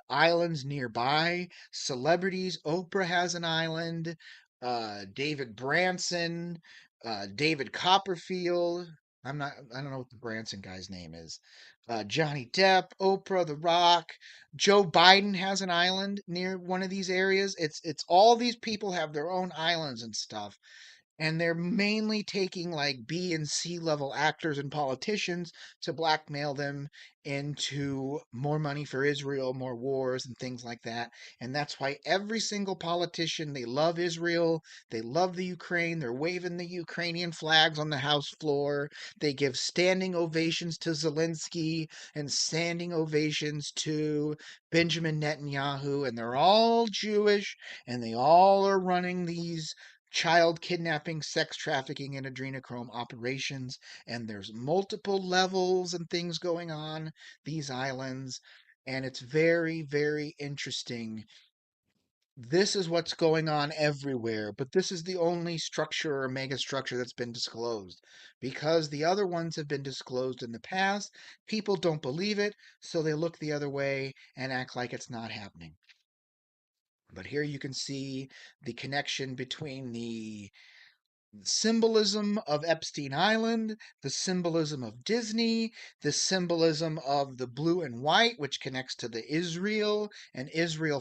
islands nearby. Celebrities, Oprah has an island. David Branson, David Copperfield. I don't know what the Branson guy's name is. Johnny Depp, Oprah, The Rock, Joe Biden has an island near one of these areas. It's all these people have their own islands and stuff, and they're mainly taking like B and C level actors and politicians to blackmail them into more money for Israel, more wars and things like that. And that's why every single politician, they love Israel, they love the Ukraine, they're waving the Ukrainian flags on the House floor. They give standing ovations to Zelensky and standing ovations to Benjamin Netanyahu, and they're all Jewish, and they all are running these child kidnapping, sex trafficking, and adrenochrome operations. And there's multiple levels and things going on these islands. And it's very, very interesting. This is what's going on everywhere, but this is the only structure or mega structure that's been disclosed. Because the other ones have been disclosed in the past, people don't believe it, so they look the other way and act like it's not happening. But here you can see the connection between the symbolism of Epstein Island, the symbolism of Disney, the symbolism of the blue and white, which connects to the Israel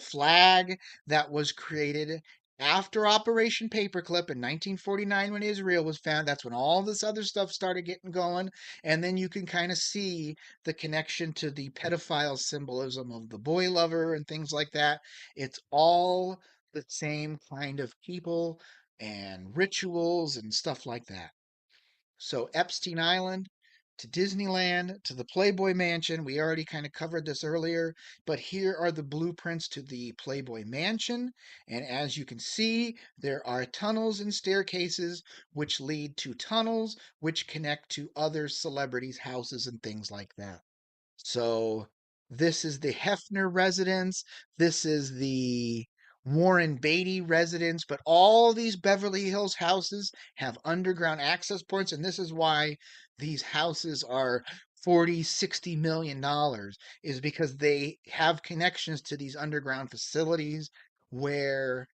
flag that was created after Operation Paperclip in 1949 when Israel was found. That's when all this other stuff started getting going. And then you can kind of see the connection to the pedophile symbolism of the boy lover and things like that. It's all the same kind of people and rituals and stuff like that. So, Epstein Island to Disneyland to the Playboy Mansion. We already kind of covered this earlier, but here are the blueprints to the Playboy Mansion. And as you can see, there are tunnels and staircases which lead to tunnels which connect to other celebrities' houses and things like that. So this is the Hefner residence. This is the Warren Beatty residence. But all these Beverly Hills houses have underground access points. And this is why these houses are 40, $60 million, is because they have connections to these underground facilities where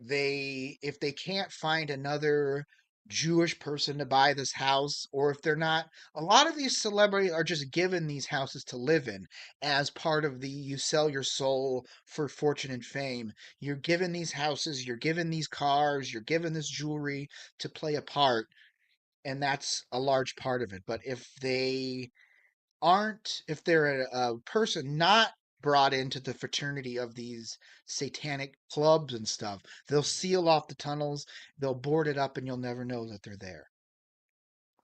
if they can't find another Jewish person to buy this house, or if they're not, a lot of these celebrities are just given these houses to live in as part of the you sell your soul for fortune and fame. You're given these houses, you're given these cars, you're given this jewelry to play a part, and that's a large part of it. But if they're a person not brought into the fraternity of these satanic clubs and stuff, they'll seal off the tunnels, they'll board it up, and you'll never know that they're there.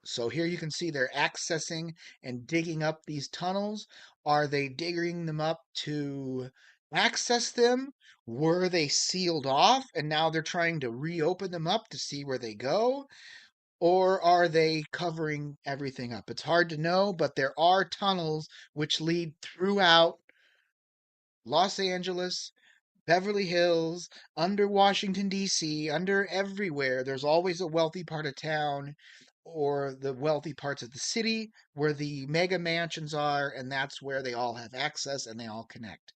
So here you can see they're accessing and digging up these tunnels. Are they digging them up to access them? Were they sealed off and now they're trying to reopen them up to see where they go? Or are they covering everything up? It's hard to know, but there are tunnels which lead throughout Los Angeles, Beverly Hills, under Washington, D.C., under everywhere. There's always a wealthy part of town or the wealthy parts of the city where the mega mansions are, and that's where they all have access and they all connect.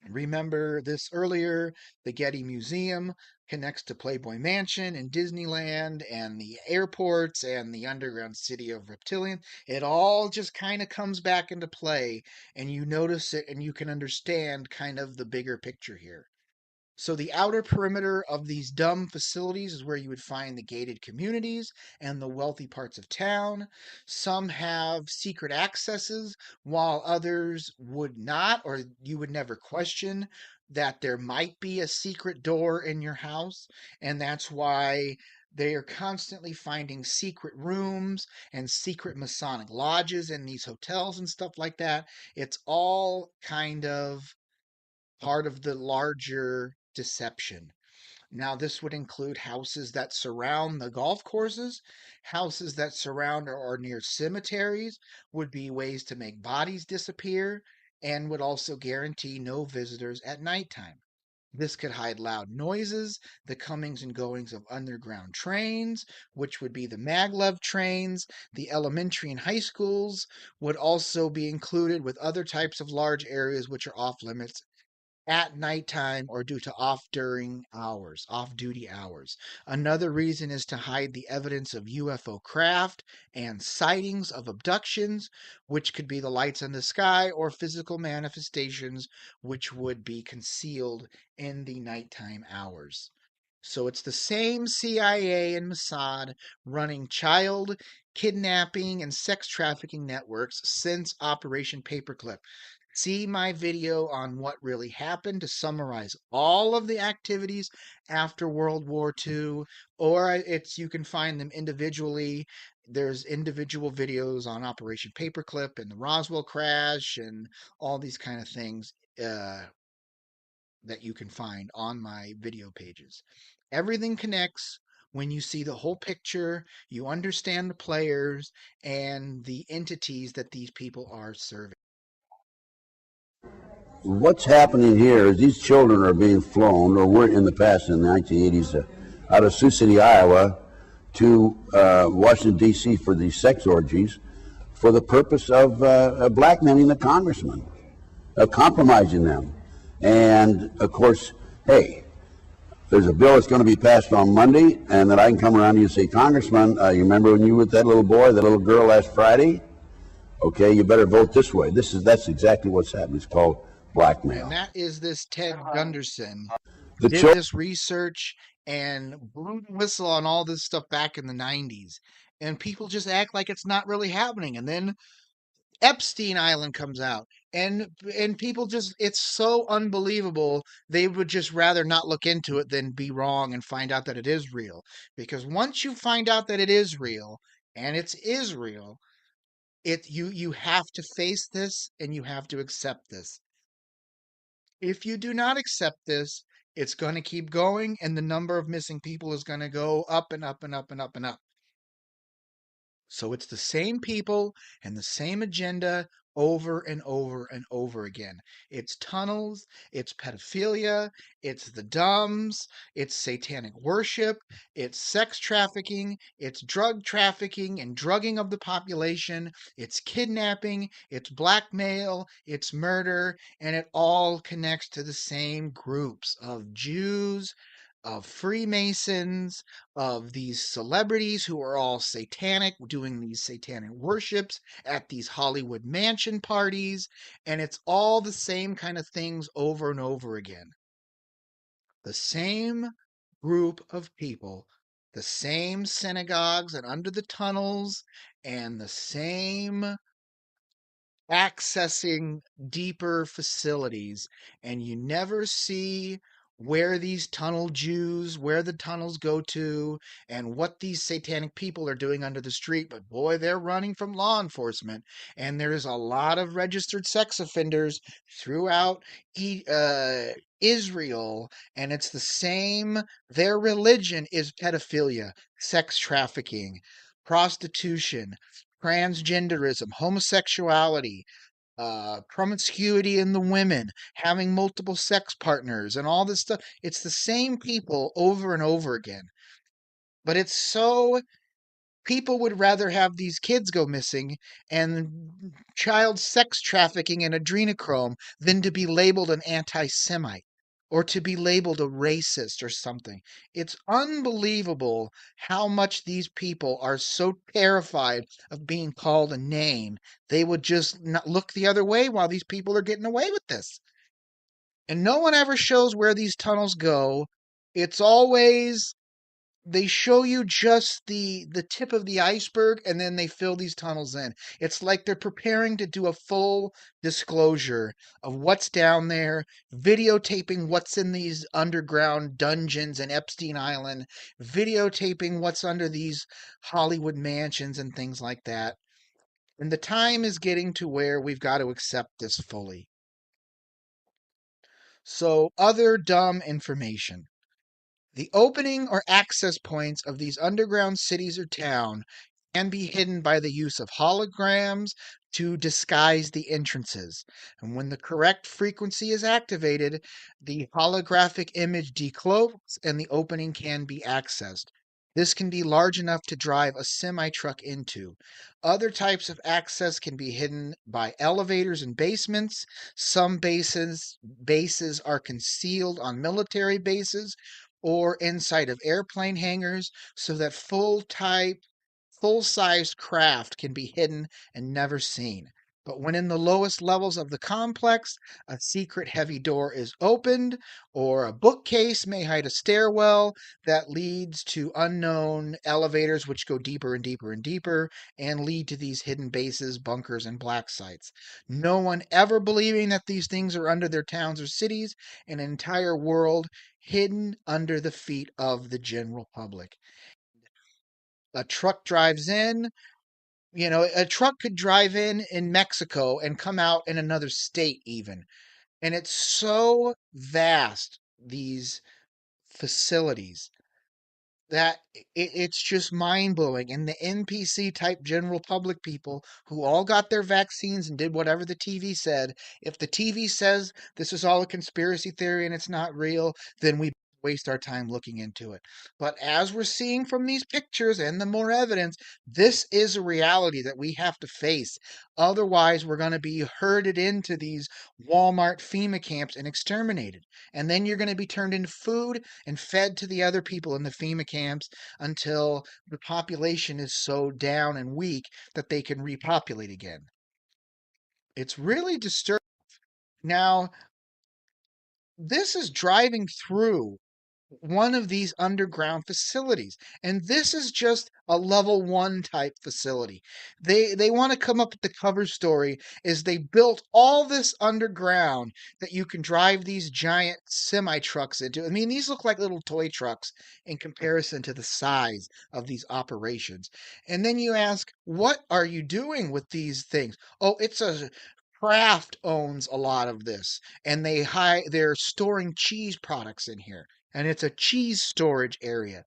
Remember this earlier, the Getty Museum connects to Playboy Mansion and Disneyland and the airports and the underground city of Reptilian. It all just kind of comes back into play, and you notice it and you can understand kind of the bigger picture here. So the outer perimeter of these dumb facilities is where you would find the gated communities and the wealthy parts of town. Some have secret accesses, while others would not, or you would never question that there might be a secret door in your house. And that's why they are constantly finding secret rooms and secret Masonic lodges in these hotels and stuff like that. It's all kind of part of the larger deception. Now, this would include houses that surround the golf courses, houses that surround or are near cemeteries, would be ways to make bodies disappear, and would also guarantee no visitors at nighttime. This could hide loud noises, the comings and goings of underground trains, which would be the maglev trains. The elementary and high schools would also be included with other types of large areas which are off limits at nighttime or due to off duty hours. Another reason is to hide the evidence of UFO craft and sightings of abductions, which could be the lights in the sky or physical manifestations, which would be concealed in the nighttime hours. So it's the same CIA and Mossad running child kidnapping and sex trafficking networks since Operation Paperclip. See my video on what really happened to summarize all of the activities after World War II, or it's you can find them individually. There's individual videos on Operation Paperclip and the Roswell crash and all these kind of things. that you can find on my video pages. Everything connects when you see the whole picture, you understand the players and the entities that these people are serving. What's happening here is these children are being flown, or were in the past in the 1980s, out of Sioux City, Iowa, to Washington, D.C. for these sex orgies for the purpose of blackmailing the congressman, of compromising them. And of course, hey, there's a bill that's going to be passed on Monday, and that I can come around to you and say, Congressman, you remember when you were with that little boy, that little girl last Friday? Okay, you better vote this way. That's exactly what's happening. It's called And blackmail. that is this Ted Gunderson The did children. this research and blew the whistle on all this stuff back in the 90s. And people just act like it's not really happening. And then Epstein Island comes out and people just it's so unbelievable they would just rather not look into it than be wrong and find out that it is real, because once you find out that it is real and it's Israel, you have to face this and you have to accept this. If you do not accept this, it's going to keep going and the number of missing people is going to go up and up and up and up and up. So it's the same people and the same agenda over and over and over again. It's tunnels, it's pedophilia, it's the dumbs, it's satanic worship, it's sex trafficking, it's drug trafficking and drugging of the population, it's kidnapping, it's blackmail, it's murder, and it all connects to the same groups of Jews, of Freemasons, of these celebrities who are all satanic, doing these satanic worships at these Hollywood mansion parties. And it's all the same kind of things over and over again. The same group of people, the same synagogues and under the tunnels, and the same accessing deeper facilities, and you never see where these tunnel Jews, where the tunnels go to, and what these satanic people are doing under the street. But boy, they're running from law enforcement, and there's a lot of registered sex offenders throughout Israel, and it's the same. Their religion is pedophilia, sex trafficking, prostitution, transgenderism, homosexuality, promiscuity in the women, having multiple sex partners, and all this stuff. It's the same people over and over again. But it's so people would rather have these kids go missing and child sex trafficking and adrenochrome than to be labeled an anti Semite or to be labeled a racist or something. It's unbelievable how much these people are so terrified of being called a name, they would just not look the other way while these people are getting away with this. And no one ever shows where these tunnels go. It's always they show you just the tip of the iceberg and then they fill these tunnels in. It's like they're preparing to do a full disclosure of what's down there, videotaping what's in these underground dungeons in Epstein Island, videotaping what's under these Hollywood mansions and things like that. And the time is getting to where we've got to accept this fully. So, other dumb information. The opening or access points of these underground cities or town can be hidden by the use of holograms to disguise the entrances. And when the correct frequency is activated, the holographic image decloaks and the opening can be accessed. This can be large enough to drive a semi truck into. Other types of access can be hidden by elevators and basements. Some bases are concealed on military bases or inside of airplane hangars so that full-sized craft can be hidden and never seen. But when in the lowest levels of the complex, a secret heavy door is opened, or a bookcase may hide a stairwell that leads to unknown elevators which go deeper and deeper and deeper and lead to these hidden bases, bunkers, and black sites. No one ever believing that these things are under their towns or cities, an entire world hidden under the feet of the general public. A truck drives in, a truck could drive in Mexico and come out in another state even. And it's so vast, these facilities, that it's just mind blowing. And the NPC type general public people who all got their vaccines and did whatever the TV said, if the TV says this is all a conspiracy theory and it's not real, then we waste our time looking into it. But as we're seeing from these pictures and the more evidence, this is a reality that we have to face. Otherwise, we're going to be herded into these Walmart FEMA camps and exterminated. And then you're going to be turned into food and fed to the other people in the FEMA camps until the population is so down and weak that they can repopulate again. It's really disturbing. Now, this is driving through one of these underground facilities, and this is just a level 1 type facility. They want to come up with the cover story is they built all this underground that you can drive these giant semi trucks into. I mean, these look like little toy trucks in comparison to the size of these operations. And then you ask, what are you doing with these things? Oh, it's a Kraft owns a lot of this, and they're storing cheese products in here, and it's a cheese storage area.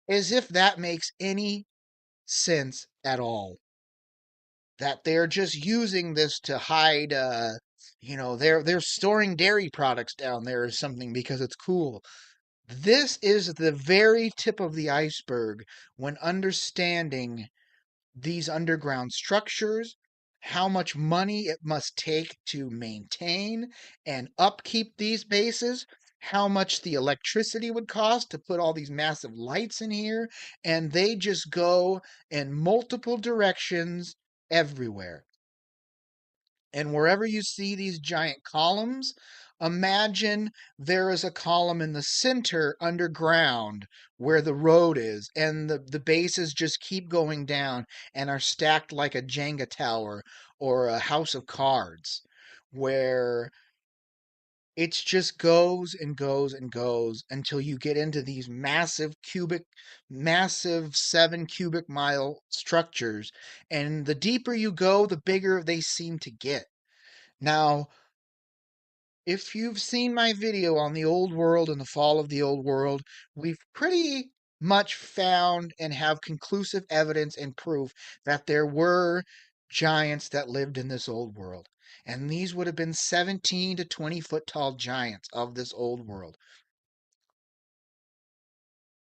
As if that makes any sense at all. That they're just using this to hide, they're storing dairy products down there or something because it's cool. This is the very tip of the iceberg when understanding these underground structures, how much money it must take to maintain and upkeep these bases, how much the electricity would cost to put all these massive lights in here, and they just go in multiple directions everywhere. And wherever you see these giant columns, imagine there is a column in the center underground where the road is, and the bases just keep going down and are stacked like a Jenga tower or a house of cards, where it just goes and goes and goes until you get into these massive 7 cubic mile structures. And the deeper you go, the bigger they seem to get. Now, if you've seen my video on the old world and the fall of the old world, we've pretty much found and have conclusive evidence and proof that there were giants that lived in this old world. And these would have been 17 to 20 foot tall giants of this old world.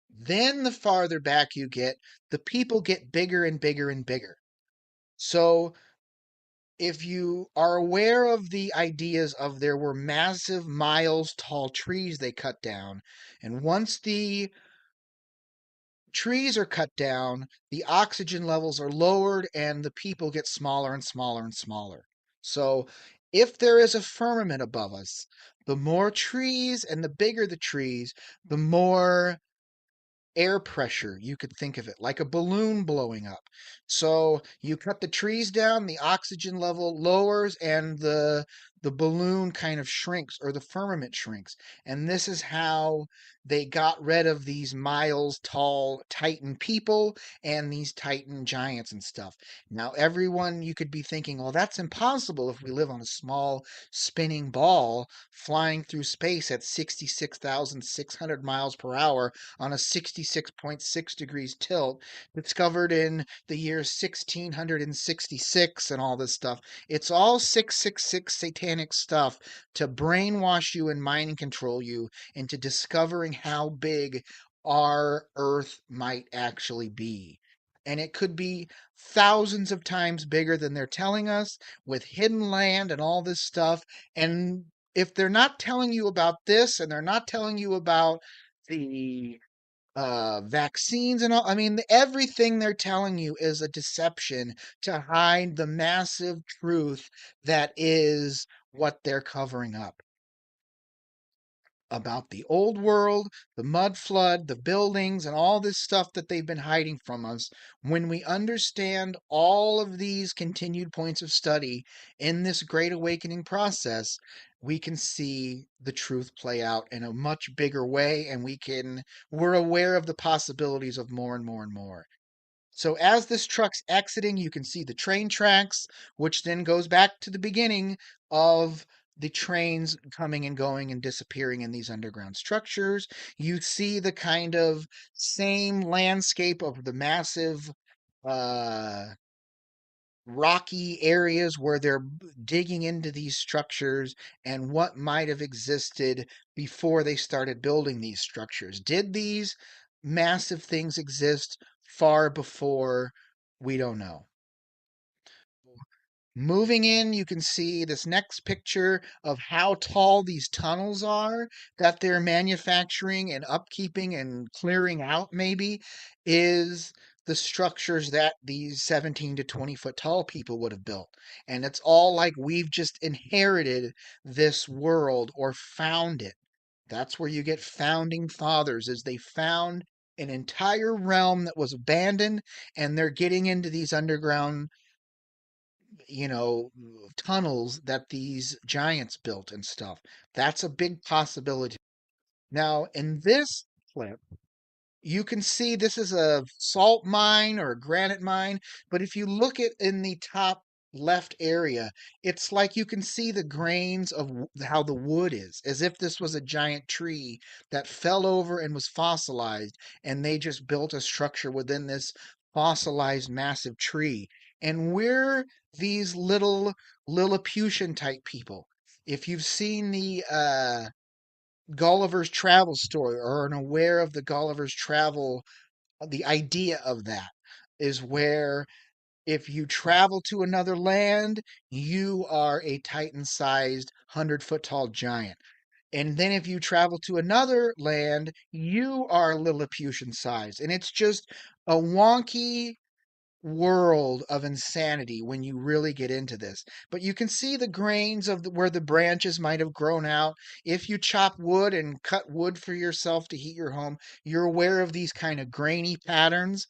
Then, the farther back you get, the people get bigger and bigger and bigger. So, if you are aware of the ideas of there were massive miles tall trees they cut down, and once the trees are cut down, the oxygen levels are lowered and the people get smaller and smaller and smaller. So if there is a firmament above us, the more trees and the bigger the trees, the more air pressure. You could think of it like a balloon blowing up. So you cut the trees down, the oxygen level lowers, and the balloon kind of shrinks, or the firmament shrinks. And this is how they got rid of these miles tall Titan people and these Titan giants and stuff. Now, everyone, you could be thinking, well, that's impossible if we live on a small spinning ball flying through space at 66,600 miles per hour on a 66.6 degrees tilt, discovered in the year 1666 and all this stuff. It's all 666 satanic stuff to brainwash you and mind and control you into discovering how big our Earth might actually be. And it could be thousands of times bigger than they're telling us, with hidden land and all this stuff. And if they're not telling you about this, and they're not telling you about the vaccines and all. I mean, everything they're telling you is a deception to hide the massive truth that is what they're covering up about the old world, the mud flood, the buildings, and all this stuff that they've been hiding from us. When we understand all of these continued points of study in this great awakening process, we can see the truth play out in a much bigger way, and we're aware of the possibilities of more and more and more. So as this truck's exiting, you can see the train tracks, which then goes back to the beginning of the trains coming and going and disappearing in these underground structures. You see the kind of same landscape of the massive uh, rocky areas where they're digging into these structures and what might have existed before they started building these structures. Did these massive things exist far before? We don't know. Moving in, you can see this next picture of how tall these tunnels are that they're manufacturing and upkeeping and clearing out, maybe, is the structures that these 17 to 20 foot tall people would have built. And it's all like we've just inherited this world or found it. That's where you get founding fathers, is they found an entire realm that was abandoned and they're getting into these underground, you know, tunnels that these giants built and stuff. That's a big possibility. Now, in this clip, you can see this is a salt mine or a granite mine, but if you look at in the top left area, it's like you can see the grains of how the wood is, as if this was a giant tree that fell over and was fossilized, and they just built a structure within this fossilized massive tree. And we're these little Lilliputian type people. If you've seen the Gulliver's Travel story or are aware of the Gulliver's Travel, the idea of that is where if you travel to another land, you are a Titan sized 100-foot tall giant. And then if you travel to another land, you are Lilliputian sized. And it's just a wonky world of insanity when you really get into this. But you can see the grains of where the branches might have grown out. If you chop wood and cut wood for yourself to heat your home, you're aware of these kind of grainy patterns.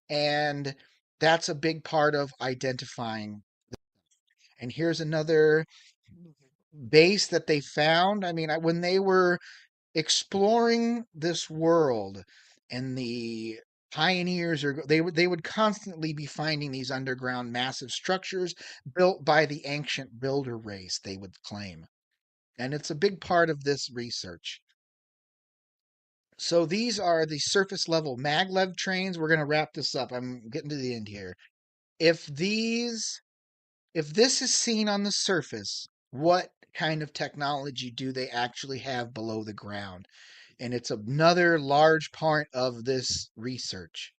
And that's a big part of identifying. And here's another base that they found. I mean, when they were exploring this world and the pioneers are they would constantly be finding these underground massive structures built by the ancient builder race, they would claim, and it's a big part of this research. So these are the surface level maglev trains. We're going to wrap this up. I'm getting to the end here. If this is seen on the surface, what kind of technology do they actually have below the ground? And it's another large part of this research.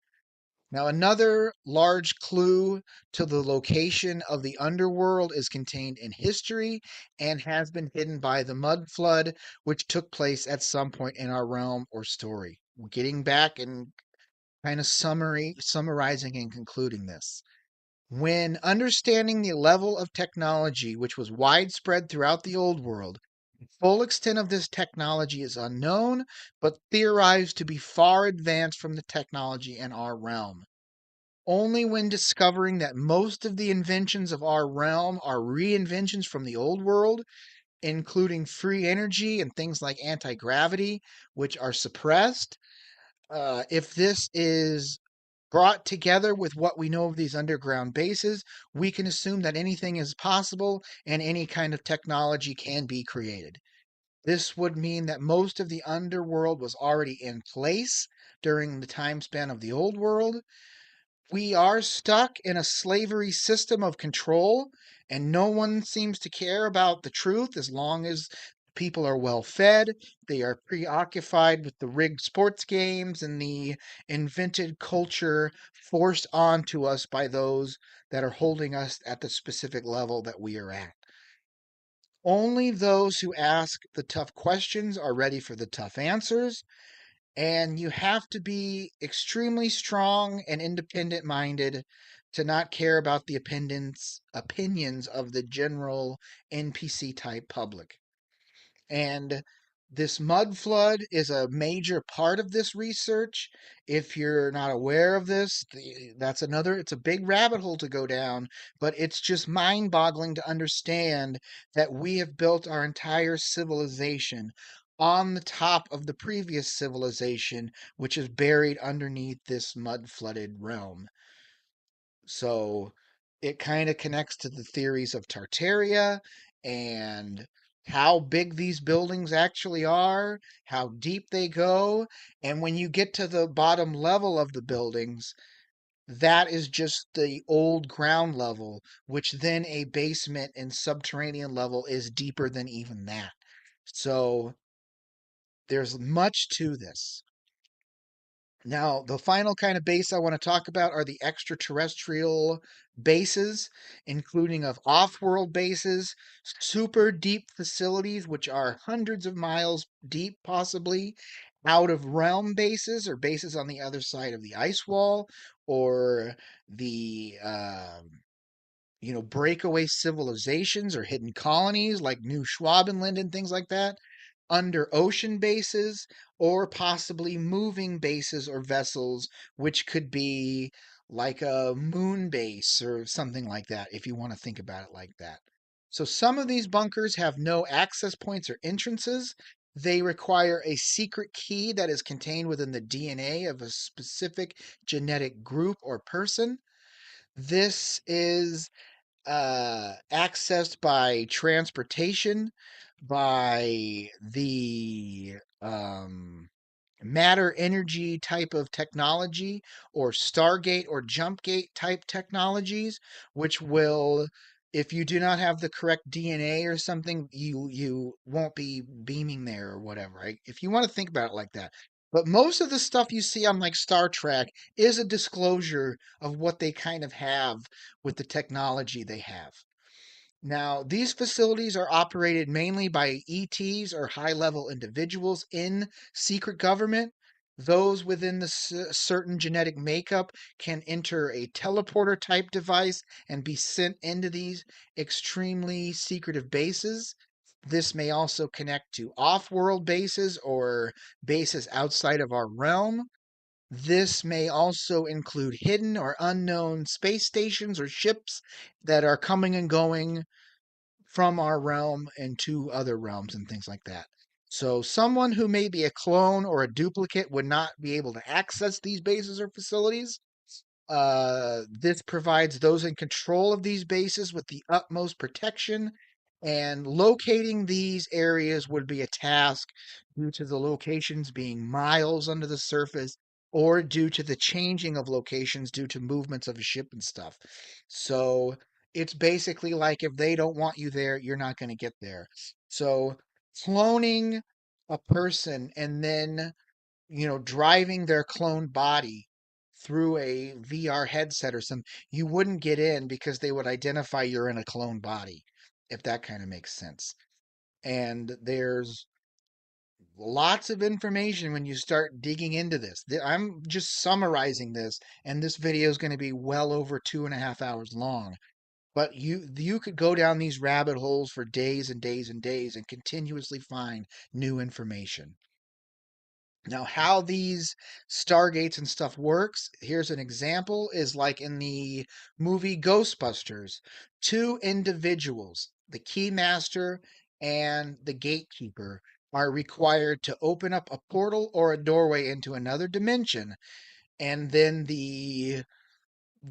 Now, another large clue to the location of the underworld is contained in history and has been hidden by the mud flood, which took place at some point in our realm or story. Getting back and kind of summarizing and concluding this. When understanding the level of technology which was widespread throughout the old world, the full extent of this technology is unknown, but theorized to be far advanced from the technology in our realm. Only when discovering that most of the inventions of our realm are reinventions from the old world, including free energy and things like anti gravity, which are suppressed, if this is brought together with what we know of these underground bases, we can assume that anything is possible and any kind of technology can be created. This would mean that most of the underworld was already in place during the time span of the old world. We are stuck in a slavery system of control, and no one seems to care about the truth as long as people are well fed. They are preoccupied with the rigged sports games and the invented culture forced onto us by those that are holding us at the specific level that we are at. Only those who ask the tough questions are ready for the tough answers, and you have to be extremely strong and independent minded to not care about the opinions of the general NPC type public. And this mud flood is a major part of this research. If you're not aware of this, that's another, it's a big rabbit hole to go down, but it's just mind boggling to understand that we have built our entire civilization on the top of the previous civilization, which is buried underneath this mud flooded realm. So it kind of connects to the theories of Tartaria and how big these buildings actually are, how deep they go, and when you get to the bottom level of the buildings, that is just the old ground level, which then a basement and subterranean level is deeper than even that. So there's much to this. Now, the final kind of base I want to talk about are the extraterrestrial bases, including of off-world bases, super deep facilities, which are hundreds of miles deep, possibly, out of realm bases or bases on the other side of the ice wall, or the breakaway civilizations or hidden colonies like New Schwabenland and things like that, under ocean bases, or possibly moving bases or vessels, which could be like a moon base or something like that, if you want to think about it like that. So some of these bunkers have no access points or entrances. They require a secret key that is contained within the DNA of a specific genetic group or person. This is accessed by transportation, by the matter energy type of technology, or Stargate or jump gate type technologies, which will, if you do not have the correct DNA or something, you won't be beaming there or whatever, right? If you want to think about it like that. But most of the stuff you see on like Star Trek is a disclosure of what they kind of have with the technology they have. Now, these facilities are operated mainly by ETs or high level individuals in secret government. Those within the certain genetic makeup can enter a teleporter type device and be sent into these extremely secretive bases. This may also connect to off world bases or bases outside of our realm. This may also include hidden or unknown space stations or ships that are coming and going from our realm and to other realms and things like that. So, someone who may be a clone or a duplicate would not be able to access these bases or facilities. This provides those in control of these bases with the utmost protection, and locating these areas would be a task due to the locations being miles under the surface or due to the changing of locations due to movements of a ship and stuff. So it's basically like if they don't want you there, you're not going to get there. So cloning a person and then driving their cloned body through a VR headset or something, you wouldn't get in because they would identify you're in a cloned body, if that kind of makes sense. And there's lots of information when you start digging into this. I'm just summarizing this, and this video is going to be well over 2.5 hours long. But you could go down these rabbit holes for days and days and days and continuously find new information. Now, how these stargates and stuff works, here's an example, is like in the movie Ghostbusters. Two individuals, the keymaster and the gatekeeper, are required to open up a portal or a doorway into another dimension, and then the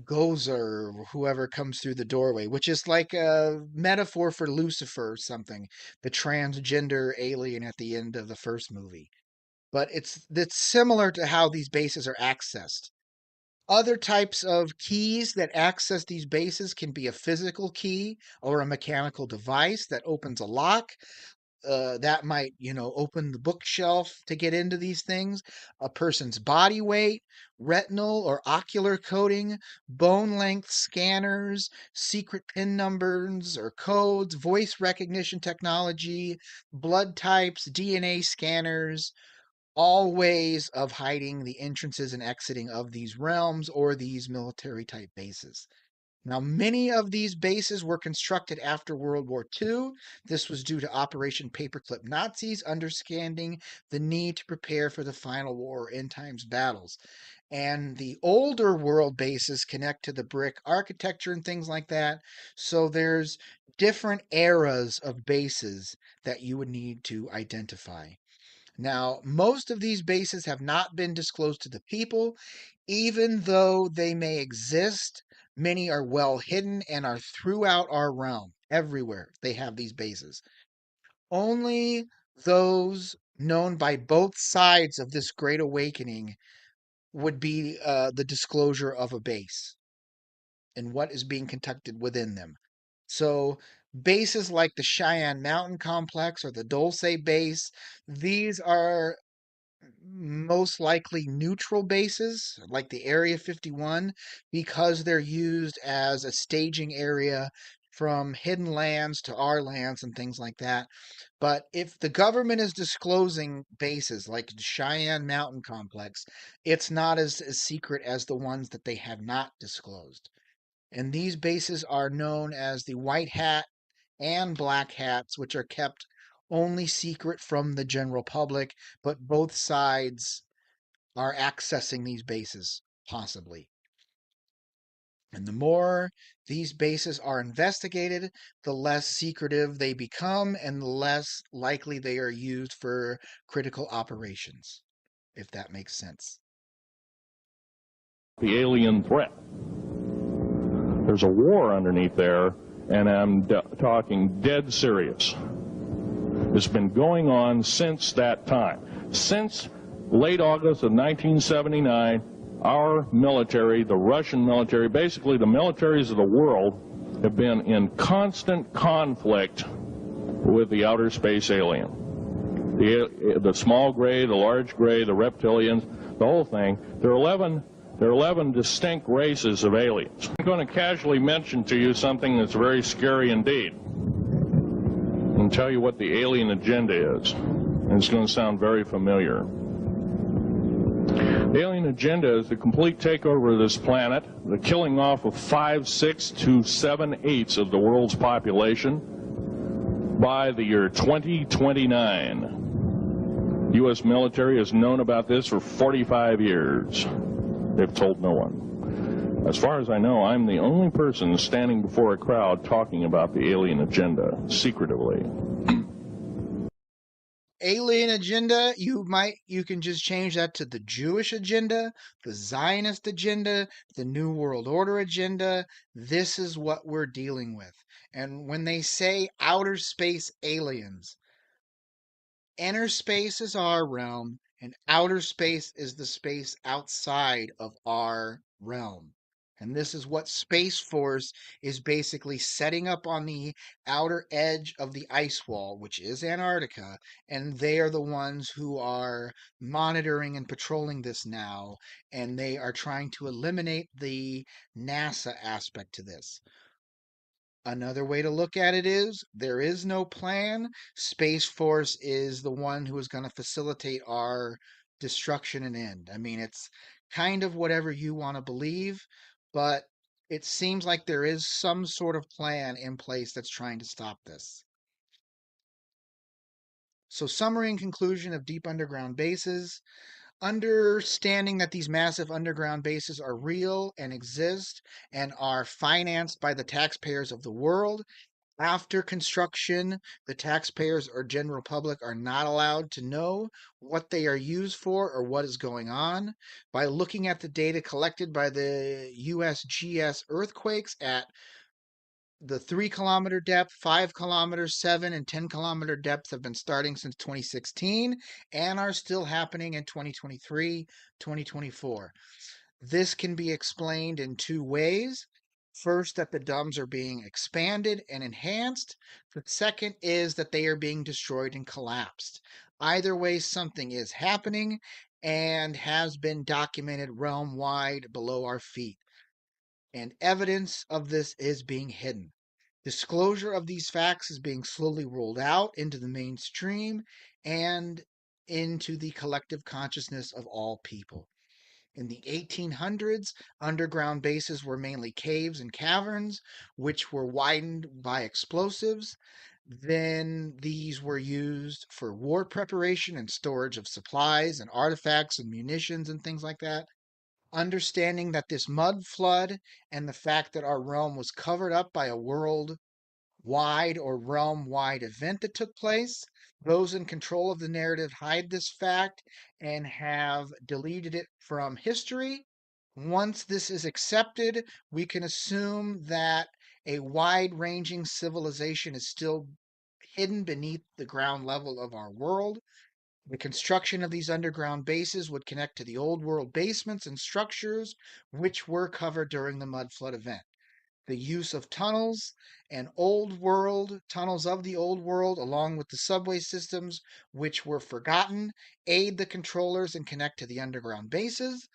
gozer, whoever comes through the doorway, which is like a metaphor for Lucifer or something, the transgender alien at the end of the first movie. But it's similar to how these bases are accessed. Other types of keys that access these bases can be a physical key or a mechanical device that opens a lock. That might, open the bookshelf to get into these things. A person's body weight, retinal or ocular coating, bone length scanners, secret PIN numbers or codes, voice recognition technology, blood types, DNA scanners, all ways of hiding the entrances and exiting of these realms or these military type bases. Now, many of these bases were constructed after World War II. This was due to Operation Paperclip Nazis understanding the need to prepare for the final war or end times battles. And the older world bases connect to the brick architecture and things like that. So there's different eras of bases that you would need to identify. Now, most of these bases have not been disclosed to the people, even though they may exist. Many are well hidden and are throughout our realm. Everywhere they have these bases. Only those known by both sides of this great awakening would be the disclosure of a base and what is being conducted within them. So, bases like the Cheyenne Mountain Complex or the Dulce Base, these are most likely neutral bases like the Area 51 because they're used as a staging area from hidden lands to our lands and things like that. But if the government is disclosing bases like the Cheyenne Mountain Complex, it's not as secret as the ones that they have not disclosed. And these bases are known as the White Hat and Black Hats, which are kept only secret from the general public, but both sides are accessing these bases, possibly. And the more these bases are investigated, the less secretive they become and the less likely they are used for critical operations, if that makes sense. The alien threat. There's a war underneath there, and I'm talking dead serious. It's been going on since that time. Since late August of 1979, our military, the Russian military, basically the militaries of the world, have been in constant conflict with the outer space alien. The small gray, the large gray, the reptilians, the whole thing. There are 11 distinct races of aliens. I'm going to casually mention to you something that's very scary indeed, and tell you what the alien agenda is. And it's going to sound very familiar. The alien agenda is the complete takeover of this planet, the killing off of 5/6 to 7/8 of the world's population by the year 2029. U.S. military has known about this for 45 years. They've told no one. As far as I know, I'm the only person standing before a crowd talking about the alien agenda secretively. Alien agenda, you can just change that to the Jewish agenda, the Zionist agenda, the New World Order agenda. This is what we're dealing with. And when they say outer space aliens, inner space is our realm, and outer space is the space outside of our realm. And this is what Space Force is basically setting up on the outer edge of the ice wall, which is Antarctica. And they are the ones who are monitoring and patrolling this now. And they are trying to eliminate the NASA aspect to this. Another way to look at it is there is no plan. Space Force is the one who is going to facilitate our destruction and end. I mean, it's kind of whatever you want to believe, but it seems like there is some sort of plan in place that's trying to stop this. So, summary and conclusion of deep underground bases. Understanding that these massive underground bases are real and exist and are financed by the taxpayers of the world. After construction, the taxpayers or general public are not allowed to know what they are used for or what is going on. By looking at the data collected by the USGS earthquakes at the 3 kilometer depth, 5 kilometer, 7 and 10 kilometer depths have been starting since 2016 and are still happening in 2023, 2024. This can be explained in two ways. First, that the domes are being expanded and enhanced. The second is that they are being destroyed and collapsed. Either way, something is happening and has been documented realm wide below our feet. And evidence of this is being hidden. Disclosure of these facts is being slowly rolled out into the mainstream and into the collective consciousness of all people. In the 1800s, underground bases were mainly caves and caverns, which were widened by explosives. Then these were used for war preparation and storage of supplies and artifacts and munitions and things like that. Understanding that this mud flood and the fact that our realm was covered up by a world wide or realm wide event that took place. Those in control of the narrative hide this fact and have deleted it from history. Once this is accepted, we can assume that a wide ranging civilization is still hidden beneath the ground level of our world. The construction of these underground bases would connect to the old world basements and structures which were covered during the mud flood event. The use of tunnels and old world tunnels of the old world, along with the subway systems which were forgotten, aid the controllers and connect to the underground bases.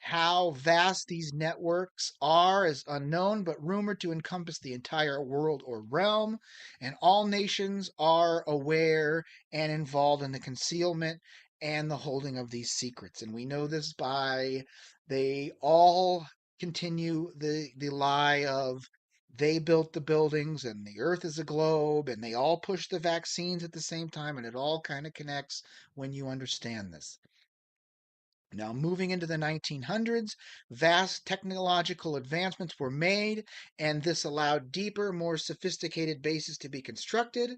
How vast these networks are is unknown, but rumored to encompass the entire world or realm, and all nations are aware and involved in the concealment and the holding of these secrets. And we know this by they all continue the lie of they built the buildings and the earth is a globe and they all push the vaccines at the same time, and it all kind of connects when you understand this. Now, moving into the 1900s, vast technological advancements were made, and this allowed deeper, more sophisticated bases to be constructed.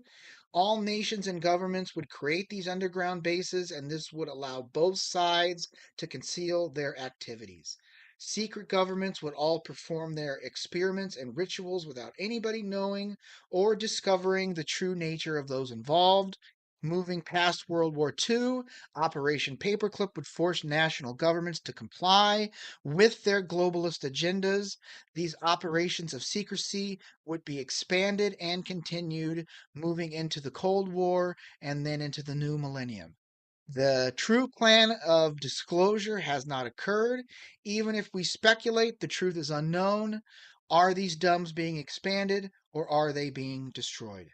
All nations and governments would create these underground bases, and this would allow both sides to conceal their activities. Secret governments would all perform their experiments and rituals without anybody knowing or discovering the true nature of those involved. Moving past World War II, Operation Paperclip would force national governments to comply with their globalist agendas. These operations of secrecy would be expanded and continued, moving into the Cold War and then into the new millennium. The true plan of disclosure has not occurred. Even if we speculate, the truth is unknown. Are these DUMBs being expanded or are they being destroyed?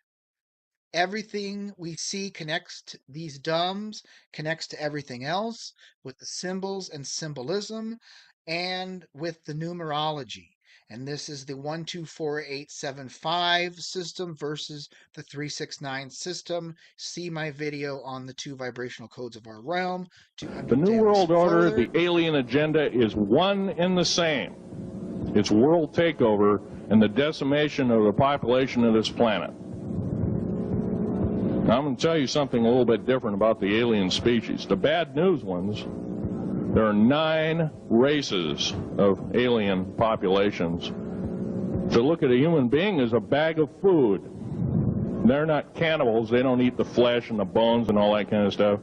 Everything we see connects to these DUMBs, connects to everything else with the symbols and symbolism and with the numerology. And this is the 124875 system versus the 369 system. See my video on the two vibrational codes of our realm to The New understand this World Order, further. the alien agenda is one and the same. It's world takeover and the decimation of the population of this planet. Now, I'm going to tell you something a little bit different about the alien species. The bad news ones, there are 9 races of alien populations that look at a human being as a bag of food. They're not cannibals. They don't eat the flesh and the bones and all that kind of stuff.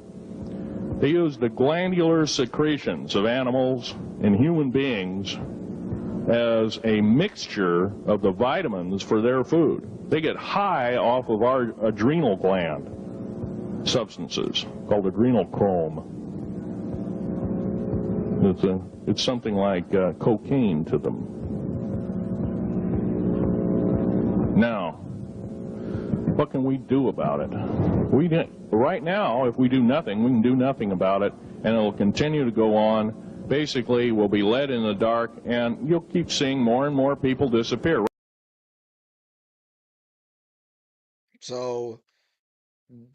They use the glandular secretions of animals and human beings as a mixture of the vitamins for their food. They get high off of our adrenal gland substances called adrenochrome. It's something like cocaine to them. Now, what can we do about it? Right now, if we do nothing, we can do nothing about it, and it'll continue to go on. Basically, we'll be led in the dark, and you'll keep seeing more and more people disappear. So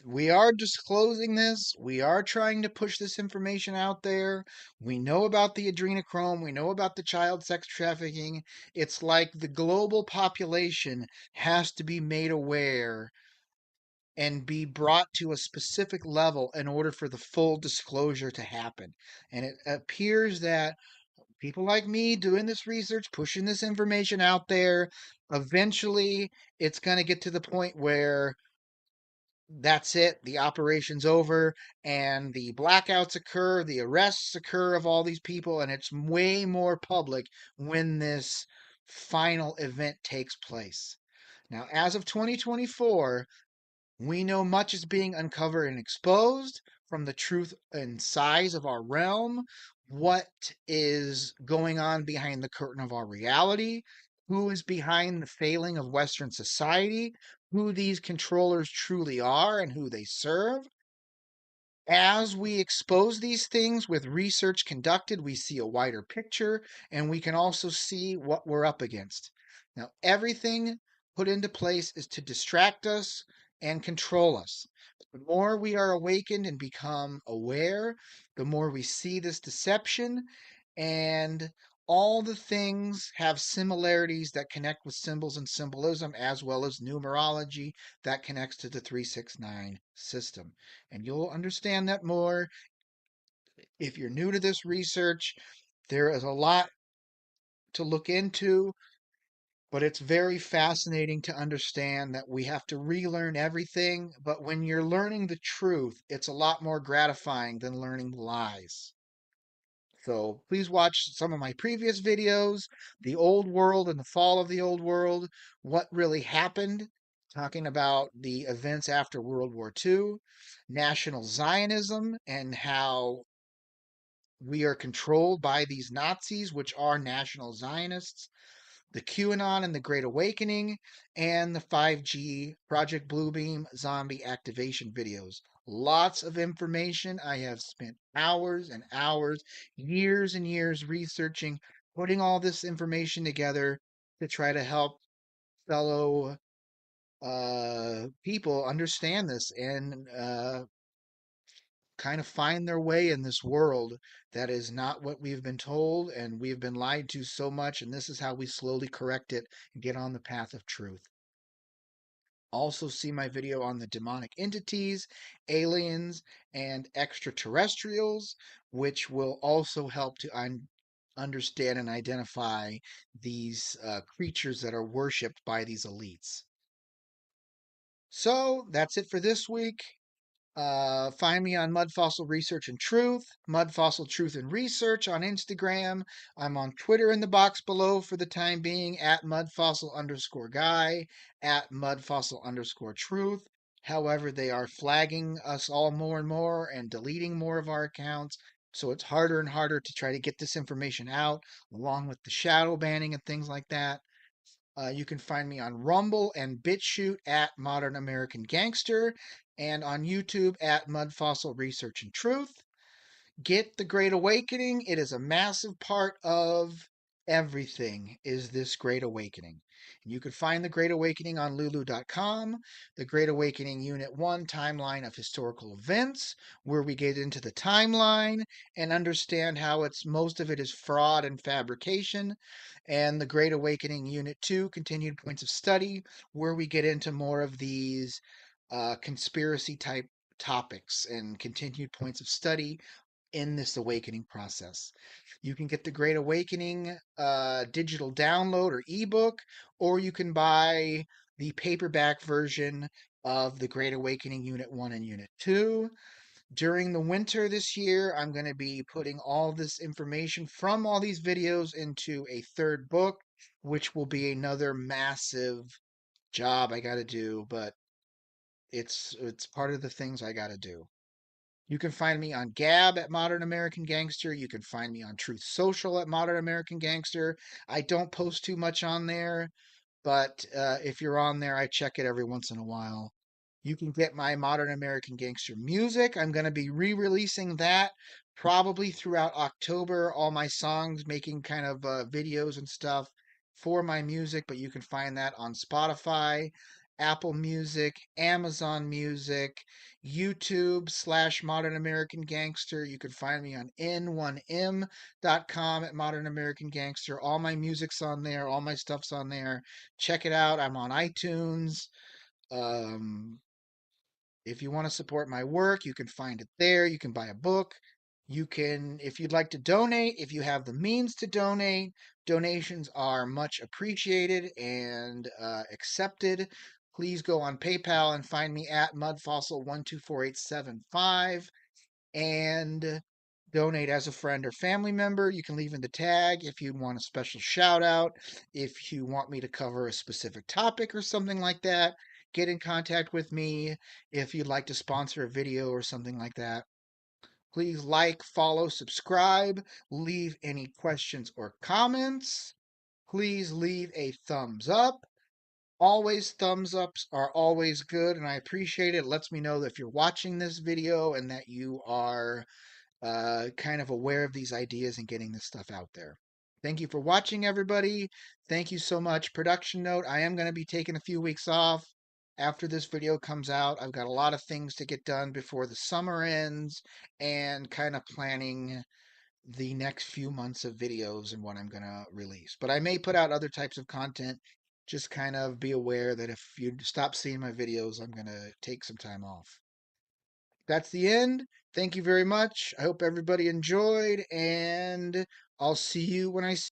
we are disclosing this. We are trying to push this information out there. We know about the adrenochrome. We know about the child sex trafficking. It's like the global population has to be made aware and be brought to a specific level in order for the full disclosure to happen. And it appears that people like me doing this research, pushing this information out there, eventually it's going to get to the point where that's it. The operation's over, and the blackouts occur, the arrests occur of all these people, and it's way more public when this final event takes place. Now, as of 2024, we know much is being uncovered and exposed from the truth and size of our realm, what is going on behind the curtain of our reality, who is behind the failing of Western society, who these controllers truly are, and who they serve. As we expose these things with research conducted, we see a wider picture and we can also see what we're up against. Now, everything put into place is to distract us and control us. The more we are awakened and become aware, the more we see this deception, and all the things have similarities that connect with symbols and symbolism, as well as numerology that connects to the 369 system. And you'll understand that more if you're new to this research. There is a lot to look into. But it's very fascinating to understand that we have to relearn everything. But when you're learning the truth, it's a lot more gratifying than learning lies. So please watch some of my previous videos, The Old World and the Fall of the Old World, what really happened, talking about the events after World War II, National Zionism, and how we are controlled by these Nazis, which are National Zionists, the QAnon and the Great Awakening, and the 5G Project Bluebeam zombie activation videos. Lots of information. I have spent hours and hours, years and years researching, putting all this information together to try to help fellow people understand this and kind of find their way in this world that is not what we've been told and we've been lied to so much. And this is how we slowly correct it and get on the path of truth. Also, see my video on the demonic entities, aliens, and extraterrestrials, which will also help to understand and identify these creatures that are worshipped by these elites. So that's it for this week. Find me on Mud Fossil Research and Truth, Mud Fossil Truth and Research on Instagram. I'm on Twitter in the box below for the time being at mudfossil_guy, at mudfossil_truth. However, they are flagging us all more and more and deleting more of our accounts. So it's harder and harder to try to get this information out, along with the shadow banning and things like that. You can find me on Rumble and BitChute at Modern American Gangster and on YouTube at Mud Fossil Research and Truth. Get the Great Awakening. It is a massive part of everything is this Great Awakening. And you can find the Great Awakening on lulu.com, the Great Awakening Unit 1 timeline of historical events, where we get into the timeline and understand how most of it is fraud and fabrication, and the Great Awakening Unit 2 continued points of study, where we get into more of these conspiracy type topics and continued points of study in this awakening process. You can get the Great Awakening digital download or ebook, or you can buy the paperback version of the Great Awakening Unit 1 and Unit 2. During the winter this year, I'm going to be putting all this information from all these videos into a third book, which will be another massive job I got to do, but it's part of the things I got to do. You can find me on Gab at Modern American Gangster. You can find me on Truth Social at Modern American Gangster. I don't post too much on there, but if you're on there, I check it every once in a while. You can get my Modern American Gangster music. I'm going to be re releasing that probably throughout October. All my songs, making kind of videos and stuff for my music, but you can find that on Spotify, Apple Music, Amazon Music, YouTube / Modern American Gangster. You can find me on n1m.com at Modern American Gangster. All my music's on there, all my stuff's on there. Check it out. I'm on iTunes. Um, if you want to support my work, you can find it there. You can buy a book. You can, if you'd like to donate, if you have the means to donate, donations are much appreciated and accepted. Please go on PayPal and find me at mudfossil124875 and donate as a friend or family member. You can leave in the tag if you want a special shout out, if you want me to cover a specific topic or something like that. Get in contact with me if you'd like to sponsor a video or something like that. Please like, follow, subscribe, leave any questions or comments. Please leave a thumbs up. Always thumbs ups are always good, and I appreciate it. It lets me know that if you're watching this video and that you are kind of aware of these ideas and getting this stuff out there. Thank you for watching, everybody. Thank you so much. Production note, I am going to be taking a few weeks off after this video comes out. I've got a lot of things to get done before the summer ends and kind of planning the next few months of videos and what I'm going to release. But I may put out other types of content. Just kind of be aware that if you stop seeing my videos, I'm going to take some time off. That's the end. Thank you very much. I hope everybody enjoyed, and I'll see you when I see